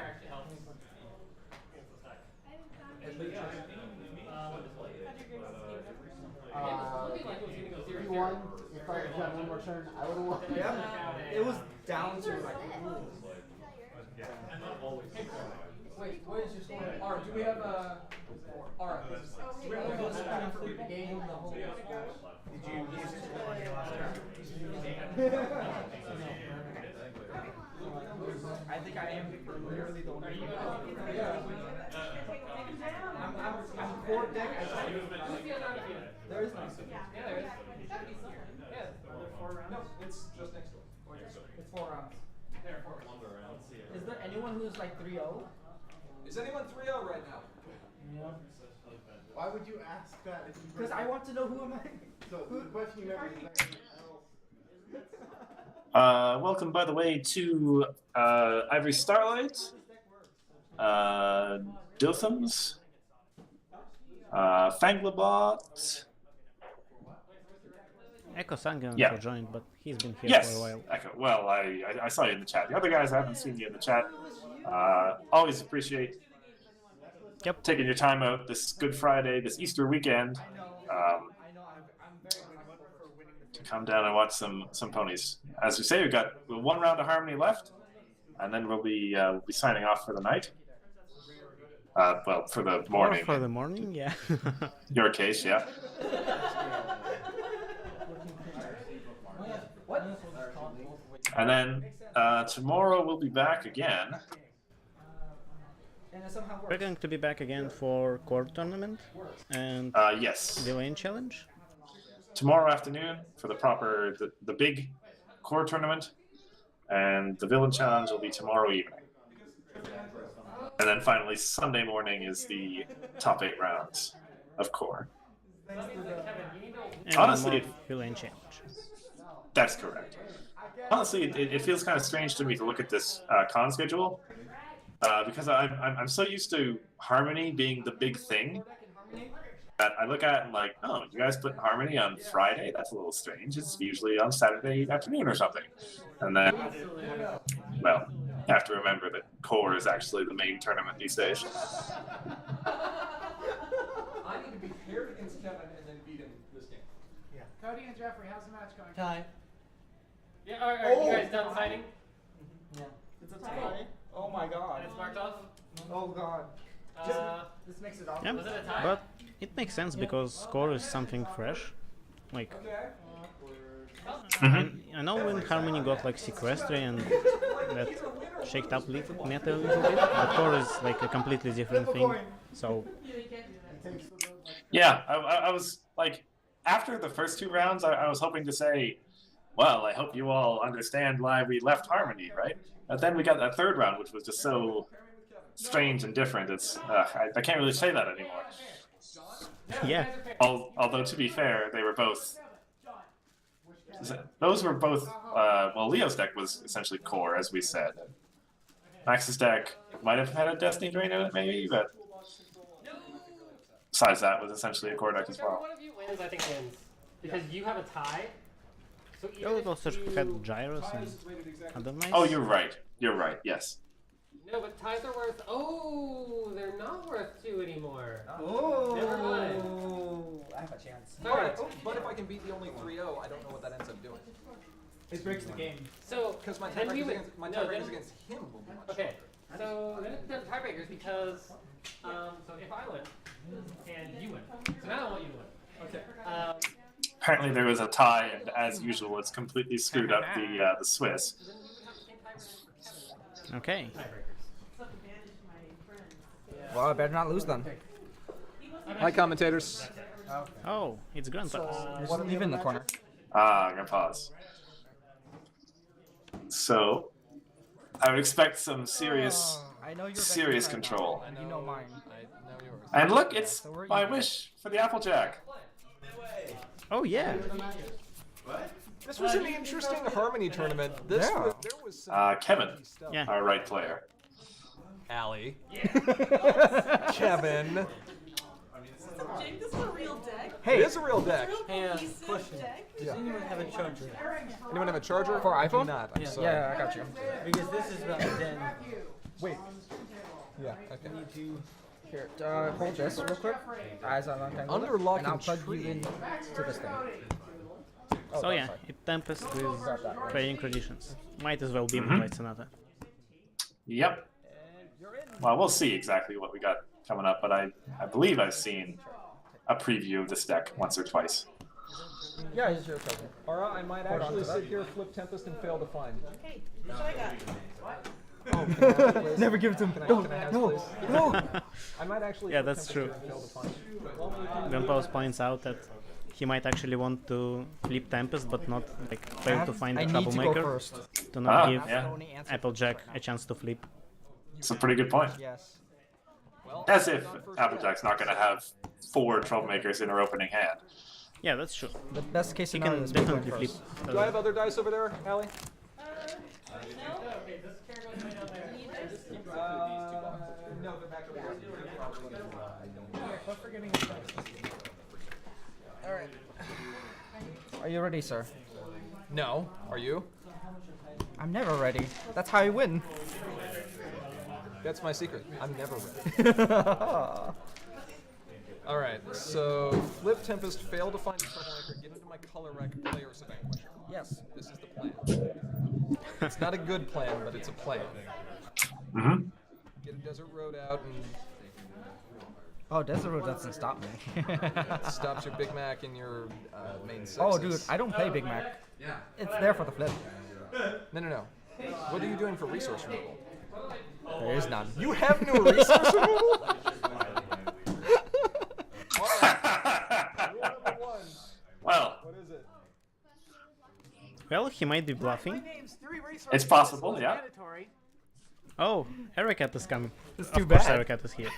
If you won, if I had done one more turn, I would have won. Yeah. It was down to like. Wait, what is your score? Alright, do we have a... Alright, do we have a host for the game? The whole... Did you use it on your last I think I am literally the only I'm core deck. There is none. Yeah, there is. Yeah, 4 rounds. No, it's just next to it. It's 4 rounds. There, 4 rounds. Is there anyone who's like 3-0? Is anyone 3-0 right now? No. Why would you ask that? Because I want to know who am I. So, the question you never Welcome, by the way, to Ivory Starlight, Dothams, Fanglebot. Echo Sangan Yeah. joined, but he's been here for a while. Echo. Well, I saw you in the chat. The other guys, I haven't seen you in the chat. Always appreciate taking your time out this Good Friday, this Easter weekend, to come down and watch some ponies. As we say, we've got 1 round of Harmony left, and then we'll be signing off for the night. Well, for the morning. Or for the morning, yeah. Your case, yeah. And then tomorrow we'll be back again. We're going to be back again for core tournament and yes, the lane challenge. Tomorrow afternoon for the big core tournament, and the villain challenge will be tomorrow evening. And then finally, Sunday morning is the top 8 rounds of core. And Honestly, more villain challenge. that's correct. Honestly, it feels kind of strange to me to look at this con schedule because I'm so used to Harmony being the big thing that I look at and like, oh, you guys put Harmony on Friday? That's a little strange. It's usually on Saturday afternoon or something. And then, well, you have to remember that core is actually the main tournament these days. I need to be paired against Kevin and then beat him this game. Yeah. Cody and Jeffrey, how's the match going? Tie. Yeah, are you guys done signing? Yeah. It's a tie. Oh my god. And it's marked off? Oh god. This makes it awkward. Yeah, Was it a tie? but it makes sense because core is something fresh. Like, I know when Harmony got like Sequestry and that shaked up meta a little bit, but core is like a completely different thing. So Yeah, I was like, after the first 2 rounds, I was hoping to say, well, I hope you all understand why we left Harmony, right? But then we got that 3rd round, which was just so strange and different. It's I can't really say that anymore. yeah, Although to be fair, they were both. Those were both. Well, Leo's deck was essentially core, as we said. Max's deck might have had a Destiny Drain in it, maybe, but besides that, was essentially a core deck as well. One of you wins, I think wins because you have a tie. So you would also had Gyros and other nice. Oh, you're right. You're right. Yes. No, but ties are worth. Oh, they're not worth 2 anymore. Oh. Never mind. I have a chance. Alright. But if I can beat the only 3-0, I don't know what that ends up doing. It breaks the game. So Because my then we tiebreakers win. against, my No, tiebreakers then- against him will be much. Okay. So then it's the tiebreakers because so if I win and you win, so now I want you to win. Okay. Apparently there was a tie, and as usual, it's completely screwed up the Swiss. Okay. Well, I better not lose then. Hi, commentators. Oh, it's Grandpa's. There's an even in the corner. Ah, I'm gonna pause. So, I would expect some serious, I know your serious control. You know mine. I know yours. And look, it's my wish for the Applejack. Oh yeah. This was an interesting Harmony tournament. This Yeah. was, there was some Kevin, stuff. Yeah. our right player. Allie. Kevin. Jake, this is a real deck. Hey, it is a real deck. Hey, question. Yeah. Anyone have a charger? Anyone have a charger? For iPhone? Do not. I'm sorry. Yeah, I got you. Because this is about then. Wait. Yeah. Okay. Need to. Here, hold this real quick. Eyes on untangle. Under lock and I'll and plug you tree. in to this thing. Oh, So that's yeah, fine. it Tempest with Grab that one. trading conditions. Might as well be Moonlight Sonata. Yep. Well, we'll see exactly what we got coming up, but I believe I've seen a preview of this deck once or twice. Yeah, he's your cousin. Alright, I might Hold on actually to that. sit here, flip Tempest, and fail to find. Okay, that's what I got. Oh, can I have it, please? Never give it to him. Can I, No, can I have no, it, please? no. I might actually Yeah, flip that's Tempest true. here and fail to find. Grandpa's points out that he might actually want to flip Tempest, but not like fail to find I the need to go troublemaker first. to not Ah, give yeah. Applejack a chance to flip. It's a pretty good point. Yes. As if Applejack's not going to have 4 troublemakers in her opening hand. Yeah, that's true. The best case He scenario can is me going definitely flip. first. Do I have other dice over there, Allie? Okay, this chair goes way down there. No, they're back over Alright. Are you ready, sir? No. Are you? I'm never ready. That's how I win. That's my secret. I'm never ready. Alright, so flip Tempest, fail to find a troublemaker, get into my color rec, play Ursa Vanquisher. Yes. This is the plan. It's not a good plan, but it's a plan. Mm-hmm. Get a Desert Road out and Oh, Desert Road doesn't stop me. it stops your Big Mac in your main sixes. Oh, dude, I don't play Big Mac. Yeah. It's there for the flip. No. What are you doing for resource removal? There is none. You have no resource removal? Well, What is it? Well, he might be bluffing. it's possible, yeah. Oh, Ericat is coming. It's Of too course bad. Ericat is here.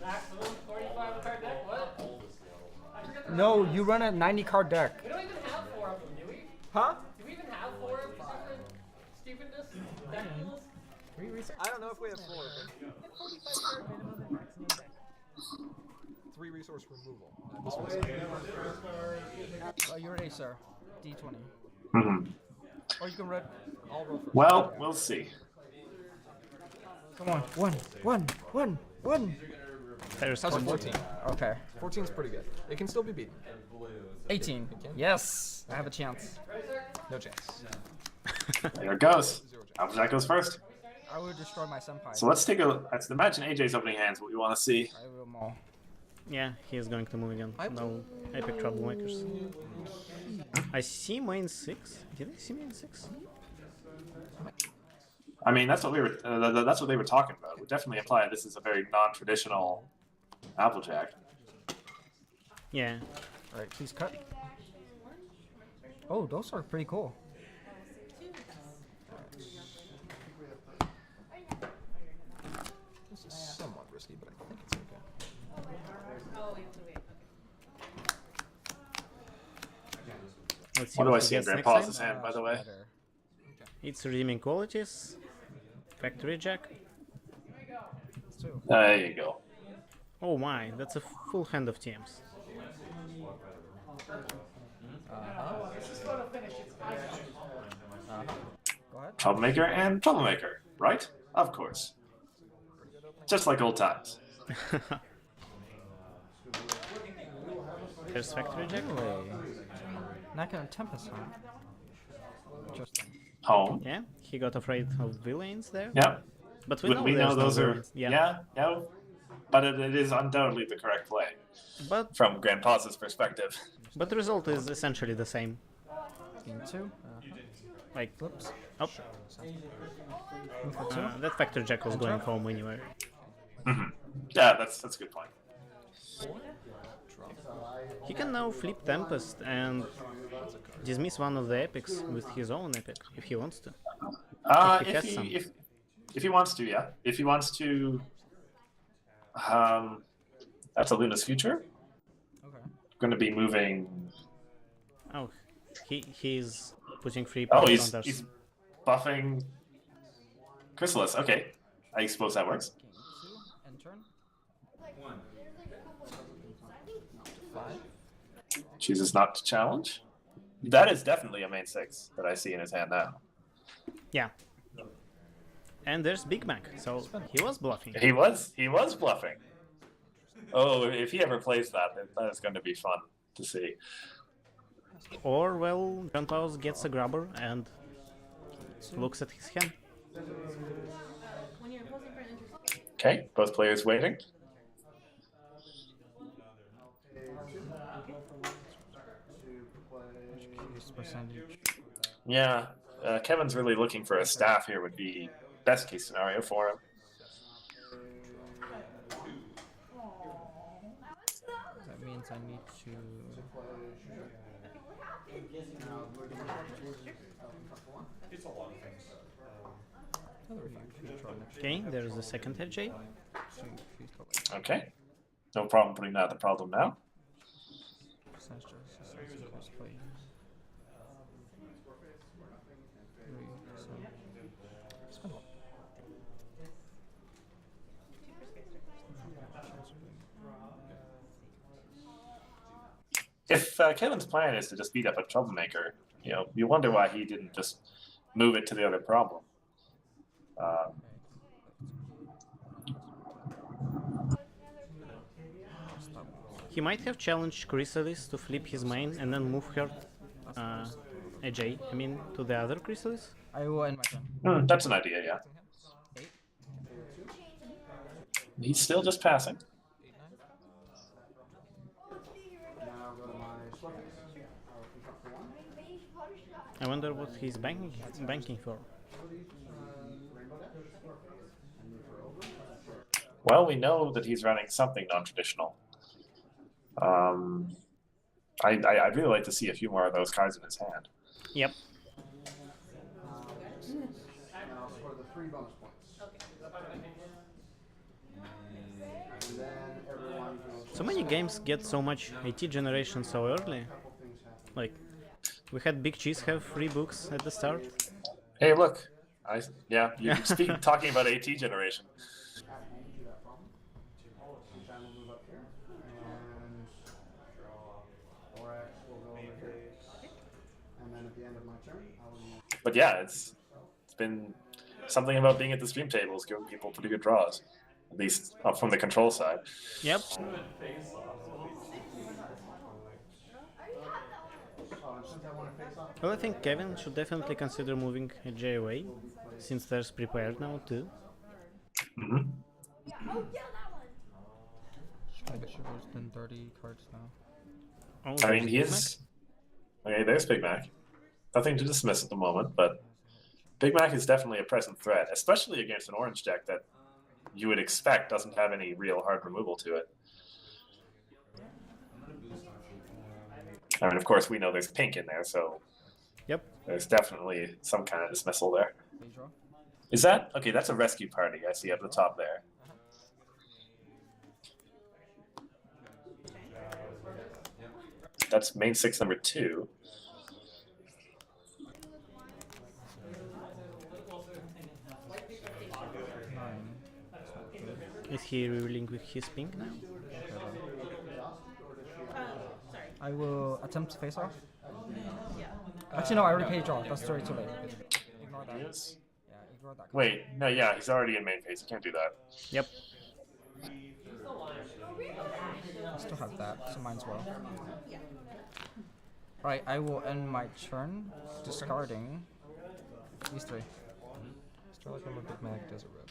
Maximum 45 card deck? What? No, you run a 90 card deck. We don't even have 4 of them, do we? Huh? Do we even have 4 of these different stupidness deck rules? I don't know if we have 4. But 3 resource removal. You're an Acer. D20. Mhm. Or you can red. I'll roll first. Well, we'll see. Come on. One. There's How's it 14. 14? Okay. 14's pretty good. It can still be beaten. 18. Yes. I have a chance. No chance. There it goes. Applejack goes first. I would destroy my senpai. So let's take a look. Let's imagine AJ's opening hands. What we want to see. I will maul. Yeah, he is going to move again. No epic troublemakers. I see main 6. Did I see main 6? I mean, that's what we were. That's what they were talking about. Would definitely imply this is a very non-traditional Applejack. Yeah. Alright, please cut. Oh, those are pretty cool. This is somewhat risky, but I think it's okay. Let's see What do I he see in gets next Grandpa's time. hand, by the way? It's redeeming qualities. Factory Jack. There you go. Oh my, that's a full hand of TMs. Go ahead. Troublemaker and Troublemaker, right? Of course. Just like old times. There's Factory Jack. Not gonna Tempest, huh? Interesting. Home. Yeah, he got afraid of villains there. Yeah. But We know, know there's no those are. villains. Yeah. No. But it is undoubtedly the correct play. But from Grandpa's perspective. But the result is essentially the same. Game 2. Like, Whoops. Oh. That Factor Jack was going home anyway. Mm-hmm. Yeah, that's a good point. He can now flip Tempest and dismiss one of the epics with his own epic if he wants to. If he wants to, yeah. If he wants to, that's a Luna's Future. Okay. Going to be moving. Oh, he's putting free. Oh, he's buffing Chrysalis. Okay, I suppose that works. End turn. Chooses not to challenge. That is definitely a main 6 that I see in his hand now. Yeah. And there's Big Mac, so he was bluffing. He was bluffing. Oh, if he ever plays that is going to be fun to see. Or, well, Grandpa's gets a grabber and looks at his hand. Okay, both players waiting. Yeah, Kevin's really looking for a staff here would be best case scenario for him. That means I need to. It's a lot of things. Okay, there's the second HJ. Okay, no problem putting that the problem now. If Kevin's plan is to just beat up a troublemaker, you wonder why he didn't just move it to the other problem. He might have challenged Chrysalis to flip his main and then move her, AJ, to the other Chrysalis. I will end my turn. That's an idea, yeah. He's still just passing. I wonder what he's banking for. Well, we know that he's running something non-traditional. I'd really like to see a few more of those cards in his hand. Yep. 3 bonus points. Okay. And then everyone goes. So many games get so much AT generation so early. Like, we had Big Cheese have 3 books at the start. Hey, look. Yeah, you speak talking about AT generation. But yeah, it's been something about being at the stream tables giving people pretty good draws, at least from the control side. Yep. Well, I think Kevin should definitely consider moving a J away, since there's prepared now too. Mm-hmm. I bet you there's been 30 cards now. Oh, I mean, he is. Okay, there's Big Mac. Nothing to dismiss at the moment, but Big Mac is definitely a present threat, especially against an orange deck that you would expect doesn't have any real hard removal to it. I mean, of course, we know there's pink in there, so yep, there's definitely some kind of dismissal there. Is that okay? That's a rescue party I see up the top there. That's main 6 number 2. Is he revealing with his pink now? Sorry. I will attempt to face off. Yeah. Actually, no, I already paid draw. That's already too late. Ignore that. Yes. Yeah, ignore that. Wait, no, yeah, he's already in main phase. You can't do that. Yep. I still have that, so might as well. Alright, I will end my turn discarding these 3. Start like I'm a Big Mac Desert Rip.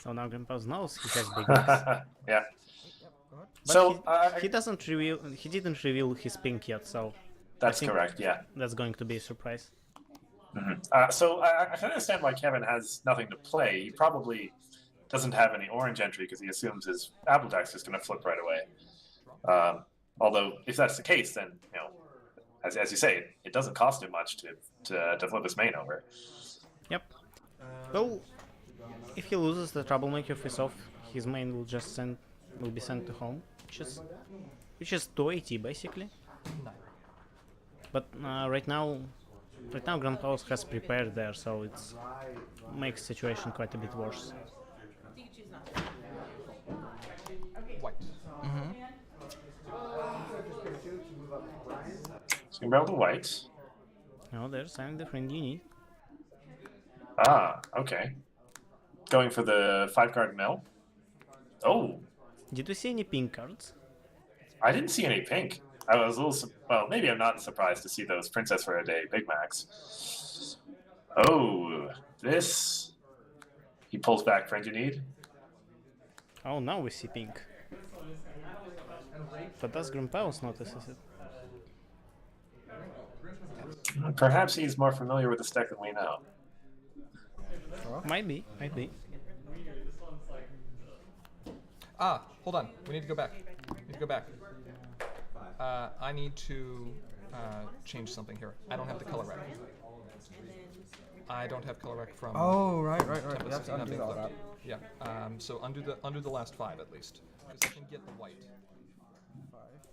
So now Grandpa knows he has Big Macs. Yeah. But So he doesn't reveal. He didn't reveal his pink yet, so that's correct. Yeah. That's going to be a surprise. Mm-hmm. So I can understand why Kevin has nothing to play. He probably doesn't have any orange entry because he assumes his Apple deck's just going to flip right away. Although if that's the case, then as you say, it doesn't cost him much to flip his main over. Yep. Well, if he loses the Troublemaker face-off, his main will be sent to home, which is 280 basically. But right now Grandpaus has prepared there, so it makes situation quite a bit worse. Do you choose not to? White. Mm-hmm. So you roll the white. Oh, there's the friend you need. Ah, okay. Going for the 5-card mill. Oh. Did you see any pink cards? I didn't see any pink. I was a little well, maybe I'm not surprised to see those Princess for a Day Big Macs. Oh, this. He pulls back friend you need. Oh, now we see pink. But does Grandpaus notices it? Perhaps he's more familiar with this deck than we know. Might be. Ah, hold on. We need to go back. I need to change something here. I don't have the color rec. I don't have color rec from. Oh, right. Tempest We have to not undo being all flipped. that. Yeah. So undo the last 5 at least, because I can get the white.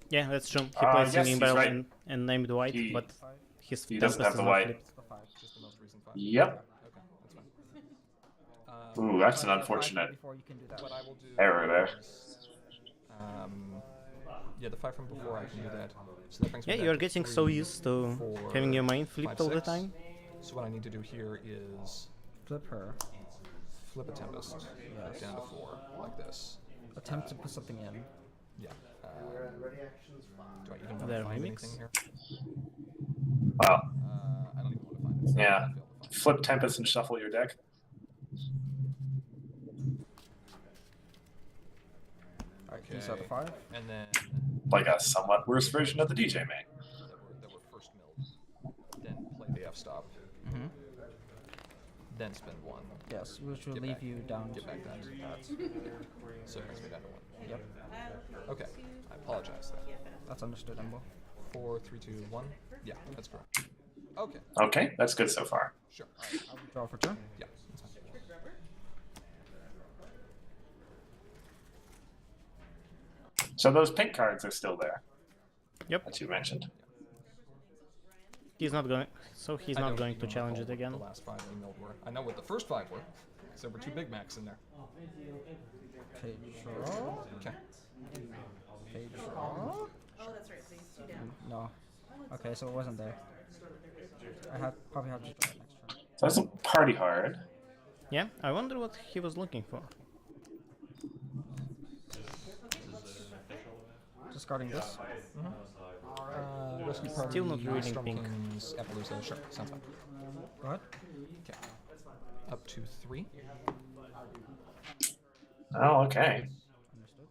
Yeah, that's true. He played yes, Singing he's Bell right. and named white, but his he Tempest doesn't have is the not white. flipped. Just the most recent 5. Yep. Okay, that's fine. Ooh, that's an unfortunate error there. Yeah, the 5 from before I can do that. So that brings me Yeah, back you're to getting 3, so used to 4, having your main 5, flipped all the 6. time. So what I need to do here is Flip her. flip a Tempest down to 4 like this. Attempt to put something in. Yeah. Do I even want There, to find remix. anything here? Wow. I don't even want to find it. So Yeah. I failed to find it. Flip Tempest and shuffle your deck. Alright, these are the 5. And then Like a somewhat worse version of the DJ main. that were first milled. Then play the F stop. Mm-hmm. Then spend 1. Yes, which will Get leave back. you down Get to back that. So it brings me down to 1. Yep. Okay. I apologize then. That's understood, Embo. 4, 3, 2, 1. Yeah, that's correct. Okay. Okay, that's good so far. Sure. I'll draw for turn. Yeah. That's fine. So those pink cards are still there. Yep. That you mentioned. He's not going. So he's I not don't going even to challenge recall it again. what the last 5 we milled were. I know what the first 5 were, because there were 2 Big Macs in there. Page draw. Okay. Page draw. Oh, that's right. So he's 2 down. No. Okay, so it wasn't there. I probably have to draw it next turn. So that's a party hard. Yeah, I wonder what he was looking for. Discarding this. Rescue Still Party, not reading Storm pink. Kings, Appaloosa. Sure, sounds fine. Go ahead. Okay. Up to 3. Oh, okay. Understood.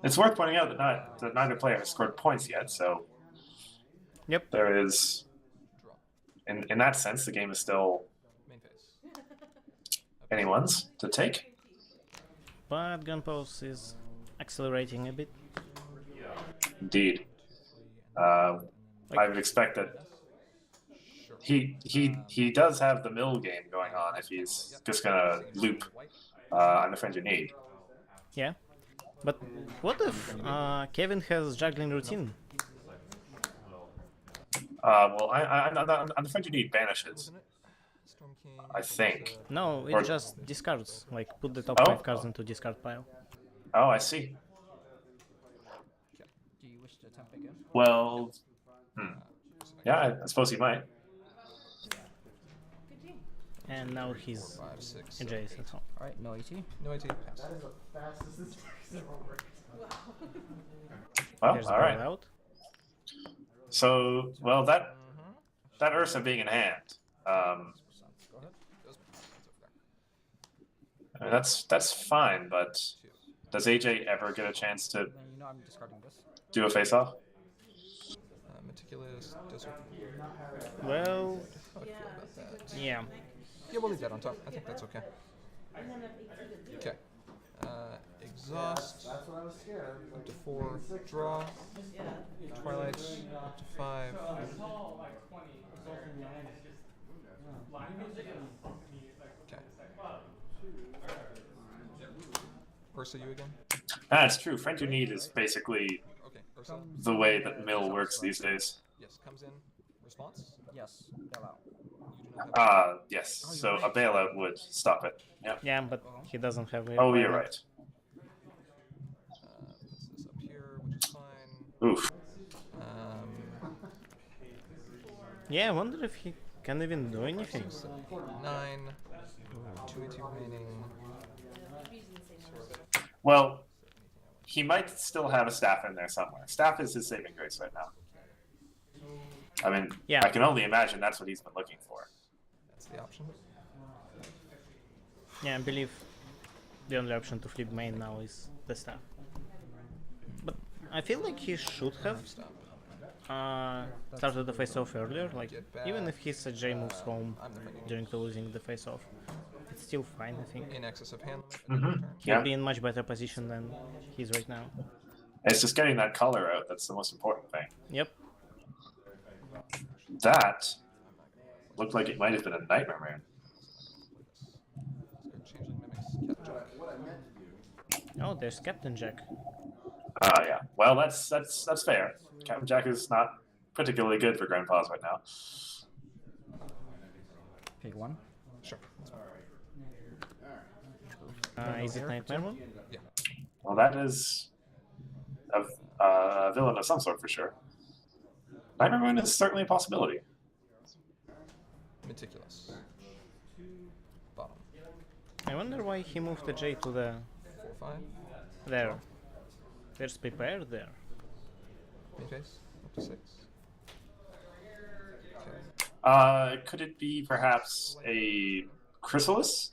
It's worth pointing out that neither player has scored points yet, so Yep. there is, Draw. in that sense, the game is still Main phase. anyone's to take. But Gunpowder is accelerating a bit. Indeed. I would expect that he does have the mill game going on if he's just gonna loop on the friend you need. Yeah. But what if Kevin has juggling routine? Well, on the friend you need banishes, Storm King, I think. No, it Or- just discards. Like put the top Oh. 5 cards into discard pile. Oh, I see. Do you wish to attempt again? Well, yeah, I suppose he might. Good team. And now he's 4, 5, 6, adjacent. So. Alright, no AT. No AT. Pass. That is the fastest this takes ever worked. Well, There's all the right. ball out. So, well, that Ursa being in hand, Go ahead. Those over there. I mean, that's fine. But does AJ ever get a chance to Then you know I'm discarding this. do a face-off? Meticulous. Desert. Well, How do I feel about that? yeah. Yeah, we'll leave that on top. I think that's okay. Okay. Exhaust. That's what I was scared. Up to 4. Draw. Yeah. Twilight. Up to 5. Okay. Ursa, you again? That's true. Friend you need is basically Okay. Ursa. the way that mill works these days. Yes. Comes in. Response. Yes, bail out. You do not have. Yes. So a bailout would stop it. Yeah. Yeah, but he doesn't have a Oh, you're requirement. right. Puts this up here, which is fine. Oof. Yeah, I wonder if he can even do anything. 9. 2 AT remaining. Well, he might still have a staff in there somewhere. Staff is his saving grace right now. I mean, Yeah. I can only imagine that's what he's been looking for. That's the option. Yeah, I believe the only option to flip main now is the staff. But I feel like he should have Stop. started the face-off earlier. Like, Get back. even if his J moves home I'm the friend you during the losing the face-off, it's still fine, I think. in excess of hand limit. Mm-hmm. He'll Yeah. be in much better position than he's right now. It's just getting that color out that's the most important thing. Yep. That looked like it might have been a Nightmare Moon. Changeling mimics Captain Jack. Oh, there's Captain Jack. Yeah. Well, that's fair. Captain Jack is not particularly good for Grandpa's right now. Pick 1. Sure. Is it Nightmare Moon? Yeah. Well, that is a villain of some sort for sure. Nightmare Moon is certainly a possibility. Meticulous. Bottom. I wonder why he moved the J to the 4, 5. there. There's prepared there. Main phase. Up to 6. Okay. Could it be perhaps a Chrysalis?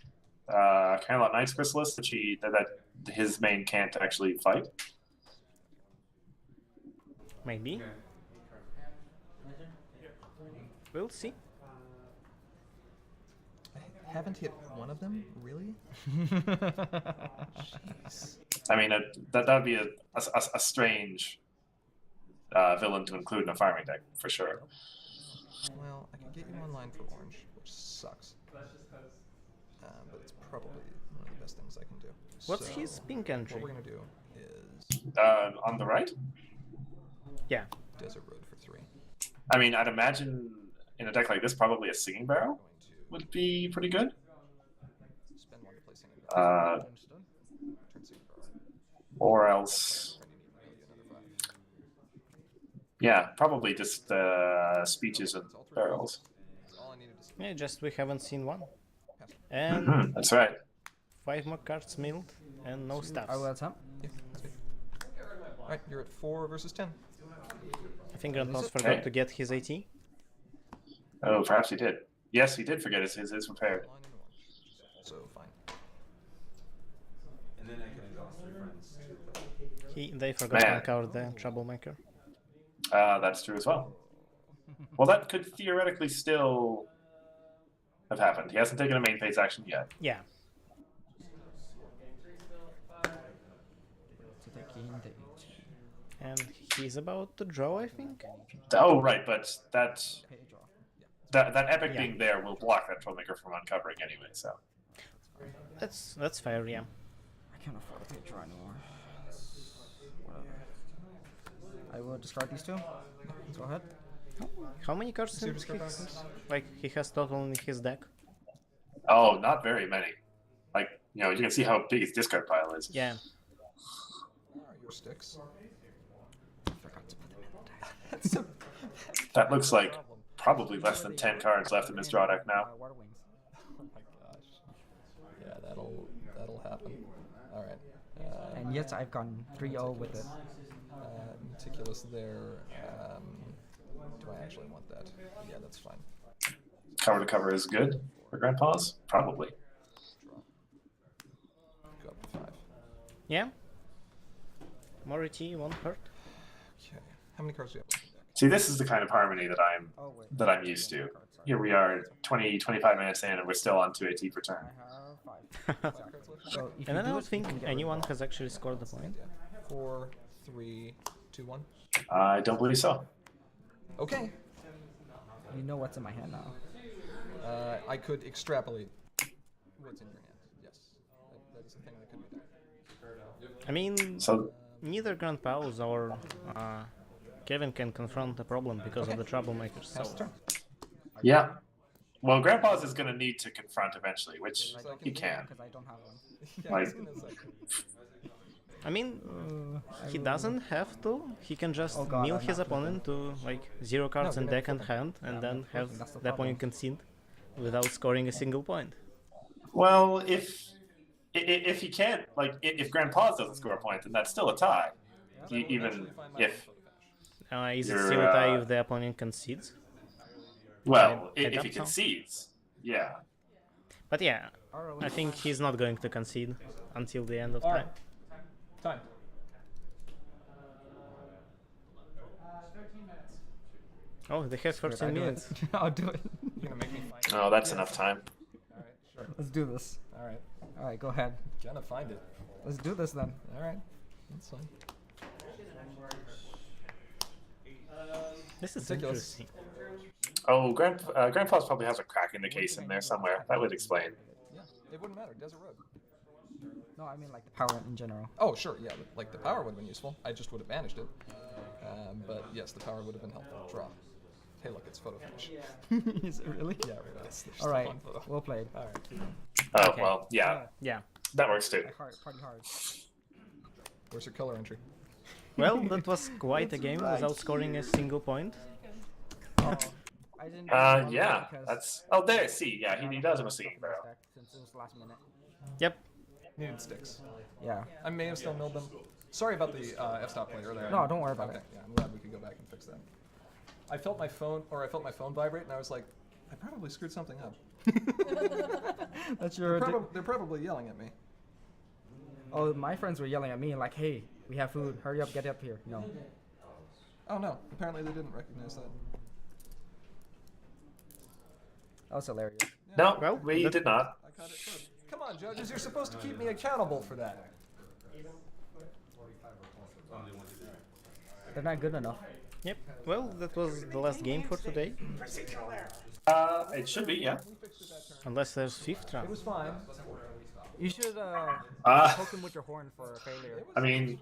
Camelot Knight's Chrysalis that his main can't actually fight? Maybe. We'll see. I haven't hit one of them, really? Jeez. I mean, that would be a strange villain to include in a farming deck, for sure. Well, I could get you one line for orange, which sucks. But it's probably one of the best things I can do. What's So, his pink entry? What we're gonna do is On the right? Yeah. Desert Road for 3. I mean, I'd imagine in a deck like this, probably a Singing Barrel would be pretty good. Spend 1 to play Singing Barrel. Uh, Turn Singing Barrel. or else, yeah, probably just speeches and barrels. Yeah, just we haven't seen one. And that's right. 5 more cards milled and no stuffs. I will attempt. Yeah, that's good. Alright, you're at 4 versus 10. I think Grandpa's forgot to get his AT. Oh, perhaps he did. Yes, he did forget his repaired. So fine. And then I can exhaust 3 friends. They forgot to count the troublemaker. That's true as well. Well, that could theoretically still have happened. He hasn't taken a main phase action yet. Yeah. And he's about to draw, I think. Oh, right, but that epic being there will block that troublemaker from uncovering anyway. So that's fair, yeah. I can't afford to pay draw anymore. Whatever. I will discard these 2. Let's go ahead. How many cards in he has total in his deck? Oh, not very many. Like, you know, you can see how big his discard pile is. Yeah. Your sticks. That looks like probably less than 10 cards left in his draw deck now. Oh my gosh. Yeah, that'll happen. All right. And yet I've gone 3-0 with it. Meticulous there. Do I actually want that? Yeah, that's fine. Cover to cover is good for Grandpa's? Probably. Go up to 5. Yeah. More AT won't hurt. Okay. How many cards do you have? See, this is the kind of harmony that I'm used to. Here we are, 25 minutes in, and we're still on 2 AT per turn. So if And you I do don't it, think you can get anyone rid of has actually scored the point. 4, 3, 2, 1. I don't believe so. Okay. You know what's in my hand now. I could extrapolate what's in your hand. Yes, that is a thing that could be done. I mean, neither Grandpa's or Kevin can confront the problem because of the troublemakers. So. Yeah. Well, Grandpa's is going to need to confront eventually, which he can. Because I don't have one. Like, I mean, he doesn't have to. He can just mill his opponent to like 0 cards in deck and hand, and then have the opponent concede without scoring a single point. well, if he can't, like, if Grandpa's doesn't score a point, then that's still a tie. Even if Is it still a tie if the opponent concedes? Well, if he concedes, yeah. But yeah, I think he's not going to concede until the end of time. Time. 13 minutes. Oh, they have 13 minutes. I'll do it. You're gonna make me find it. Oh, that's enough time. All right, sure. Let's do this. All right. All right, go ahead. Gonna find it. Let's do this then. All right. That's fine. This is Ridiculous. interesting. Oh, Grandpa's probably has a crack in the case in there somewhere. That would explain. Yeah, it wouldn't matter. Desert Road. No, I mean like the power in general. Oh, sure. Yeah, like the power would have been useful. I just would have banished it. But yes, the power would have been helpful. Draw. Hey, look, it's photo finish. Is it really? Yeah, really. It's just All a right. fun photo. Well played. All right. Oh, Okay. well, yeah. Yeah. That works too. Party hard. Where's your color entry? Well, that was quite a game without scoring a single point. Oh, I didn't. Yeah. That's. Oh, there. See, yeah, he does have a Singing Barrel. Since it was last minute. Yep. Needed sticks. Yeah. I may have still milled them. Sorry about the f-stop play earlier. No, don't worry about it. Yeah, I'm glad we could go back and fix that. I felt my phone vibrate, and I was like, I probably screwed something up. That's your. They're probably yelling at me. Oh, my friends were yelling at me like, "Hey, we have food. Hurry up, get up here." No. Oh no! Apparently they didn't recognize that. That was hilarious. Yeah. No, Well, we did not. I caught it first. Come on, judges! You're supposed to keep me accountable for that. They're not good enough. Yep. Well, that was the last game for today. It should be, yeah. Unless there's fifth round. It was fine. You should poke him with your horn for a failure. I mean,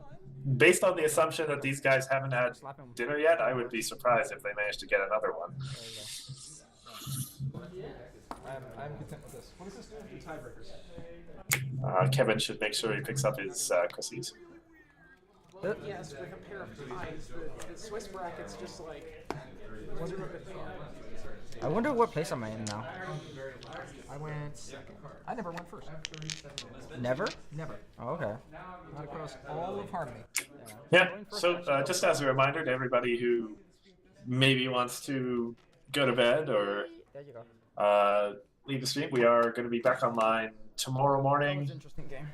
based on the assumption that these guys haven't had dinner yet, I would be surprised if they managed to get another one. I'm content with this. What does this do with the tiebreakers? Kevin should make sure he picks up his Chrissies. Yes, with a pair of ties, the Swiss bracket's just like wasn't a bit fun. I wonder what place I'm in now. I went second. I never went first. Never? Never. Oh, okay. Not across all of Harmony. Yeah, so just as a reminder to everybody who maybe wants to go to bed or There you go. leave the stream, we are going to be back online tomorrow morning. That was an interesting game.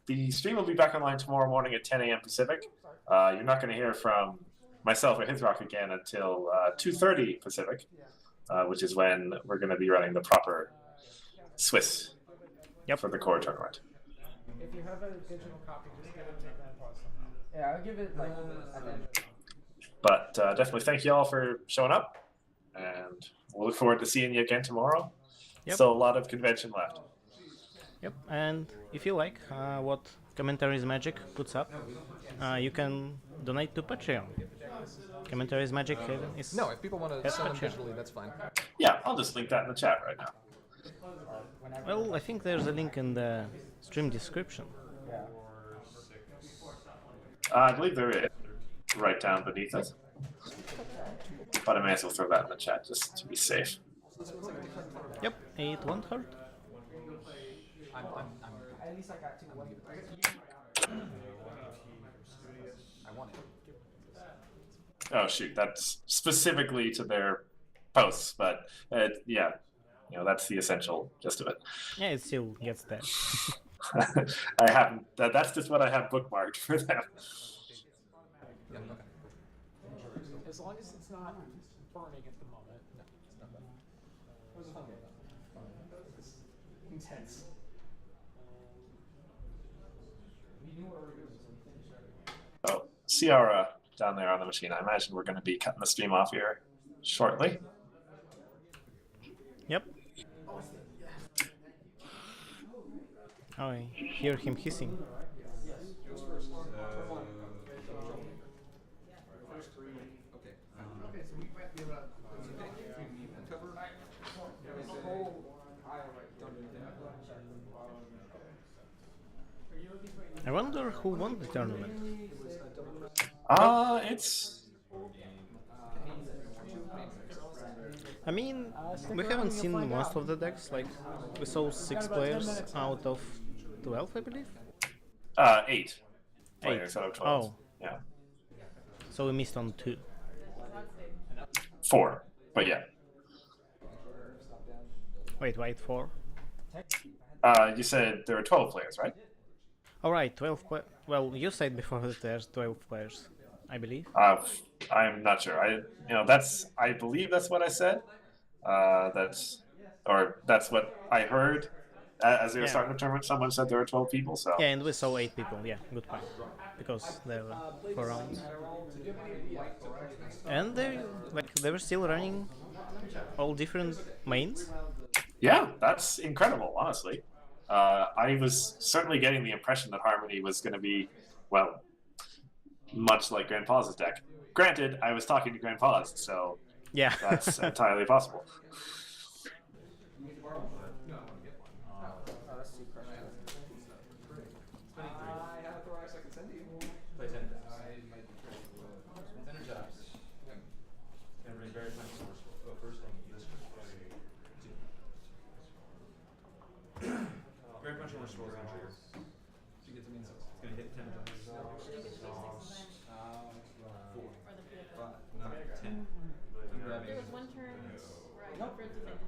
The stream will be back online tomorrow morning at 10 a.m. Pacific. You're not going to hear from myself or Hithrock again until 2:30 Pacific, which is when we're going to be running the proper Swiss for the core tournament. If you have a digital copy, just give it to that pause. Yeah, I'll give it like But definitely thank you all for showing up, and we'll look forward to seeing you again tomorrow. Yep. Still a lot of convention left. Yep, and if you like what Commentaries Magic puts up, you can donate to Patreon. Commentaries Magic is... No, if people want to has sell them Patreon. digitally, that's fine. Yeah, I'll just link that in the chat right now. Well, I think there's a link in the stream description. I believe there is, right down beneath it. But I may as well throw that in the chat just to be safe. Yep, it won't hurt. at least I got two. I want it. Oh shoot, that's specifically to their posts, but yeah, you know, that's the essential gist of it. Yeah, it still gets there. I haven't. That's just what I have bookmarked for them. Yeah, okay. As long as it's not burning at the moment. No, it's not bad. It was a fun game though. It was intense. We knew what we were doing, so we finished everything. Oh, Ciara down there on the machine. I imagine we're going to be cutting the stream off here shortly. Yep. Oh, I hear him hissing. I wonder who won the tournament. It's. I mean, we haven't seen most of the decks. Like, we saw 6 players out of 12, I believe. 8 players out of 12. Oh, yeah. So we missed on 2. 4, but yeah. Wait, 4? You said there were 12 players, right? Alright, 12 players. Well, you said before that there's 12 players, I believe. I'm not sure. I believe that's what I said. That's what I heard as they were starting the tournament. Someone said there were 12 people. So yeah, and we saw 8 people. Yeah, good point. Because there were 4 rounds. And they were still running all different mains. Yeah, that's incredible, honestly. I was certainly getting the impression that Harmony was going to be, well, much like Grandpa's deck. Granted, I was talking to Grandpa's, so yeah, that's entirely possible. Great punch and restore entry. So you get to mean it's gonna hit 10 times. 4, 5, 9, 10. There was one turn where I confronted that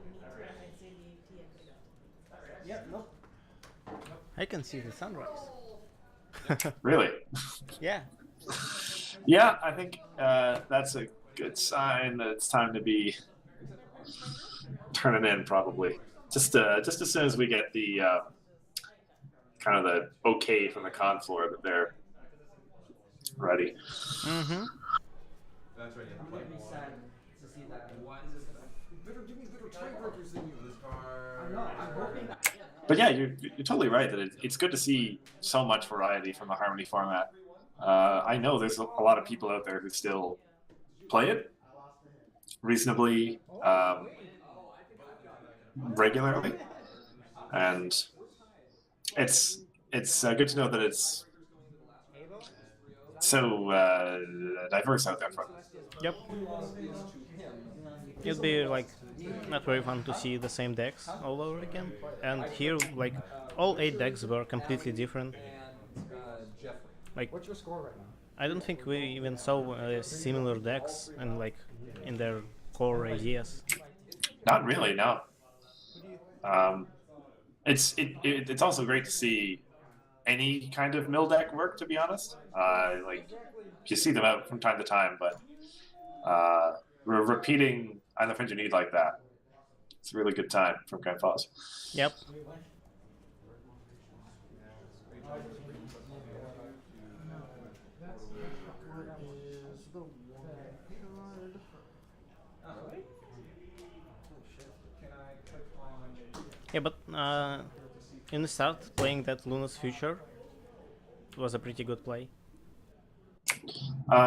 didn't need to, and I'd say the TX. Yep, nope. I can see the sunrise. Really? Yeah. Yeah, I think that's a good sign that it's time to be turning in, probably. Just as soon as we get the kind of the okay from the con floor that they're ready. Mm-hmm. That's right. You have to play I'm gonna be one. sad to see that. What is this? Better give me better tiebreakers than you. This card. I know. I'm hoping that. But yeah, you're totally right that it's good to see so much variety from the Harmony format. I know there's a lot of people out there who still play it reasonably regularly, and it's good to know that it's so diverse out there for them. Yep. It'd be like not very fun to see the same decks all over again. And here, like all 8 decks were completely different. Like, What's your score right now? I don't think we even saw similar decks and like in their core ideas. Not really, no. It's also great to see any kind of mill deck work. To be honest, like you see them out from time to time, but we're repeating on the fringe you need like that. It's a really good time from Grand Falls. Yep. Yeah, but in the start, playing that Luna's Future was a pretty good play.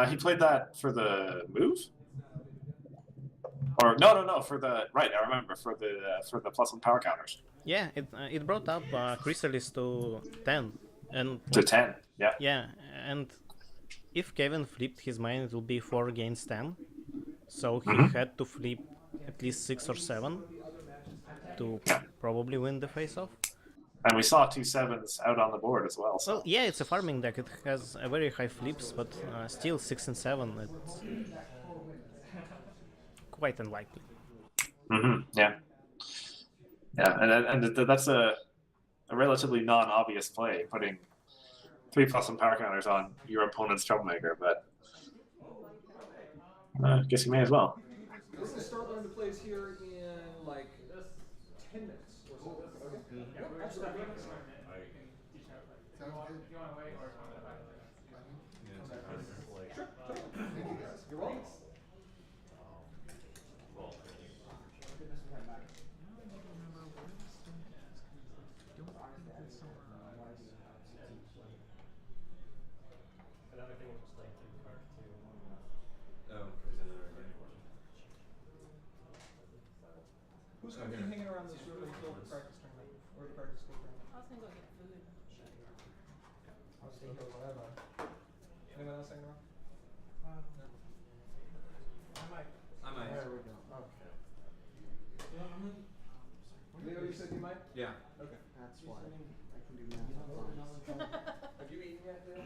He played that for the move, or no, for the right. I remember for the +1 power counters. Yeah, it brought up Chrysalis to 10 and to 10. Yeah. Yeah, and if Kevin flipped his mine, it would be 4 against 10. So he had to flip at least 6 or 7 to probably win the face-off. And we saw 2 7s out on the board as well. So. Well, yeah, it's a farming deck. It has a very high flips, but still 6 and 7. It's quite unlikely. Yeah. Yeah, and that's a relatively non-obvious play, putting 3 +1 power counters on your opponent's troublemaker, but I guess you may as well. This is start learning to plays here in like 10 minutes. You're welcome. Another thing was just like through Park too. Oh, Who's going to be hanging around this room until the practice tournament or the practice school tournament? I was gonna go get food. I'll stay here whatever. Anyone else hanging around? No. I might. There we go. Okay. Leo, you said you might? Yeah. Okay. That's why I can do math. Have you eaten yet, Leo?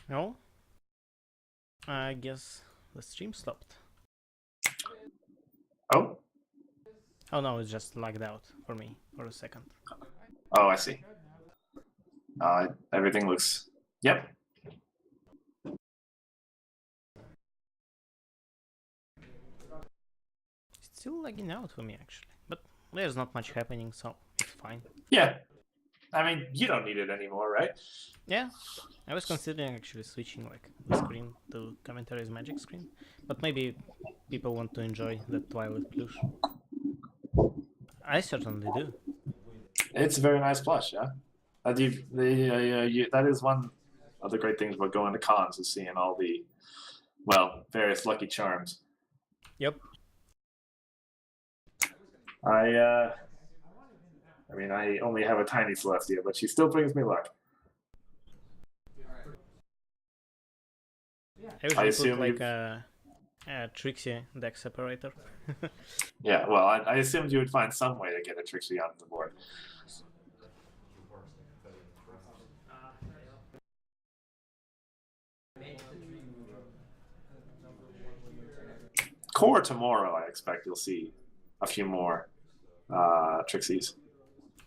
No? I guess the stream stopped. Oh? Oh no, it's just lagged out for me for a second. Oh, I see. Everything looks... Yep. It's still lagging out for me actually, but there's not much happening, so it's fine. Yeah. I mean, you don't need it anymore, right? Yeah, I was considering actually switching like the screen to Commentary's Magic screen, but maybe people want to enjoy the Twilight plush. I certainly do. It's a very nice plush, yeah. That is one of the great things about going to cons, is seeing all the, well, various lucky charms. Yep. I mean, I only have a tiny Celestia, but she still brings me luck. I usually put like a Trixie deck separator. Yeah, well, I assumed you would find some way to get a Trixie onto the board. Core tomorrow, I expect you'll see a few more Trixies.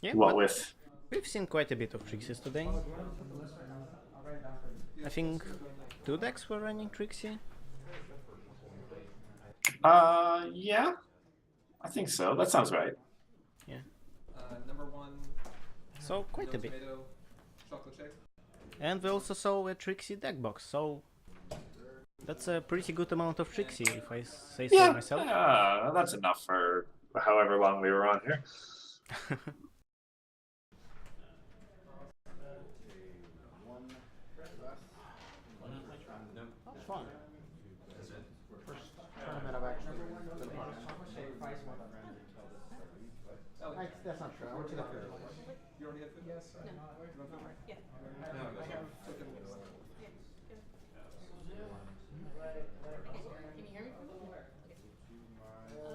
Yeah, what with? We've seen quite a bit of Trixies today. I think 2 decks were running Trixie. Yeah, I think so. That sounds right. Yeah. Number 1. So quite a bit. Tomato, chocolate shake. And we also saw a Trixie deck box, so that's a pretty good amount of Trixie, if I say so myself. Yeah, that's enough for however long we were on here. That's fun. First tournament I've actually been part of. That's not true. I went to the field. You already had food? Yes. No. Yeah. No, I Okay. took it. Yeah, good. Can you hear me?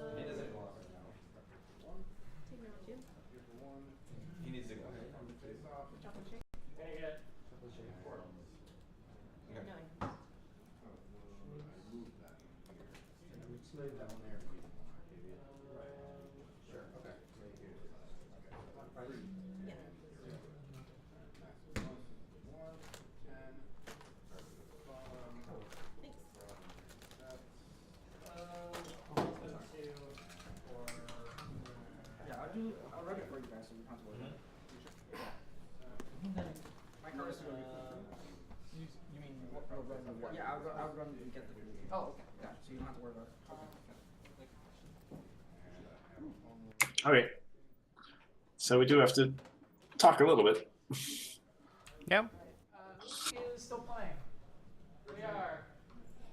He doesn't go Take number 2. He needs to go. Chocolate shake. Okay. No. Sure. Okay. Yeah. I'll run it for you guys so you don't have to worry about it. My card is going to be. You mean what? Yeah, I'll run and get the food. Oh, okay. Yeah, so you don't have to worry about it. Okay. So we do have to talk a little bit. Yeah. Luke is still playing. We are.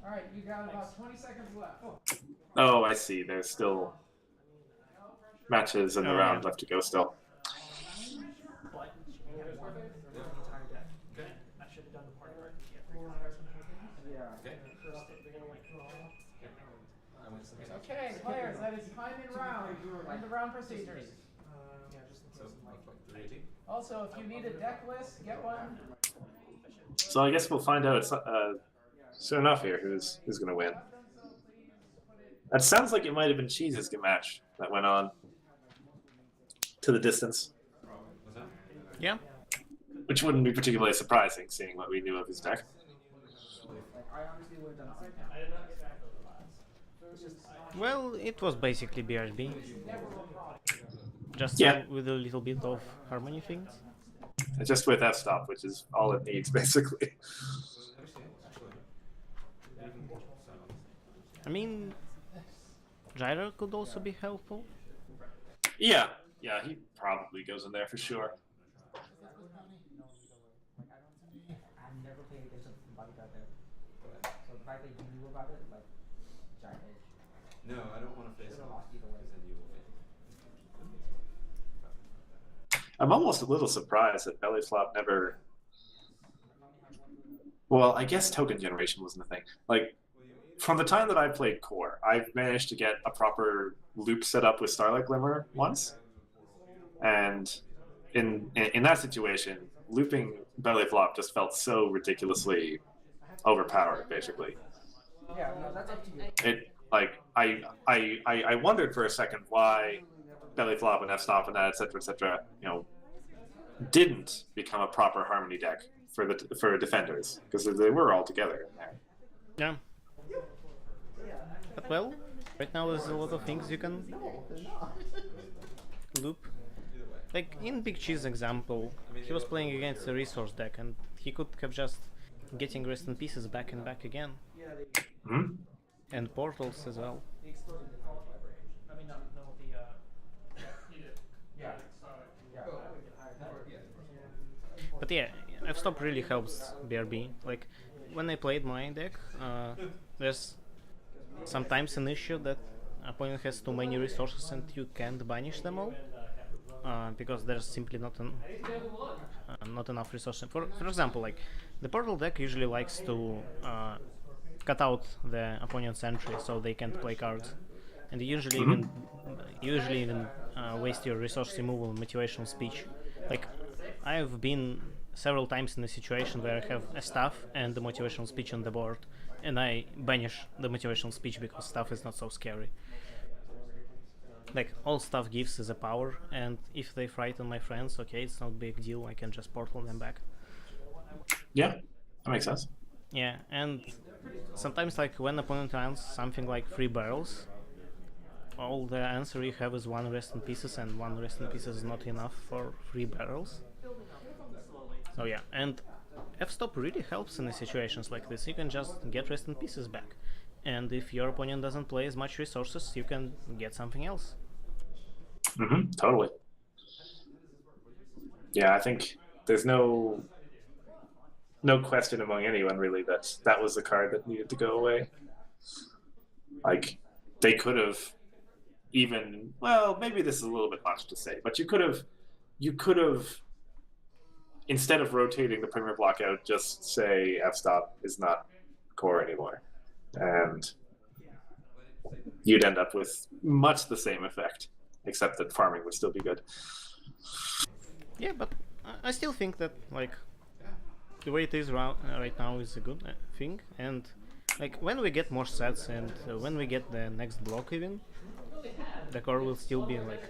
All right, you got about 20 seconds left. Oh, I see. There's still matches in the round left to go still. But we had one the entire deck. I should have done the party card. Yeah. Okay. Okay, players, that is time in round. And the round procedures. So, 318? Also, if you need a deck list, get one. So I guess we'll find out soon enough here who's going to win. That sounds like it might have been Cheese's match that went on to the distance. Yeah. Which wouldn't be particularly surprising, seeing what we knew of his deck. I honestly would have done the same. Well, it was basically BRB. Just with a little bit of harmony things. Just with F-stop, which is all it needs, basically. I mean, Gyro could also be helpful. Yeah, he probably goes in there for sure. I've never played against somebody that there. So the fact that you knew about it, like, giant edge. No, I don't want to face him. Either way. Then you will win. I'm almost a little surprised that Belly Flop never... Well, I guess token generation wasn't a thing. Like, from the time that I played Core, I've managed to get a proper loop set up with Starlight Glimmer once. And in that situation, looping Belly Flop just felt so ridiculously overpowered, basically. Yeah, no, that's up to you. It, like, I wondered for a second why Belly Flop and F-Stop and that, etc., you know, didn't become a proper Harmony deck for defenders, because they were all together in there. Yeah. But well, right now there's a lot of things you can loop. Like in Big Cheese example, he was playing against a resource deck and he could have just getting rest in pieces back and back again. Hmm? And portals as well. I mean, no, But yeah, F-Stop really helps BRB. Like, when I played my deck, there's sometimes an issue that opponent has too many resources and you can't banish them all. Because there's simply not enough resources. For example, like, the portal deck usually likes to cut out the opponent's entry so they can't play cards. And you usually even waste your resource removal and motivational speech. Like, I've been several times in a situation where I have a staff and the motivational speech on the board, and I banish the motivational speech because staff is not so scary. Like, all staff gives is a power, and if they frighten my friends, okay, it's not a big deal, I can just portal them back. Yeah, that makes sense. Yeah, and sometimes, like, when opponent runs something like 3 barrels, all the answer you have is 1 rest in pieces, and 1 rest in pieces is not enough for 3 barrels. So yeah, and F-stop really helps in situations like this. You can just get rest in pieces back. And if your opponent doesn't play as much resources, you can get something else. Totally. Yeah, I think there's no question among anyone really that that was the card that needed to go away. Like, they could have even, well, maybe this is a little bit much to say, but you could have instead of rotating the Premier block out, just say F-stop is not core anymore, and you'd end up with much the same effect, except that farming would still be good. Yeah, but I still think that like the way it is right now is a good thing, and like when we get more sets and when we get the next block even, the core will still be like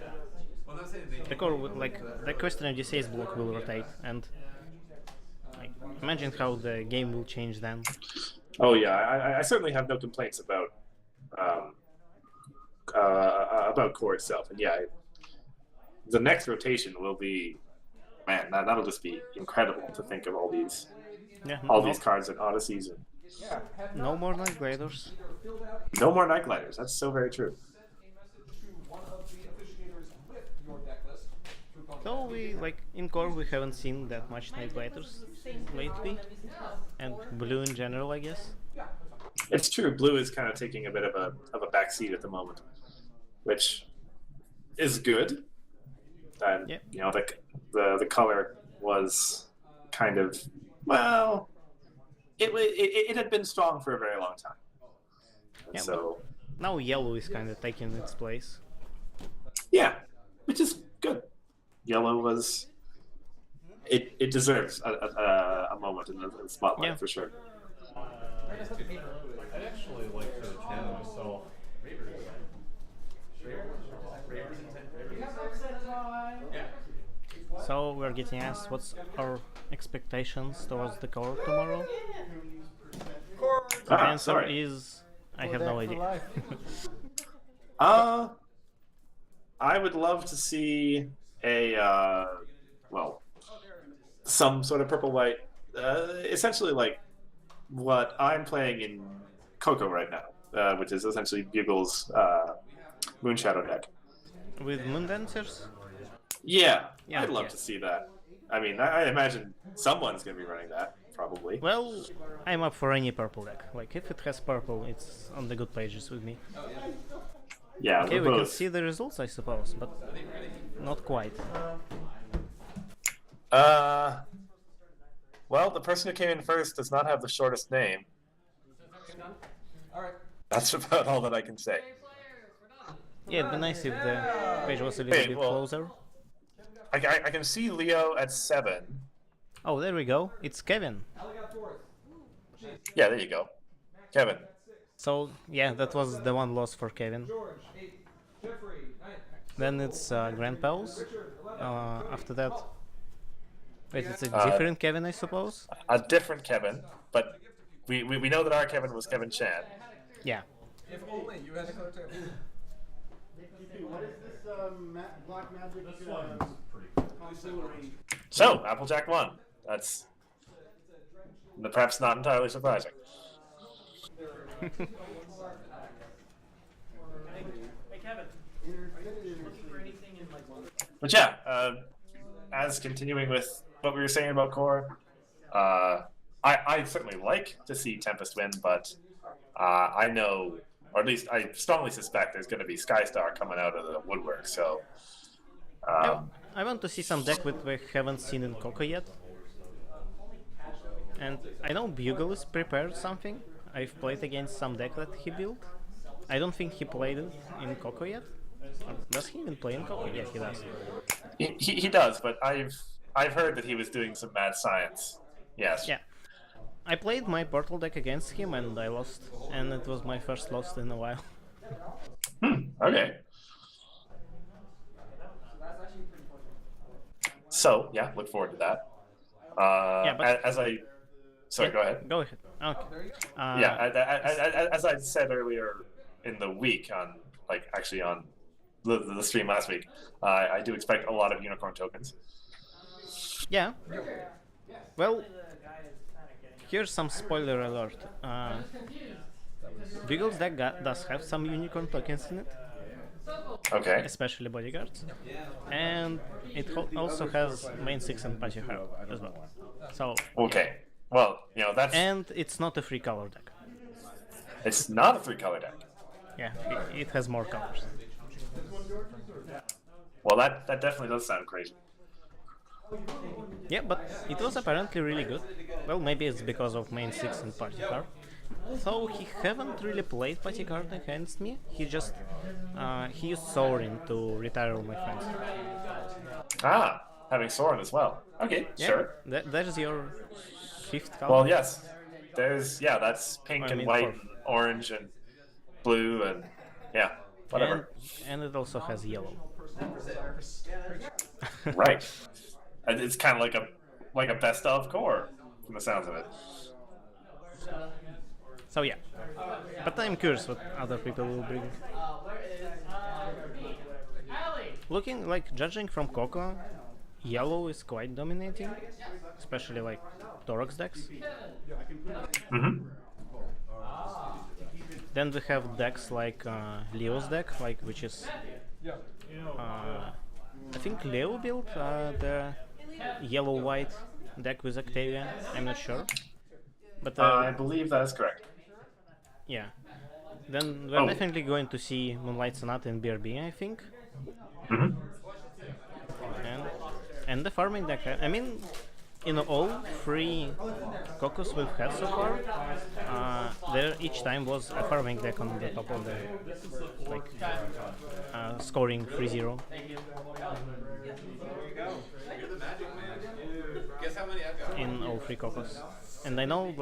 the core will, like the question of DCS block will rotate, and like imagine how the game will change then. Oh yeah, I certainly have no complaints about core itself, and yeah, the next rotation will be, man, that'll just be incredible to think of all these cards in Odysseys. No more Night Gliders. No more Night Gliders. That's so very true. So we like in core we haven't seen that much Night Gliders lately, and blue in general, I guess. It's true. Blue is kind of taking a bit of a backseat at the moment, which is good. And you know, the color was kind of, well, it had been strong for a very long time. Yeah, so now yellow is kind of taking its place. Yeah, which is good. Yellow was it deserves a moment in the spotlight for sure. I'd actually like to channel myself. So we're getting asked what's our expectations towards the core tomorrow. The answer is I have no idea. I would love to see some sort of purple white, essentially like what I'm playing in Coco right now, which is essentially Bugle's Moonshadow deck. With Moon Dancers? Yeah, I'd love to see that. I mean, I imagine someone's going to be running that, probably. Well, I'm up for any purple deck. Like, if it has purple, it's on the good pages with me. Yeah, okay, we can see the results, I suppose, but not quite. Well, the person who came in first does not have the shortest name. That's about all that I can say. Yeah, it'd be nice if the page was a little bit closer. I can see Leo at 7. Oh, there we go. It's Kevin. Yeah, there you go. Kevin. So, yeah, that was the one loss for Kevin. Then it's Grandpa's. After that... Wait, it's a different Kevin, I suppose? A different Kevin, but we know that our Kevin was Kevin Chan. Yeah. If only you had a color too. What is this black magic constellation? So, Applejack won. That's perhaps not entirely surprising. Hey Kevin, looking for anything in like But yeah, as continuing with what we were saying about core, I certainly like to see Tempest win, but I know, or at least I strongly suspect, there's going to be Skystar coming out of the woodwork. So I want to see some deck that we haven't seen in Coco yet. And I know Bugle is prepared something. I've played against some deck that he built. I don't think he played it in Coco yet. Or does he even play in Coco? Yeah, he does. He does, but I've heard that he was doing some mad science. Yes. Yeah. I played my Portal deck against him and I lost. And it was my first loss in a while. Okay. So, yeah, look forward to that. Yeah, but Sorry, go ahead. Go ahead. Okay. As I said earlier in the week, on the stream last week, I do expect a lot of unicorn tokens. Yeah. Well, here's some spoiler alert. Beagle's deck does have some unicorn tokens in it. Okay. Especially bodyguards. And it also has main 6 and party hero as well. So. Okay. Well, that's. And it's not a 3-color deck. It's not a 3-color deck. Yeah, it has more colors. Well, that definitely does sound crazy. Yeah, but it was apparently really good. Well, maybe it's because of main 6 and party card. So he haven't really played party card against me. He just he used Soaring to retire all my friends. Ah, having Soaring as well. Okay, yeah, sure. That is your 5th color. Well, yes. That's pink and white and orange and blue and whatever. And it also has yellow. Right. It's kind of like a best of core from the sounds of it. So yeah, but I'm curious what other people will bring. Looking like, judging from Coco, yellow is quite dominating, especially like Thorax decks. Mm-hmm. Then we have decks like Leo's deck, which is I think Leo built the yellow-white deck with Octavia. I'm not sure, but I believe that is correct. Yeah. Then we're definitely going to see Moonlight Sonata and BRB, I think. Mm-hmm. And the farming deck. I mean, in all 3 Cocos we've had so far, there each time was a farming deck on the top of the scoring 3-0. In all 3 Cocos. And I know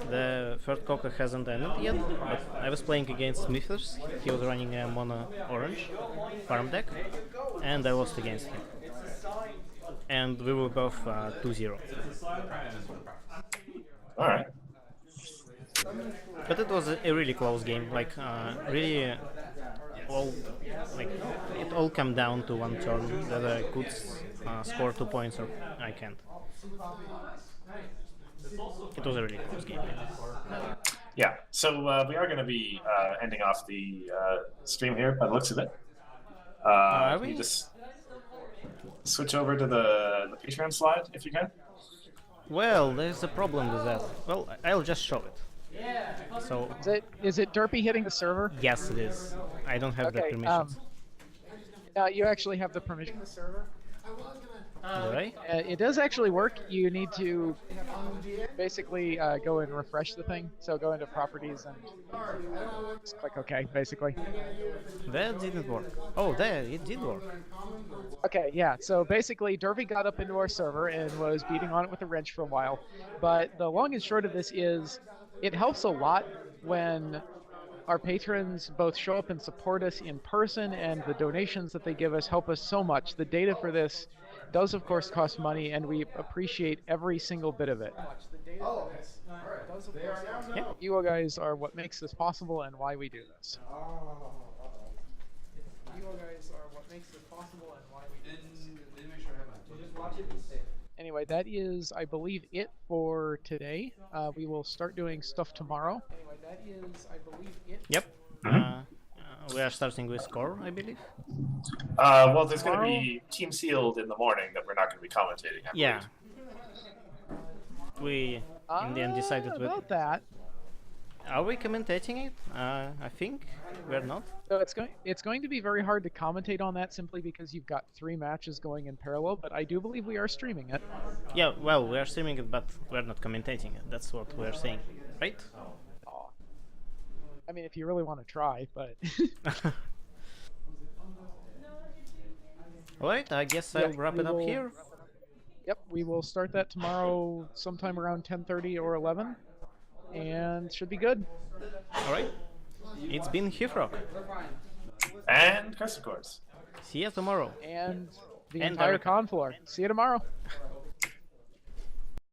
the third Coco hasn't ended yet, but I was playing against Smithers. He was running a mono orange farm deck, and I lost against him. And we were both 2-0. Alright. But it was a really close game, really it all came down to one turn that I could score 2 points or I can't. It was a really close game. Yeah, so we are going to be ending off the stream here by the looks of it. Are can we? you just switch over to the Patreon slide if you can? Well, there's a problem with that. Well, I'll just show it. So is it Derpy hitting the server? Yes, it is. I don't have the permissions. You actually have the permission. The server. Do I? It does actually work. You need to basically go and refresh the thing. So go into properties and just click OK, basically. That didn't work. Oh, there, it did work. Okay, yeah. So basically, Derpy got up into our server and was beating on it with a wrench for a while. But the long and short of this is, it helps a lot when our patrons both show up and support us in person, and the donations that they give us help us so much. The data for this does, of course, cost money, and we appreciate every single bit of it. Yeah. You guys are what makes this possible and why we do this. You guys are what makes this possible and why we do this. Anyway, that is, I believe, it for today. We will start doing stuff tomorrow. Anyway, that is, I believe, it. Yep. We are starting with score, I believe. Well, there's going to be Team Sealed in the morning that we're not going to be commentating. I believe. We in the end decided about that. Are we commentating it? I think we're not. So it's going to be very hard to commentate on that simply because you've got 3 matches going in parallel. But I do believe we are streaming it. Yeah, well, we are streaming it, but we're not commentating it. That's what we're saying, right? I mean, if you really want to try, but. Alright, I guess I'll wrap it up here. Yep, we will start that tomorrow sometime around 10:30 or 11, and should be good. Alright, it's been Hifrock. And Crest of course. See you tomorrow. And the And entire Erica. con floor. See you tomorrow.